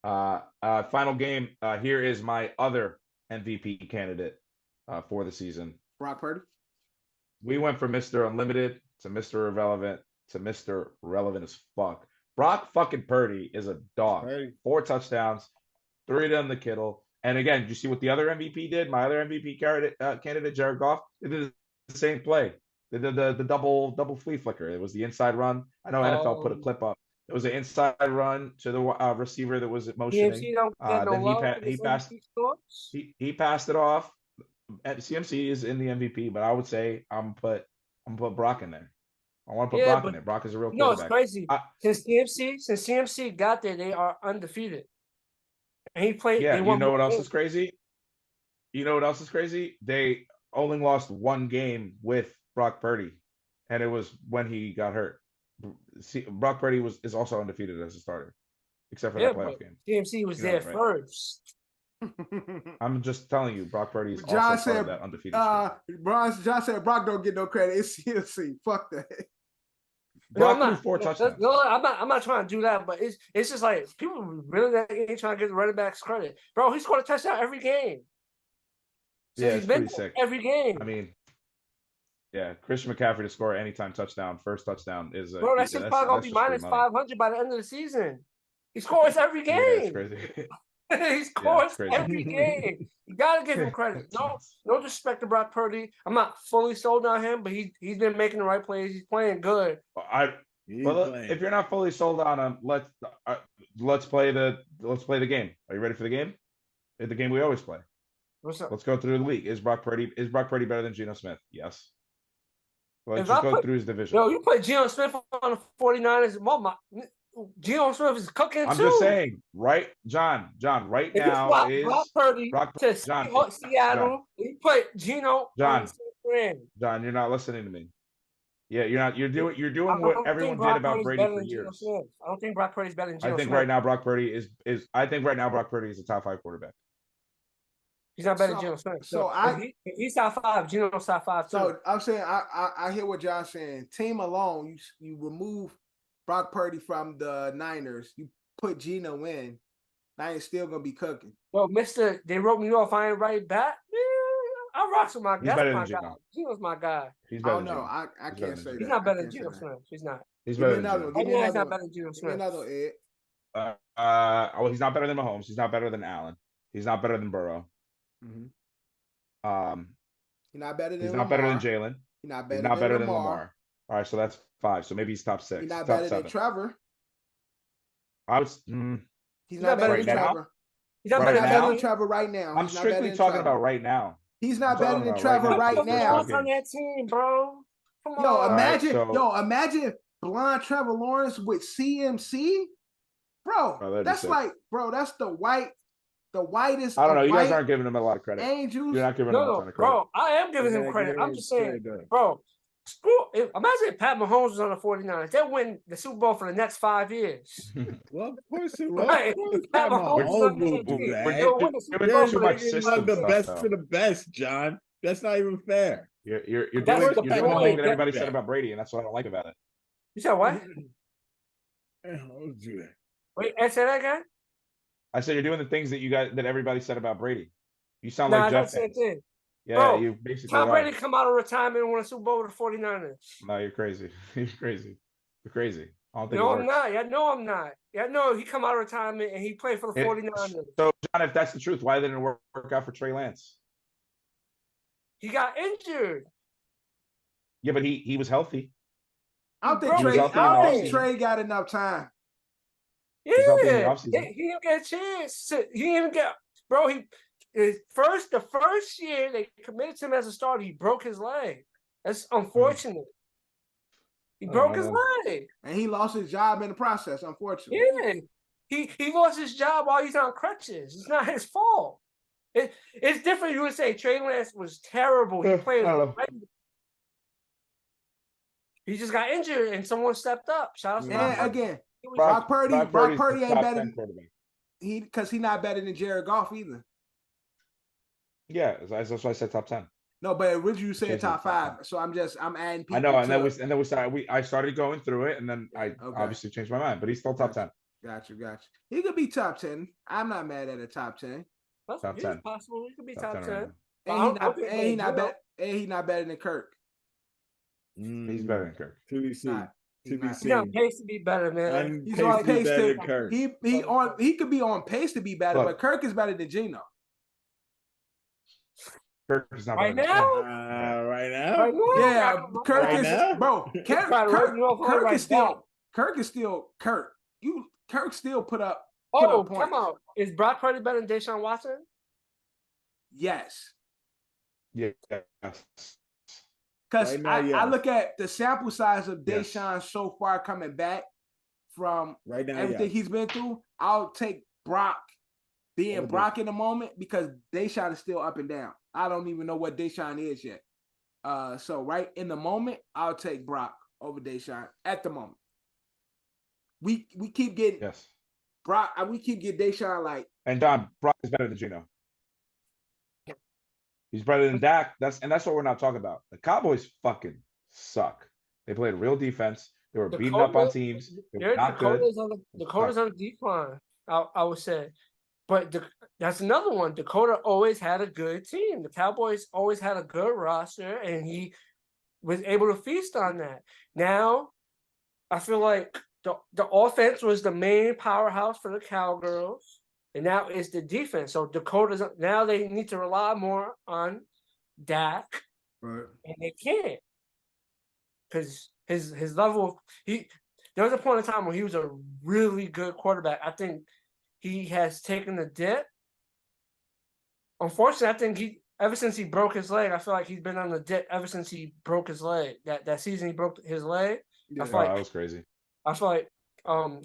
Final game. Here is my other MVP candidate for the season. Brock Purdy. We went from Mr. Unlimited to Mr. Irrelevant to Mr. Relevant as fuck. Brock fucking Purdy is a dog. 4 touchdowns, 3 of them to Kittle. And again, did you see what the other MVP did? My other MVP candidate, Jared Goff, they did the same play. They did the double flea flicker. It was the inside run. I know NFL put a clip up. It was an inside run to the receiver that was motioning. Then he passed it off. CMC is in the MVP, but I would say I'm gonna put Brock in there. I want to put Brock in there. Brock is a real quarterback. No, it's crazy. Since CMC got there, they are undefeated. And he played. Yeah, you know what else is crazy? They only lost 1 game with Brock Purdy, and it was when he got hurt. Brock Purdy is also undefeated as a starter, except for that playoff game. CMC was there first. I'm just telling you, Brock Purdy is also part of that undefeated. John said Brock don't get no credit. It's CMC. Fuck that. Brock threw 4 touchdowns. No, I'm not trying to do that, but it's just like people really ain't trying to give the running backs credit, bro. He scored a touchdown every game. Yeah, it's pretty sick. Every game. I mean, yeah, Christian McCaffrey to score anytime touchdown, first touchdown is a bro. That shit's probably gonna be minus 500 by the end of the season. He scores every game. Yeah, that's crazy. He scores every game. You gotta give him credit. No disrespect to Brock Purdy. I'm not fully sold on him, but he's been making the right plays. He's playing good. If you're not fully sold on him, let's play the game. Are you ready for the game? The game we always play. What's up? Let's go through the league. Is Brock Purdy better than Geno Smith? Yes. Let's just go through his division. Yo, you play Geno Smith on the 49ers. Geno Smith is cooking too. I'm just saying, right, John, right now is Brock Purdy to Seattle. You play Geno. John, you're not listening to me. Yeah, you're not. You're doing what everyone did about Brady for years. I don't think Brock Purdy's better than Geno Smith. I think right now Brock Purdy is a top 5 quarterback. He's not better than Geno Smith. So he's top 5. Geno's top 5 too. So I'm saying I hear what John's saying. Team alone, you remove Brock Purdy from the Niners, you put Geno in, Niners still gonna be cooking. Well, they wrote me off. I ain't right back. Yeah, I rocks with my guy. That's my guy. Geno's my guy. He's better than Geno. I can't say that. He's not better than Geno Smith. He's not. He's better than Geno. He's not better than Geno Smith. Another Ed. Well, he's not better than Mahomes. He's not better than Allen. He's not better than Burrow. Mm-hmm. He's not better than Jalen. He's not better than Lamar. All right, so that's 5. So maybe he's top 6. He's not top better 7. than Trevor. He's not better than Trevor. He's not better than Trevor right now. I'm strictly talking about right now. He's not better than Trevor right now. On that team, bro. Come on. Imagine blonde Trevor Lawrence with CMC, bro, that's like, bro, that's the whitest. I don't know. You guys aren't giving him a lot of credit. Angels. You're not giving him a ton of credit. Bro, I am giving him credit. I'm just saying, bro. Imagine if Pat Mahomes was on the 49ers. They'll win the Super Bowl for the next 5 years. Well, of course it will. Right. Pat Mahomes will do that. The best for the best, John. That's not even fair. You're doing the thing that everybody said about Brady, and that's what I don't like about it. You said what? Wait, say that again? I said you're doing the things that everybody said about Brady. You sound like Jeff. Thing. Yeah, bro, you basically. Tom Brady come out of retirement and win a Super Bowl with the 49ers. No, you're crazy. You're crazy. You're crazy. I don't think no, I'm not. Yeah, no, I'm not. Yeah, no, he come out of retirement and he played for the 49ers. So, John, if that's the truth, why didn't it work out for Trey Lance? He got injured. Yeah, but he was healthy. I don't think Trey got enough time. Yeah, he didn't get a chance. He didn't even get, bro. The first year they committed to him as a starter, he broke his leg. That's unfortunate. He broke his leg, and he lost his job in the process. Unfortunately, yeah, he lost his job while he's on crutches. It's not his fault. It's different. You would say Trey Lance was terrible. He played. He just got injured, and someone stepped up. Shout out to him. Again, Brock Purdy ain't better. Because he's not better than Jared Goff either. Yeah, that's why I said top 10. No, but originally you said top 5, so I'm adding people. I know, and then we started. I started going through it, and then I obviously changed my mind. But he's still top 10. Got you. He could be top 10. I'm not mad at a top 10. Top 10. Possible. He could be top 10. And he's not better than Kirk. He's better than Kirk. He's on pace to be better, man. He's on pace to Kirk. He could be on pace to be better, but Kirk is better than Geno. Kirk is not right now. Right now. Yeah, Kirk is bro. Kirk is still Kirk. Kirk still put up. Come on. Is Brock Purdy better than Deshaun Watson? Yes. Yes. Because I look at the sample size of Deshaun so far coming back from everything he's been through. I'll take Brock being Brock in the moment because Deshaun is still up and down. I don't even know what Deshaun is yet. So right in the moment, I'll take Brock over Deshaun at the moment. We keep getting Brock. We keep getting Deshaun like. And Don, Brock is better than Geno. He's better than Dak. That's what we're not talking about. The Cowboys fucking suck. They played real defense. They were beating up on teams. Dakota's on the decline, I would say. But that's another one. Dakota always had a good team. The Cowboys always had a good roster, and he was able to feast on that. Now, I feel like the offense was the main powerhouse for the Cowgirls. And now it's the defense. So Dakota's now they need to rely more on Dak, and they can't because his level. There was a point in time where he was a really good quarterback. I think he has taken the dip. Unfortunately, I think ever since he broke his leg, I feel like he's been on the dip ever since he broke his leg. That season he broke his leg. Yeah, I feel like that was crazy. I feel like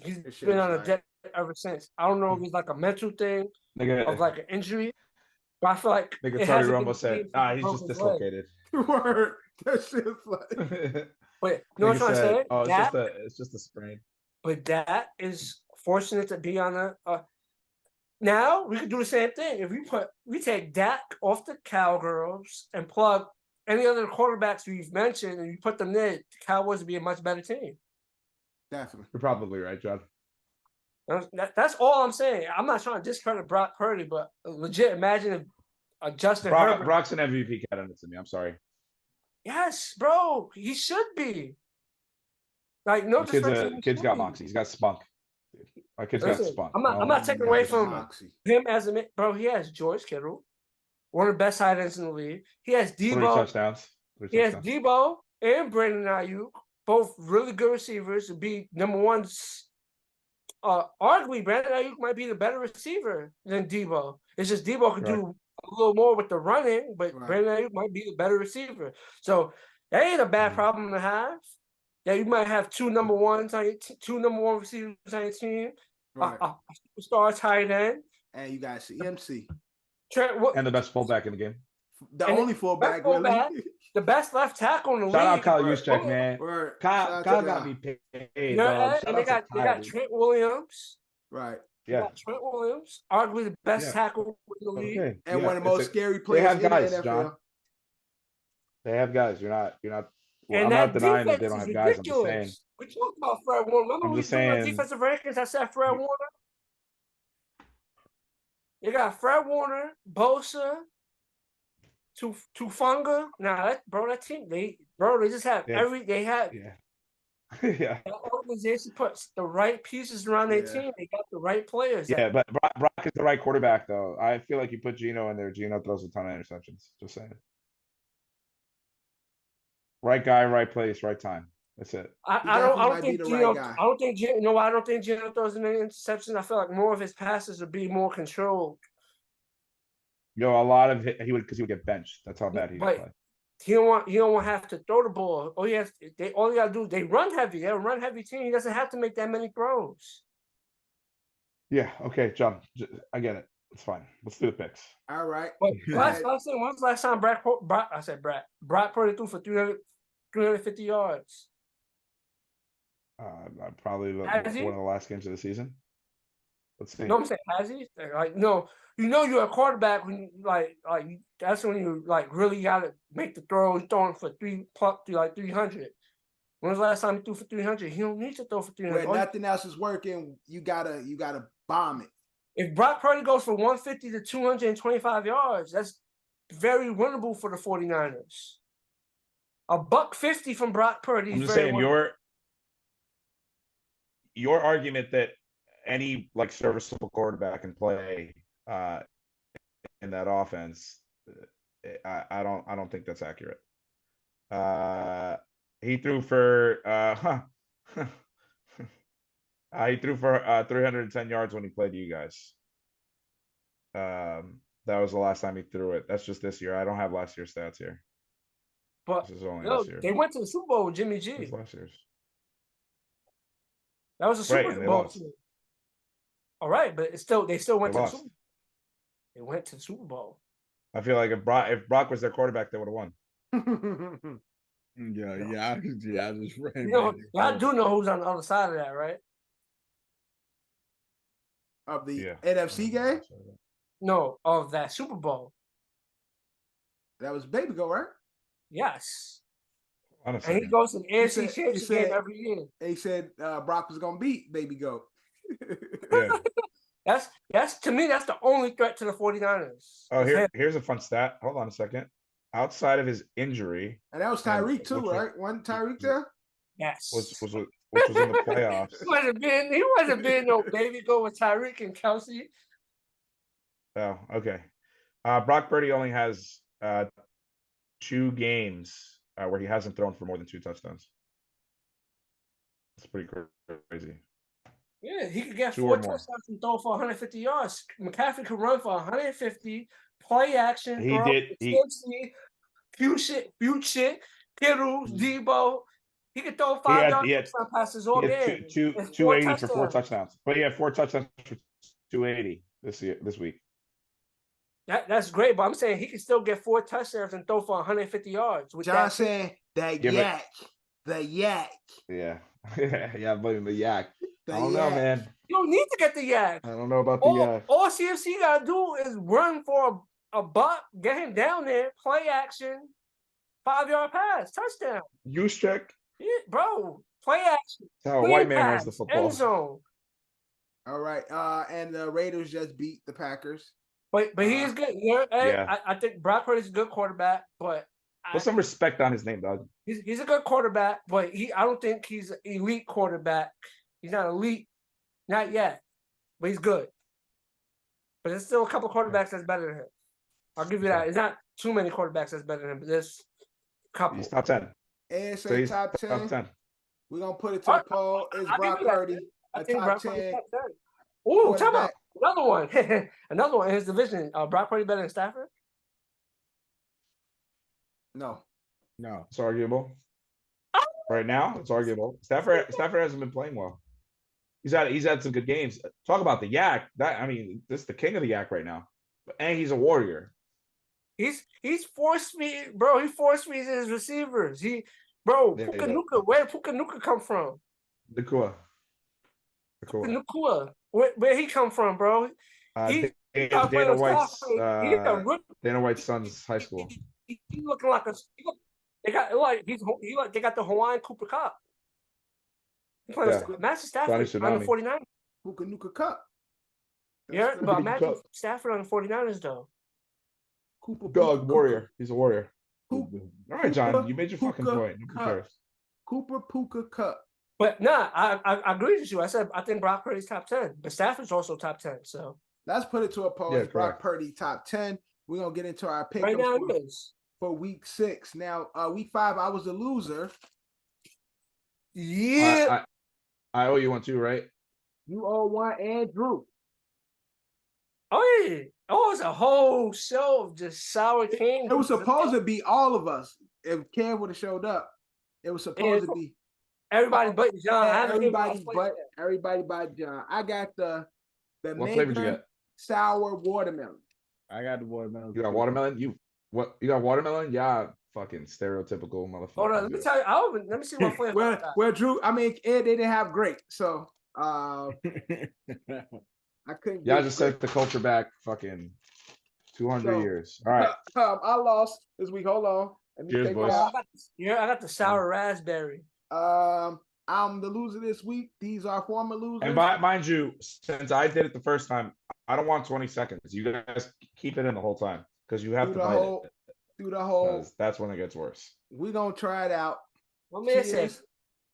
he's been on a dip ever since. I don't know if it's like a mental thing of like an injury, but I feel like Tony Romo said, he's just dislocated. Word. That shit's like. Wait, you know what I'm trying to say? Oh, it's just a sprain. But that is fortunate to be on a. Now we could do the same thing. If we take Dak off the Cowgirls and plug any other quarterbacks we've mentioned and you put them there, the Cowboys would be a much better team. Definitely. You're probably right, John. That's all I'm saying. I'm not trying to discredit Brock Purdy, but legit, imagine if Justin Herbert. Brock's an MVP candidate to me. I'm sorry. Yes, bro. He should be. Like, no kid's got moxie. He's got spunk. Our kid's got spunk. I'm not taking away from him as a bro. He has George Kittle, one of the best tight ends in the league. He has Debo. 3 touchdowns. He has Debo and Brandon Ayuk, both really good receivers to be number ones. Arguably, Brandon Ayuk might be the better receiver than Debo. It's just Debo could do a little more with the running, but Brandon Ayuk might be the better receiver. So that ain't a bad problem to have. that you might have two number ones on your two number one receivers on your team, Right. a superstar tight end, and you got CMC. And the best fullback in the game. The only fullback, really. The best left tackle in the league. Shout out Kyle Juszczyk, man. Kyle got me paid. And they got Trent Williams. Right. Yeah. Trent Williams, arguably the best tackle in the league. Okay. And one of the most scary players in the NFL. John. They have guys. You're not well, I'm not denying that they don't have guys. I'm just saying. We talked about Fred Warner. Remember I'm we just saying. Defensive rankings? I said Fred Warner. You got Fred Warner, Bosa, Tufunga. Nah, that team, they just have they have yeah. that organization puts the right pieces around their team. They got the right players. Yeah, but Brock is the right quarterback, though. I feel like you put Geno in there. Geno throws a ton of interceptions. Just saying. Right guy, right place, right time. That's it. I don't think Geno. I don't think Geno throws in any interceptions. I feel like more of his passes would be more controlled. A lot of he would get benched. That's how bad he would play. He don't want to have to throw the ball. All you gotta do, they run heavy. They're a run heavy team. He doesn't have to make that many throws. Yeah. Okay, John. I get it. It's fine. Let's do the picks. All right. But last thing, when's the last time Brock Purdy threw for 350 yards? Probably one of the last games of the season. Let's see. No, I'm saying, has he? Like, no, you're a quarterback when that's when you really gotta make the throw. He's throwing for 300. When was the last time he threw for 300? He don't need to throw for 300. When nothing else is working, you gotta bomb it. If Brock Purdy goes for 150 to 225 yards, that's very winnable for the 49ers. $150 from Brock Purdy. I'm just saying your argument that any serviceable quarterback can play in that offense, I don't think that's accurate. He threw for 310 yards when he played you guys. That was the last time he threw it. That's just this year. I don't have last year's stats here. But this is only this year. They went to the Super Bowl with Jimmy G. Last year's. That was a Super Bowl team. All right, but they still went to the Super Bowl. They went to the Super Bowl. I feel like if Brock was their quarterback, they would have won. I just ran. I do know who's on the other side of that, right? Of the NFC game? No, of that Super Bowl. That was Baby Go, right? Yes. Honestly, and he goes to the AFC Championship game every year. They said Brock was gonna beat Baby Go. That's to me, that's the only threat to the 49ers. Oh, here's a fun stat. Hold on a second. Outside of his injury, and that was Tyreek too, right? Wasn't Tyreek there? Yes. Which was in the playoffs. He wasn't being no Baby Go with Tyreek and Kelsey. Oh, okay. Brock Purdy only has 2 games where he hasn't thrown for more than 2 touchdowns. That's pretty crazy. Yeah, he could get 4 touchdowns and throw for 150 yards. McCaffrey could run for 150, play action. He did. Few shit, Kittle, Debo. He could throw 5 yard passes all game. 280 for 4 touchdowns. But he had 4 touchdowns for 280 this week. That's great, but I'm saying he can still get 4 touchdowns and throw for 150 yards. John saying the yak. Yeah. Yeah, I'm blaming the yak. I don't know, man. You don't need to get the yak. I don't know about the yak. All CFC gotta do is run for a buck, get him down there, play action, 5-yard pass, touchdown. Juszczyk. Yeah, bro, play action. That's how a white man runs the football. End zone. All right, and the Raiders just beat the Packers. But he is good. Yeah. I think Brock Purdy's a good quarterback, but put some respect on his name, dog. He's a good quarterback, but I don't think he's an elite quarterback. He's not elite, not yet, but he's good. But there's still a couple quarterbacks that's better than him. I'll give you that. It's not too many quarterbacks that's better than him, but there's a couple. He's top 10. And So say he's top 10. top 10. We're gonna put it to the poll. Is Brock Purdy a top 10? Oh, talk about another one. Another one in his division. Brock Purdy better than Stafford? No. It's arguable. Right now, it's arguable. Stafford hasn't been playing well. He's had some good games. Talk about the yak. This is the king of the yak right now. And he's a warrior. He's forced me, bro. He forced me as his receivers. Puka Nuka. Where did Puka Nuka come from? Nakua. Nakua. Where he come from, bro? Dana White's son's high school. He looking like they got the Hawaiian Cooper Cup. He playing Master Stafford on the 49ers. Puka Nuka Cup. Yeah, but imagine Stafford on the 49ers though. Dog warrior. He's a warrior. All right, John, you made your fucking point. Who cares? Cooper Puka Cup. But I agree with you. I said I think Brock Purdy's top 10, but Stafford's also top 10. So let's put it to a poll. Yeah, Brock Purdy top 10. We're gonna get into our pick for week 6. Now, week 5, I was a loser. Yeah. I owe you one too, right? You owe one, and Drew. Oh yeah. Oh, it was a whole show of just sour candy. It was supposed to be all of us. If Cam would have showed up, it was supposed to be everybody but John. Everybody but John. I got the what flavor did you get? Sour watermelon. I got the watermelon. You got watermelon? You got watermelon? Yeah, fucking stereotypical motherfucker. Hold on, let me tell you. Let me see what flavor. well, Drew. They didn't have grape, so I couldn't. Yeah, I just set the culture back fucking 200 years. All right. I lost this week. Hold on. Cheers, boys. I got the sour raspberry. I'm the loser this week. These are former losers. And mind you, since I did it the first time, I don't want 20 seconds. You guys keep it in the whole time because you have to bite it. Through the whole. That's when it gets worse. We're gonna try it out. What man says?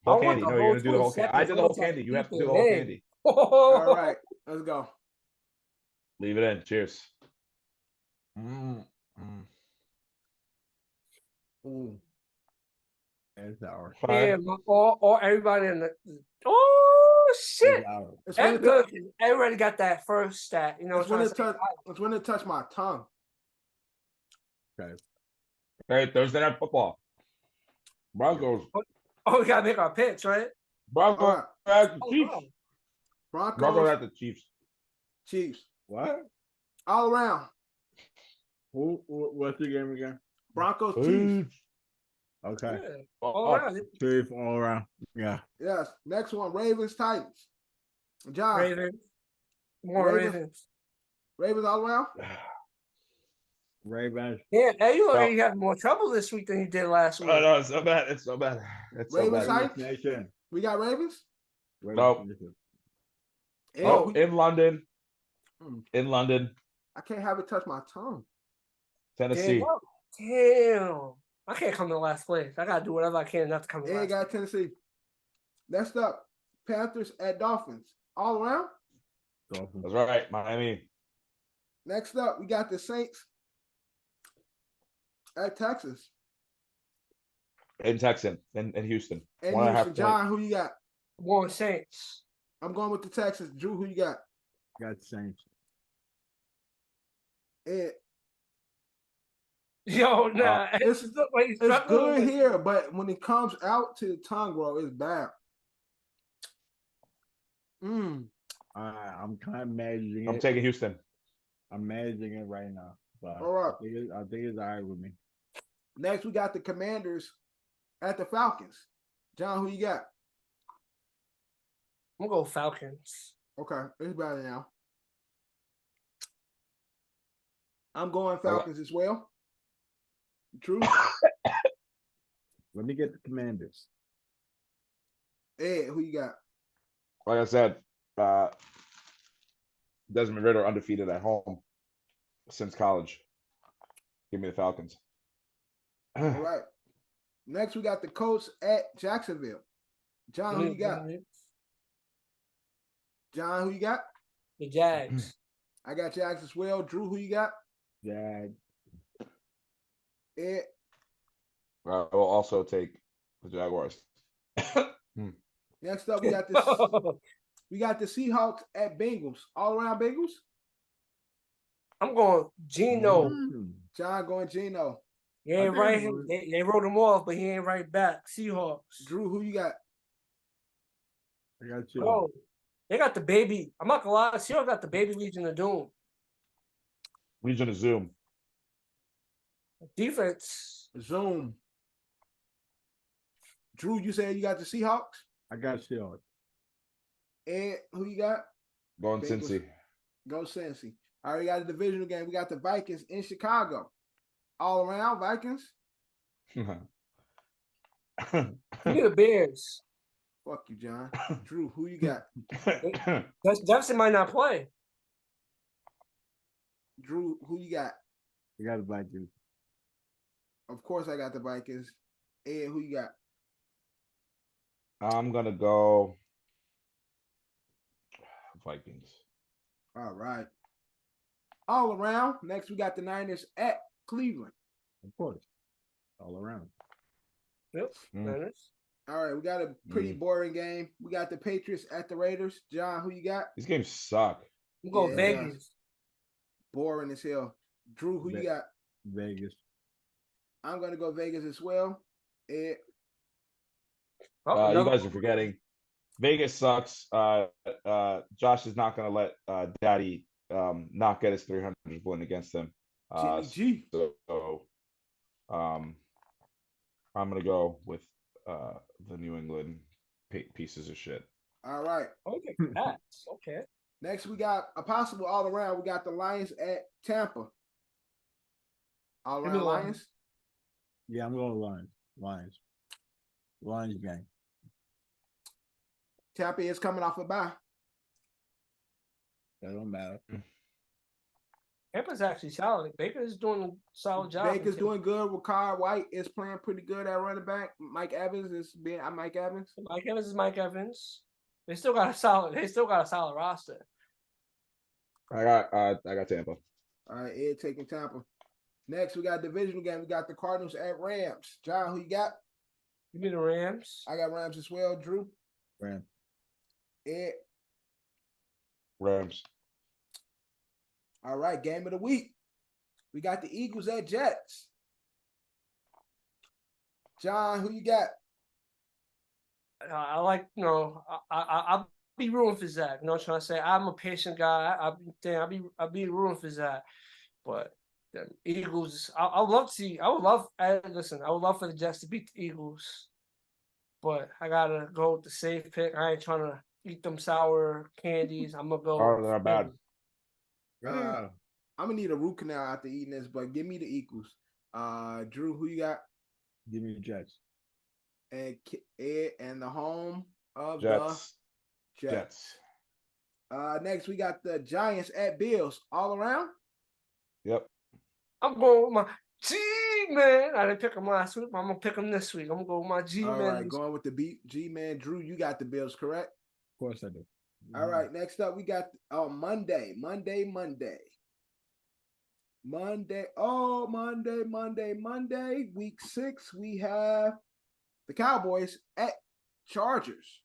Whole candy. No, you're gonna do the whole candy. I did the whole candy. You have to do the whole candy. All right, let's go. Leave it in. Cheers. Ooh. That's ours. Yeah, or everybody in the. Oh shit! That's good. Everybody got that first stat. You know, it's when it touched my tongue. Okay. Hey, Thursday night football. Broncos. Oh, we gotta make our picks, right? Broncos at the Chiefs. Broncos at the Chiefs. Chiefs. What? All around. What's the game again? Broncos Chiefs. Okay. Yeah. All around. Chiefs all around. Yeah. Yes. Next one, Ravens Titans. John. Ravens. More Ravens. Ravens all around. Ravens. Yeah, you already have more trouble this week than you did last week. Oh, no, it's so bad. It's so bad. Ravens Titans. We got Ravens. No. Oh, in London. In London. I can't have it touch my tongue. Tennessee. Damn. I can't come to last place. I gotta do whatever I can not to come to last. Got Tennessee. Next up, Panthers at Dolphins. All around? Dolphins. That's right, Miami. Next up, we got the Saints at Texas. In Houston. In Houston. John, who you got? I'm going Saints. I'm going with the Texans. Drew, who you got? Got the Saints. Yo, nah. It's good here, but when it comes out to the tongue, bro, it's bad. I'm kind of managing it. I'm taking Houston. I'm managing it right now. But all right. I think it's all right with me. Next, we got the Commanders at the Falcons. John, who you got? I'm going to go Falcons. Okay, it's better now. I'm going Falcons as well. True. Let me get the Commanders. Ed, who you got? Like I said, Desmond Ridder undefeated at home since college. Give me the Falcons. All right. Next, we got the Colts at Jacksonville. John, who you got? John, who you got? The Jags. I got Jags as well. Drew, who you got? Jags. Ed. I will also take the Jaguars. Next up, we got the Seahawks at Bengals. All around Bengals? I'm going Geno. John going Geno. He ain't right. They wrote him off, but he ain't right back. Seahawks. Drew, who you got? I got you. Bro, they got the baby. I'm not gonna lie. Seahawks got the baby Legion of Doom. Legion of Zoom. Defense. Zoom. Drew, you said you got the Seahawks? I got Seahawks. Ed, who you got? Going Cincy. Go Cincy. All right, we got a divisional game. We got the Vikings in Chicago. All around Vikings. Give me the Bears. Fuck you, John. Drew, who you got? Jefferson might not play. Drew, who you got? I got the Vikings. Of course, I got the Vikings. Ed, who you got? I'm gonna go Vikings. All right. All around. Next, we got the Niners at Cleveland. Of course. All around. Yep. Niners. All right, we got a pretty boring game. We got the Patriots at the Raiders. John, who you got? These games suck. I'm going Vegas. Boring as hell. Drew, who you got? Vegas. I'm going to go Vegas as well. Ed. You guys are forgetting. Vegas sucks. Josh is not going to let Daddy not get his 300 win against him. Jimmy G. So, I'm going to go with the New England pieces of shit. All right. Okay. Okay. Next, we got a possible all around. We got the Lions at Tampa. All around Lions? Yeah, I'm going Lions. Lions gang. Tampa is coming off a bye. That don't matter. Tampa's actually solid. Baker's doing a solid job. Baker's doing good. Ricard White is playing pretty good at running back. Mike Evans is being Mike Evans. Mike Evans is Mike Evans. They still got a solid roster. I got Tampa. All right, Ed taking Tampa. Next, we got a divisional game. We got the Cardinals at Rams. John, who you got? Give me the Rams. I got Rams as well. Drew? Rams. Ed? Rams. All right, game of the week. We got the Eagles at Jets. John, who you got? I like, I'll be rooting for Zach. You know what I'm trying to say? I'm a patient guy. I'll be rooting for Zach. But the Eagles, I would love for the Jets to beat the Eagles. But I gotta go with the safe pick. I ain't trying to eat them sour candies. I'm gonna go. Oh, they're not bad. I'm gonna need a root canal after eating this, but give me the Eagles. Drew, who you got? Give me the Jets. And Ed and the home of Jets. the Jets. Next we got the Giants at Bills. All around? Yep. I'm going with my G-Man. I didn't pick him last week, but I'm gonna pick him this week. I'm gonna go with my G-Man. All right, going with the G-Man. Drew, you got the Bills, correct? Of course I do. All right, next up we got Monday. Week 6, we have the Cowboys at Chargers.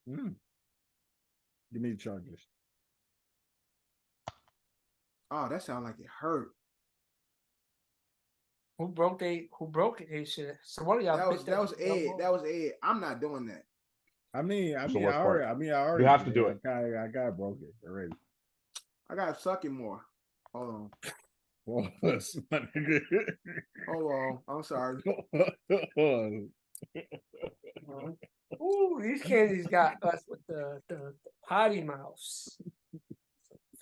Give me the Chargers. Oh, that sounds like it hurt. Who broke it? Shit. So what of y'all? That was Ed. That was Ed. I'm not doing that. I already. You have to do it. I got broke it already. I got sucking more. Hold on. Hold on. I'm sorry. Ooh, these candies got us with the potty mouths.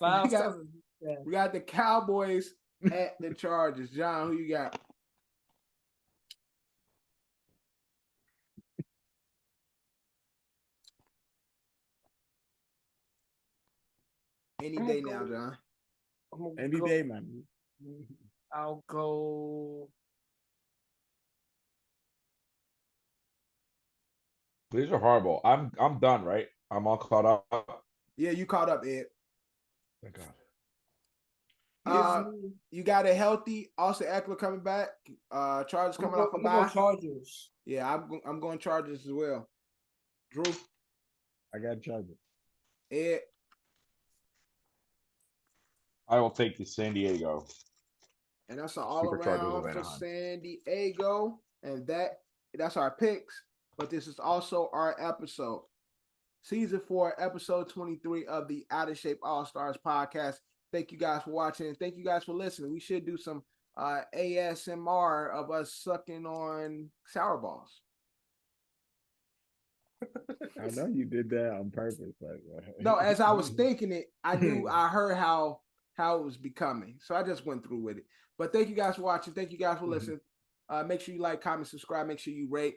We got the Cowboys at the Chargers. John, who you got? Any day now, John. Any day, man. I'll go. These are horrible. I'm done, right? I'm all caught up. Yeah, you caught up, Ed. Thank God. You got a healthy Austin Eckler coming back. Chargers coming off a bye. Chargers. Yeah, I'm going Chargers as well. Drew. I got Chargers. Ed. I will take the San Diego. And that's an all around for San Diego. And that's our picks. But this is also our episode. Season 4, episode 23 of the Out of Shape All-Stars podcast. Thank you guys for watching. And thank you guys for listening. We should do some ASMR of us sucking on sour balls. I know you did that on purpose. No, as I was thinking it, I heard how it was becoming. So I just went through with it. But thank you guys for watching. Thank you guys for listening. Make sure you like, comment, subscribe. Make sure you rate.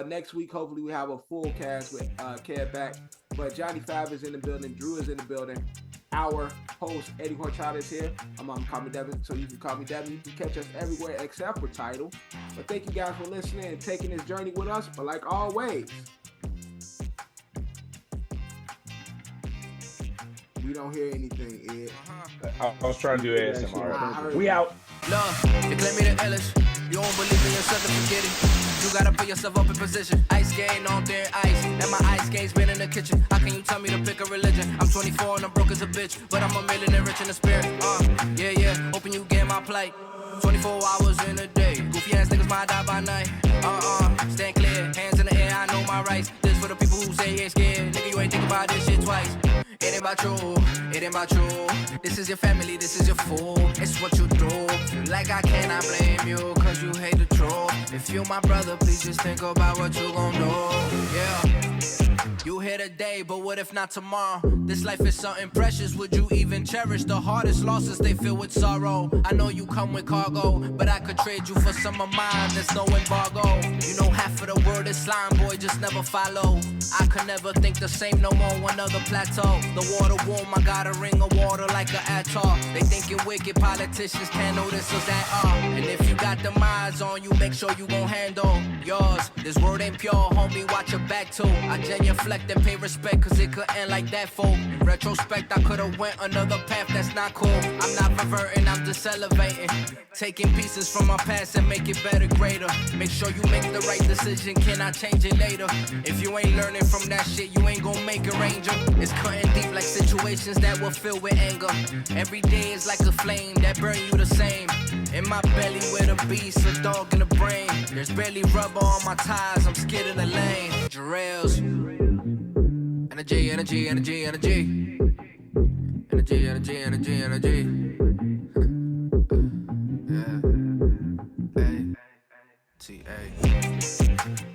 Next week, hopefully, we have a full cast with Kev back. But Johnny Fab is in the building. Drew is in the building. Our host, Eddie Horchata, is here. I'm call me Devin, so you can call me Devin. You can catch us everywhere except for Tidal. But thank you guys for listening and taking this journey with us. But like always, we don't hear anything, Ed. I was trying to do ASMR. We out. Love, you claim me the illest. You don't believe in yourself, then forget it. You gotta put yourself up in position. Ice skating on thin ice, and my ice skate's been in the kitchen. How can you tell me to pick a religion? I'm 24 and I'm broke as a bitch, but I'm a millionaire rich in the spirit. Yeah, hoping you get my plight. 24 hours in a day. Goofy ass niggas might die by night. Stand clear, hands in the air, I know my rights. This for the people who say you ain't scared. Nigga, you ain't think about this shit twice. It ain't about you, it ain't about you. This is your family, this is your fool. It's what you do. Feel like I cannot blame you, cause you hate the truth. If you my brother, please just think about what you gon' do. Yeah. You here today, but what if not tomorrow? This life is something precious, would you even cherish? The hardest losses, they fill with sorrow. I know you come with cargo, but I could trade you for some of mine, there's no embargo. You know half of the word is slime, boy, just never follow. I could never think the same no more, one other plateau. The water warm, I got a ring of water like an atoll. They thinking wicked politicians can't notice us at all. And if you got them eyes on you, make sure you gon' handle yours. This word ain't pure, homie, watch your back too. I genuflect and pay respect, cause it could end like that, fool. In retrospect, I could've went another path that's not cool. I'm not reverting, I'm just elevating. Taking pieces from my past and make it better, greater. Make sure you make the right decision, can I change it later? If you ain't learning from that shit, you ain't gon' make a ranger. It's cutting deep like situations that will fill with anger. Every day is like a flame that burn you the same. In my belly with a beast, a dog in the brain. There's barely rubber on my tires, I'm scared of the lane. Jerellz. Energy, energy, energy, energy. Energy, energy, energy, energy. Yeah. Hey. T-A.